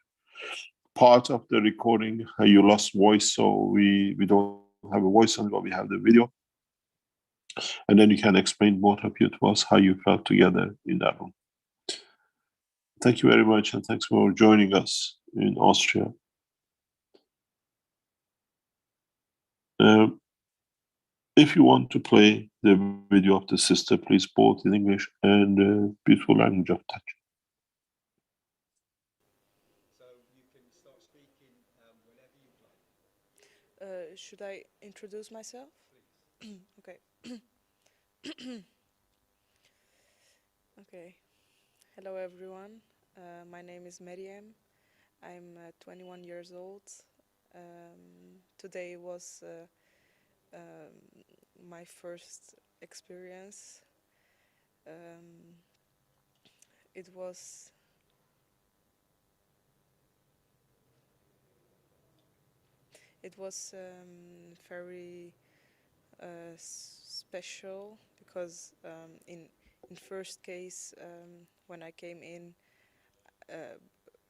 B: Part of the recording, you lost voice, so we don't have a voice on, but we have the video. And then you can explain, both of you, to us how you felt together in that room. Thank you very much, and thanks for joining us in Austria. If you want to play the video of the sister, please, both in English and the beautiful language of touch.
L: So you can start speaking whenever you'd like. Should I introduce myself? Okay. Okay. Hello, everyone. My name is Maryam. I'm 21 years old. Today was my first experience. It was very special because in first case when I came in,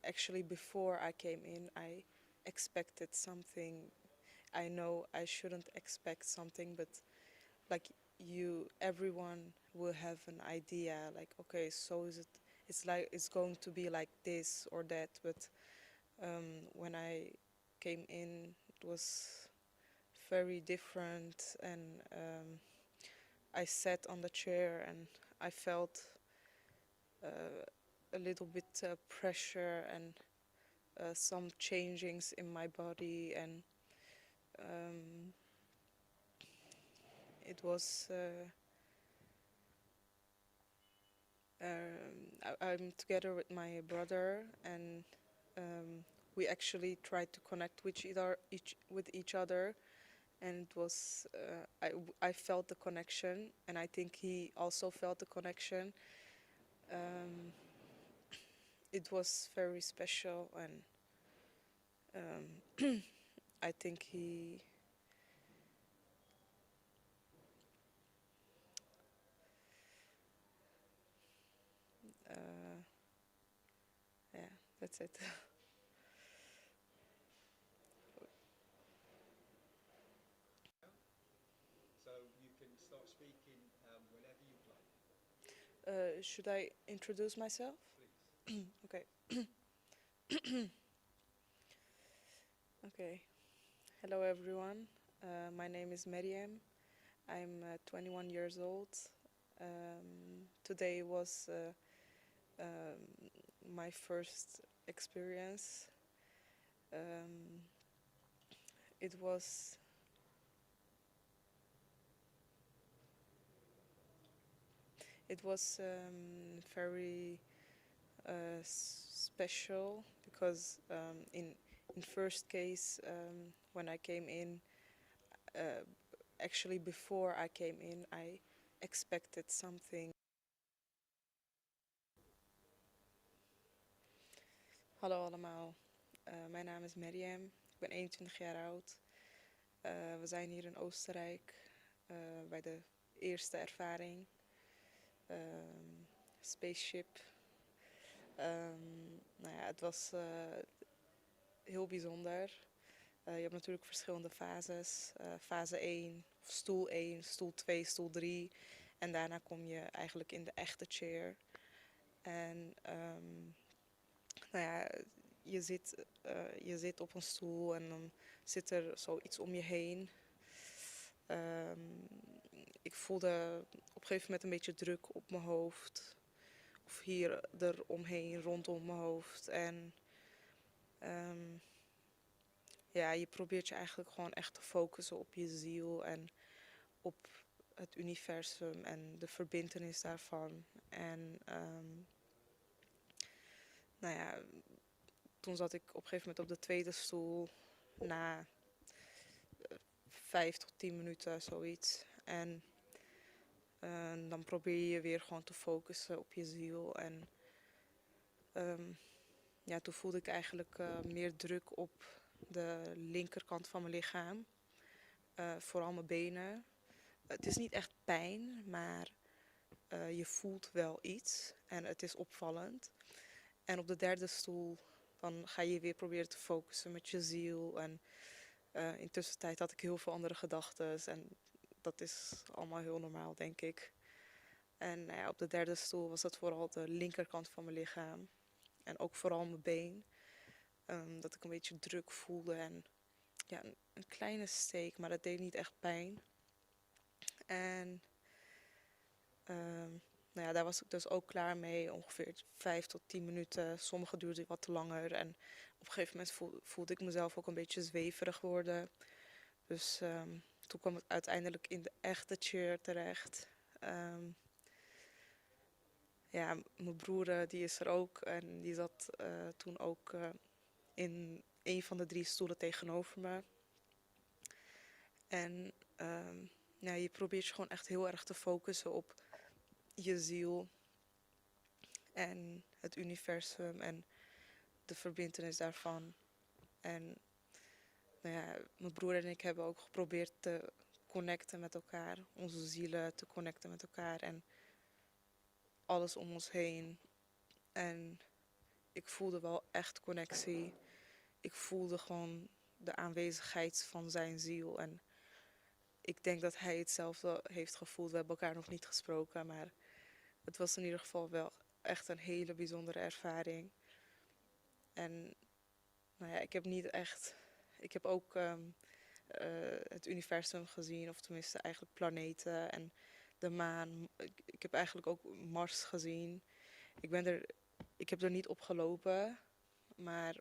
L: actually before I came in, I expected something. I know I shouldn't expect something, but like everyone will have an idea. Like, okay, so is it? It's like it's going to be like this or that. But when I came in, it was very different, and I sat on the chair and I felt a little bit pressure and some changings in my body, and it was I'm together with my brother, and we actually tried to connect with each other, and it was I felt the connection, and I think he also felt the connection. um, it was very special, and I think he yeah, that's it.
D: So you can start speaking whenever you'd like.
L: Should I introduce myself?
D: Please.
L: Okay. Okay. Hello, everyone. My name is Miriam. I'm 21 years old. Today was my first experience. Um, it was very special because in first case, when I came in, actually before I came in, I expected something. Hallo allemaal, mijn naam is Miriam, ik ben 21 jaar oud. We zijn hier in Oostenrijk bij de eerste ervaring, spaceship. Nou ja, het was heel bijzonder. Je hebt natuurlijk verschillende fases. Fase 1, stoel 1, stoel 2, stoel 3. En daarna kom je eigenlijk in de echte chair. En nou ja, je zit op een stoel en dan zit er zoiets om je heen. Ik voelde op een gegeven moment een beetje druk op mijn hoofd. Of hier eromheen, rondom mijn hoofd. En ja, je probeert je eigenlijk gewoon echt te focussen op je ziel en op het universum en de verbintenis daarvan. En nou ja, toen zat ik op een gegeven moment op de tweede stoel na 5 tot 10 minuten, zoiets. En dan probeer je weer gewoon te focussen op je ziel. En ja, toen voelde ik eigenlijk meer druk op de linkerkant van mijn lichaam. Vooral mijn benen. Het is niet echt pijn, maar je voelt wel iets. En het is opvallend. En op de derde stoel, dan ga je weer proberen te focussen met je ziel. En in tussentijd had ik heel veel andere gedachten. En dat is allemaal heel normaal, denk ik. En nou ja, op de derde stoel was dat vooral de linkerkant van mijn lichaam. En ook vooral mijn been. Dat ik een beetje druk voelde. En ja, een kleine steek, maar dat deed niet echt pijn. En nou ja, daar was ik dus ook klaar mee. Ongeveer 5 tot 10 minuten. Sommige duurden wat te langer. En op een gegeven moment voelde ik mezelf ook een beetje zweverig worden. Dus toen kwam het uiteindelijk in de echte chair terecht. Ja, mijn broer die is er ook. En die zat toen ook in een van de 3 stoelen tegenover me. En ja, je probeert je gewoon echt heel erg te focussen op je ziel en het universum en de verbintenis daarvan. En nou ja, mijn broer en ik hebben ook geprobeerd te connecten met elkaar, onze zielen te connecten met elkaar en alles om ons heen. En ik voelde wel echt connectie. Ik voelde gewoon de aanwezigheid van zijn ziel. En ik denk dat hij hetzelfde heeft gevoeld. We hebben elkaar nog niet gesproken, maar het was in ieder geval wel echt een hele bijzondere ervaring. En nou ja, ik heb niet echt... Ik heb ook het universum gezien, of tenminste eigenlijk planeten en de maan. Ik heb eigenlijk ook Mars gezien. Ik heb er niet op gelopen, maar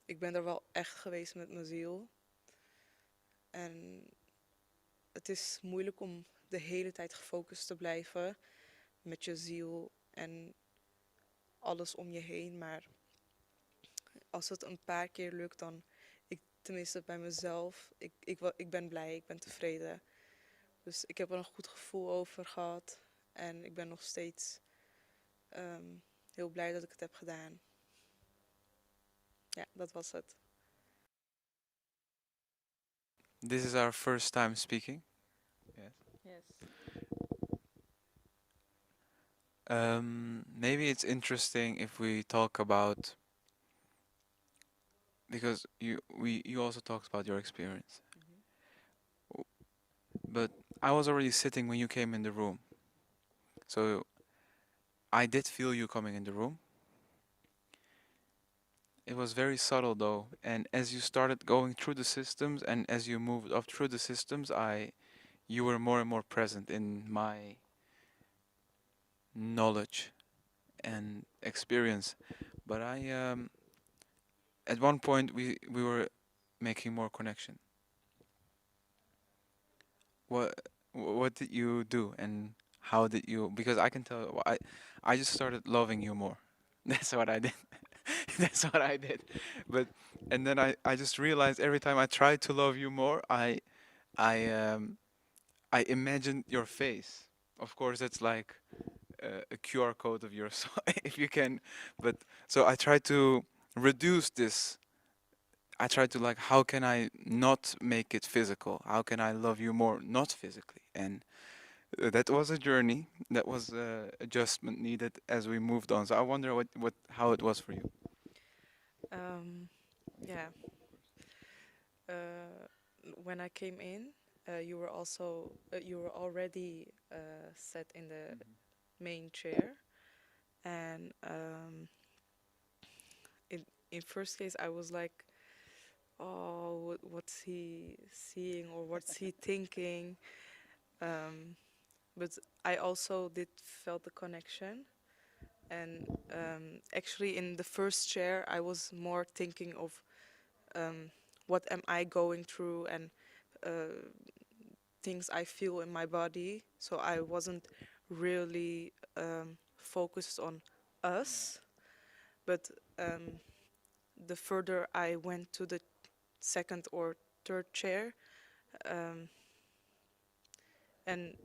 L: ik ben er wel echt geweest met mijn ziel. En het is moeilijk om de hele tijd gefocust te blijven met je ziel en alles om je heen. Maar als het een paar keer lukt, dan, tenminste bij mezelf, ik ben blij, ik ben tevreden. Dus ik heb er een goed gevoel over gehad. En ik ben nog steeds heel blij dat ik het heb gedaan. Ja, dat was het.
J: This is our first time speaking. Yes.
F: Yes.
J: Maybe it's interesting if we talk about, because you also talked about your experience. But I was already sitting when you came in the room. So I did feel you coming in the room. It was very subtle though, and as you started going through the systems and as you moved up through the systems, you were more and more present in my knowledge and experience. But at one point we were making more connection. What did you do and how did you? Because I can tell I just started loving you more. That's what I did. That's what I did. But and then I just realized every time I tried to love you more, I imagined your face. Of course, that's like a QR code of yours, if you can. But so I tried to reduce this. I tried to like, how can I not make it physical? How can I love you more, not physically? And that was a journey. That was adjustment needed as we moved on. So I wonder how it was for you.
L: Yeah. When I came in, you were already sat in the main chair, and in first case I was like, oh, what's he seeing or what's he thinking? But I also did felt the connection, and actually in the first chair I was more thinking of what am I going through and things I feel in my body. So I wasn't really focused on us, but the further I went to the second or third chair, and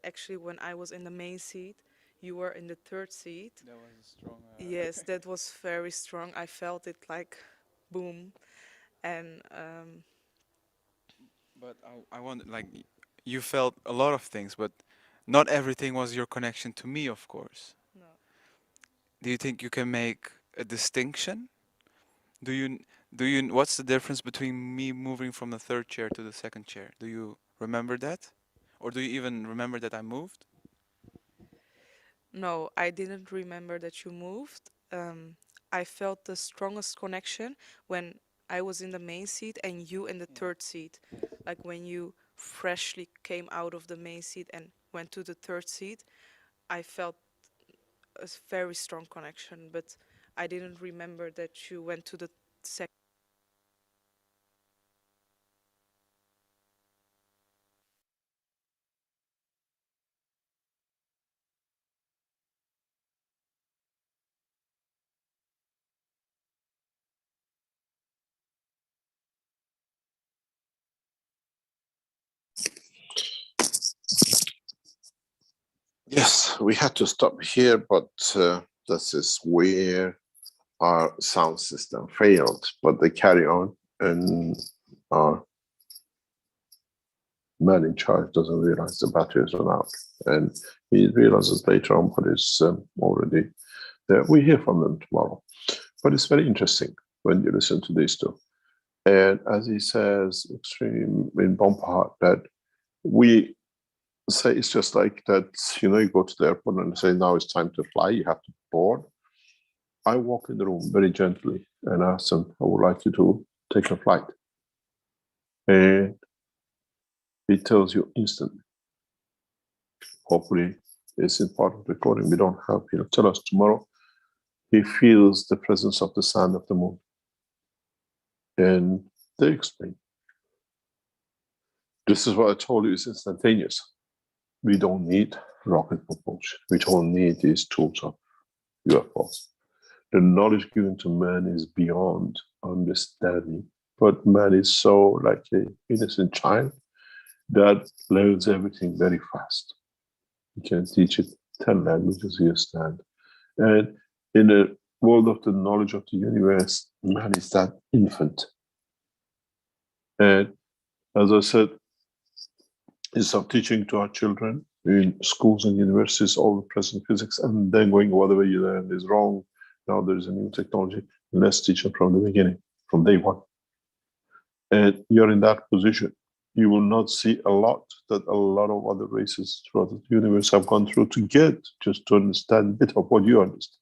L: actually when I was in the main seat, you were in the third seat.
J: That was a strong.
L: Yes, that was very strong. I felt it like boom, and
J: But I wonder, like, you felt a lot of things, but not everything was your connection to me, of course.
L: no.
J: Do you think you can make a distinction? What's the difference between me moving from the third chair to the second chair? Do you remember that? Or do you even remember that I moved?
L: No, I didn't remember that you moved. I felt the strongest connection when I was in the main seat and you in the third seat. Like when you freshly came out of the main seat and went to the third seat, I felt a very strong connection, but I didn't remember that you went to the second.
B: Yes, we had to stop here, but this is where our sound system failed, but they carry on, and our man in charge doesn't realize the batteries run out, and he realizes later on, but it's already We hear from them tomorrow. But it's very interesting when you listen to these two. And as he says, extreme in Bompard, that we say it's just like that, you know, you go to the airport and say, now it's time to fly, you have to board. I walk in the room very gently and ask them, I would like you to take a flight. And he tells you instantly. Hopefully, it's in part of the recording. We don't have, tell us tomorrow. He feels the presence of the sand of the moon. And they explain. This is what I told you, it's instantaneous. We don't need rocket propulsion. We don't need these tools of UFOs. The knowledge given to man is beyond understanding. But man is so like an innocent child that learns everything very fast. You can teach it 10 languages, you understand. And in the world of the knowledge of the universe, man is that infant. And as I said, instead of teaching to our children in schools and universities all the present physics and then going whatever you learn is wrong, now there's a new technology, let's teach them from the beginning, from day one. And you're in that position. You will not see a lot that a lot of other races throughout the universe have gone through to get just to understand a bit of what you understand.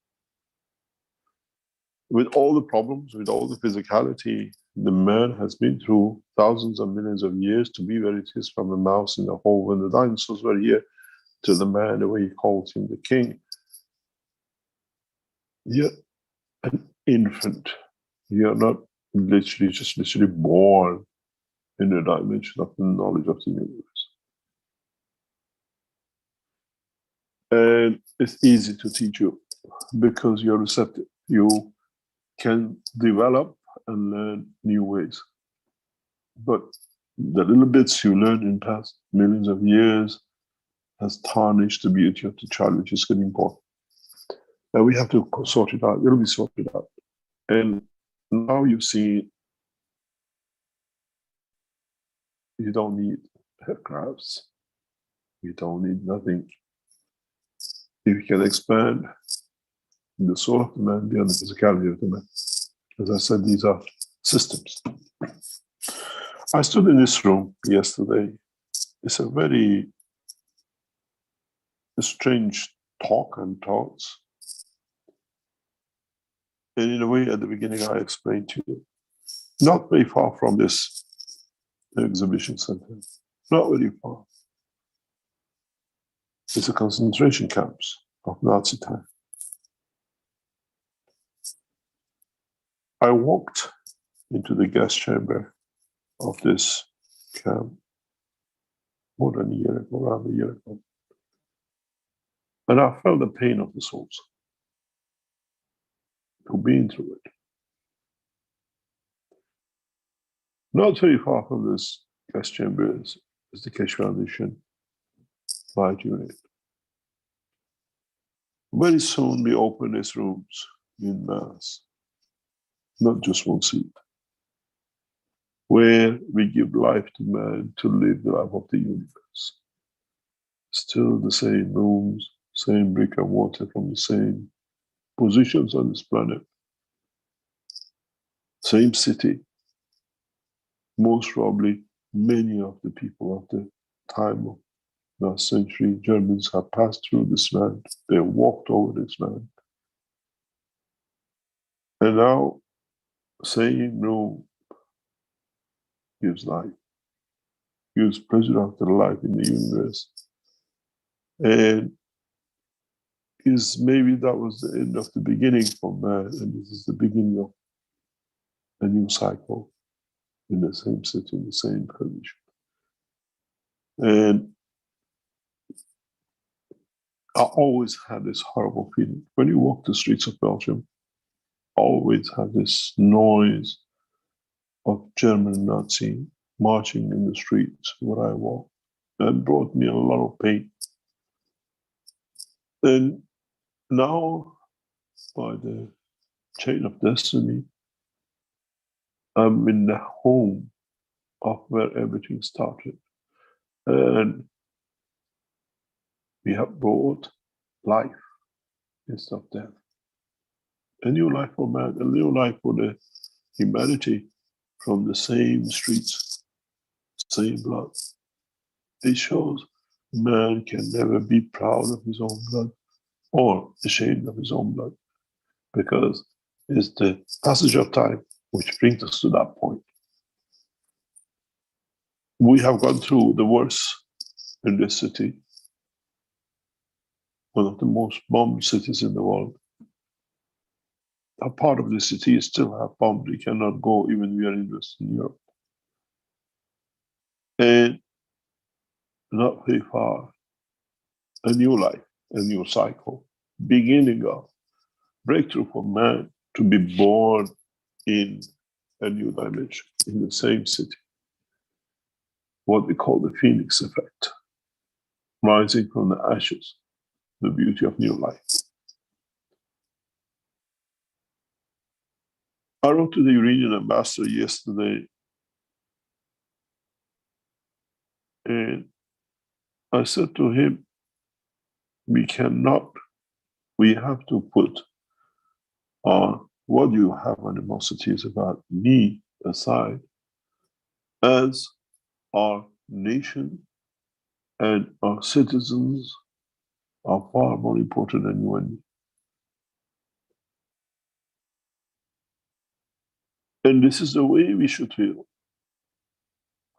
B: With all the problems, with all the physicality, the man has been through thousands and millions of years to be where it is, from a mouse in a hole when the dinosaurs were here to the man, the way he calls him the king. You're an infant. You're not literally born in a dimension of the knowledge of the universe. And it's easy to teach you because you're receptive. You can develop and learn new ways. But the little bits you learned in past millions of years has tarnished the beauty of the child, which is getting born. And we have to sort it out. It'll be sorted out. And now you see, you don't need aircrafts. You don't need nothing. If you can expand the soul of the man beyond the physicality of the man. As I said, these are systems. I stood in this room yesterday. It's a very strange talk and thoughts. And in a way, at the beginning, I explained to you, not very far from this exhibition center, not very far. It's a concentration camps of Nazi time. I walked into the gas chamber of this camp more than a year ago, around a year ago. And I felt the pain of the souls who've been through it. Not very far from this gas chamber is the Keshe Foundation Light Unit. Very soon we open these rooms in mass, not just one seat, where we give life to man to live the life of the universe. Still the same rooms, same brick and mortar from the same positions on this planet, same city. Most probably many of the people of the time of last century, Germans have passed through this land. They walked over this land. And now, same room gives life, gives pleasure after life in the universe. And is maybe that was the end of the beginning for man, and this is the beginning of a new cycle in the same city, in the same condition. And I always had this horrible feeling. When you walk the streets of Belgium, always had this noise of German Nazi marching in the streets where I walked. That brought me a lot of pain. And now, by the chain of destiny, I'm in the home of where everything started. And we have brought life instead of death. a new life for man, a new life for the humanity from the same streets, same blood. It shows man can never be proud of his own blood or ashamed of his own blood, because it's the passage of time which brings us to that point. We have gone through the worst in this city, one of the most bombed cities in the world. A part of the city is still have bombed. We cannot go even we are in Western Europe. And not very far, a new life, a new cycle, beginning of breakthrough for man to be born in a new dimension, in the same city. What we call the Phoenix effect, rising from the ashes, the beauty of new life. I wrote to the Iranian ambassador yesterday, and I said to him, we have to put what you have animosities about me aside, as our nation and our citizens are far more important than you and me. And this is the way we should feel.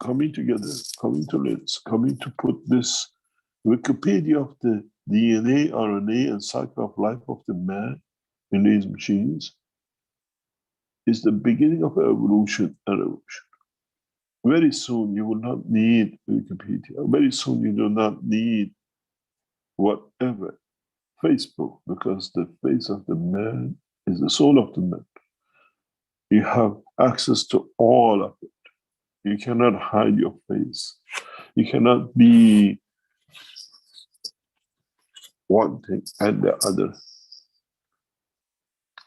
B: Coming together, coming to lips, coming to put this Wikipedia of the DNA, RNA, and cycle of life of the man in these machines is the beginning of evolution and evolution. Very soon you will not need Wikipedia. Very soon you do not need whatever, Facebook, because the face of the man is the soul of the man. You have access to all of it. You cannot hide your face. You cannot be one thing and the other.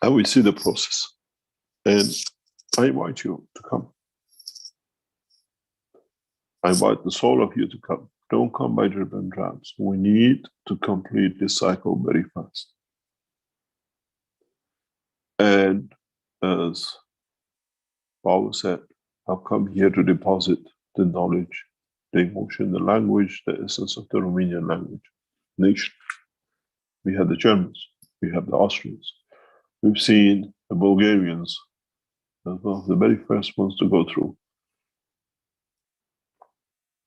B: And we see the process. And I invite you to come. I invite the soul of you to come. Don't come by drip and drabs. We need to complete this cycle very fast. And as Paul said, I've come here to deposit the knowledge, the emotion, the language, the essence of the Romanian language nation. We have the Germans, we have the Austrians. We've seen the Bulgarians as one of the very first ones to go through.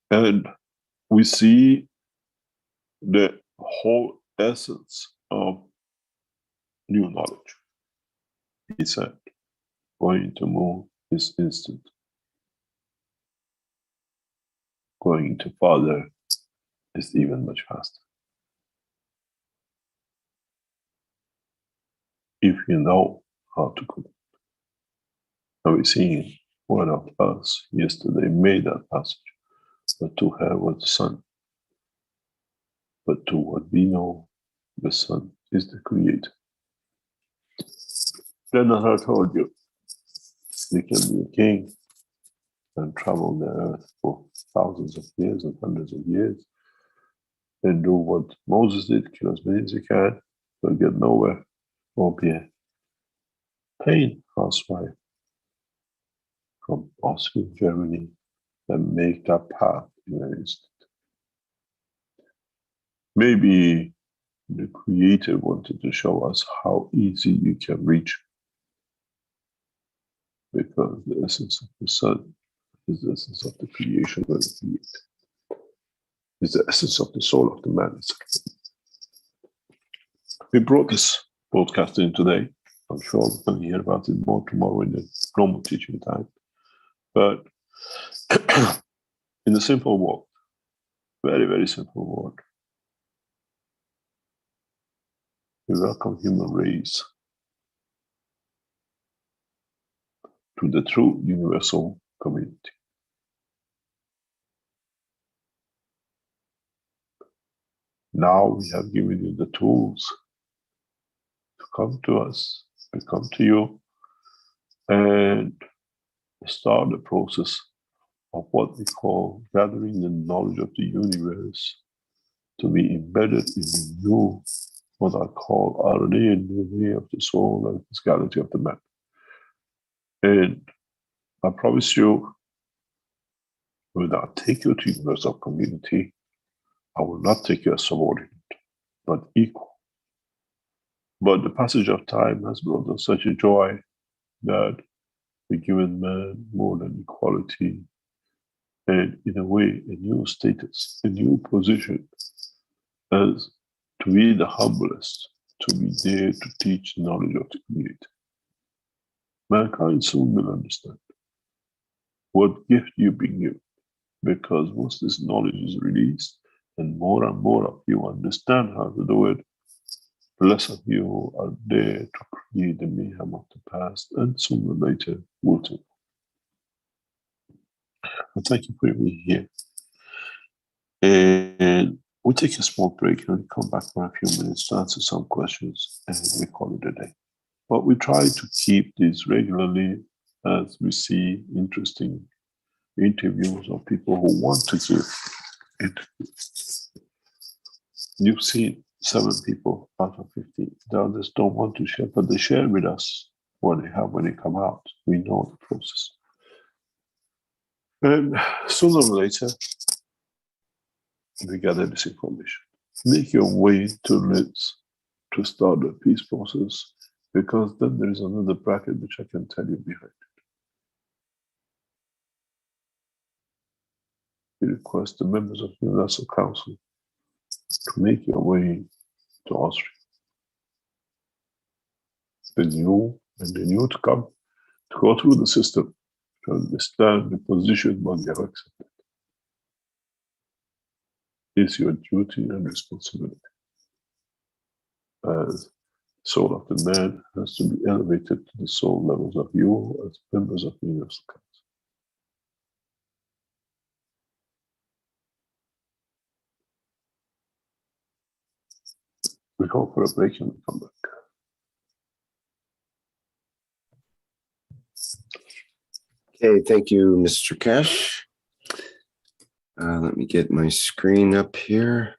B: And we see the whole essence of new knowledge. He said, going to move is instant. Going to Father is even much faster. If you know how to connect. And we see one of us yesterday made that passage, but to her was the Son. But to what we know, the Son is the Creator. Then as I told you, you can be a king and travel the earth for thousands of years and hundreds of years and do what Moses did, kill as many as he can, but get nowhere, or be a plain housewife from Austria, Germany, and make that path in an instant. Maybe the Creator wanted to show us how easy you can reach, because the essence of the Son is the essence of the creation of the Creator. It's the essence of the soul of the man. We brought this broadcast in today. I'm sure we're going to hear about it more tomorrow in the normal teaching time. But in a simple word, very, very simple word, we welcome human race to the true universal community. Now we have given you the tools to come to us, to come to you, and start the process of what we call gathering the knowledge of the universe to be embedded in the new what I call RNA and DNA of the soul and physicality of the man. And I promise you, when I take you to universal community, I will not take you as subordinate, but equal. But the passage of time has brought us such a joy that we given man more than equality, and in a way, a new status, a new position, as to be the humblest, to be there to teach knowledge of the community. Mankind soon will understand what gift you've been given, because once this knowledge is released, and more of you understand how to do it, less of you are there to create the mayhem of the past, and sooner or later will too. But thank you for being here. And we'll take a small break and come back for a few minutes to answer some questions, and we call it a day. But we try to keep these regularly as we see interesting interviews of people who want to give interviews. You've seen 7 people out of 50. The others don't want to share, but they share with us what they have when they come out. We know the process. And sooner or later, we gather this information. Make your way to Liz to start the peace process, because then there is another bracket which I can tell you behind it. We request the members of the Universal Council to make your way to Austria. The new and the new to come, to go through the system, to understand the position what you have accepted. Is your duty and responsibility. As soul of the man has to be elevated to the soul levels of you as members of the Universal Council. We go for a break and we come back.
A: Okay, thank you, Mr. Cash. Let me get my screen up here.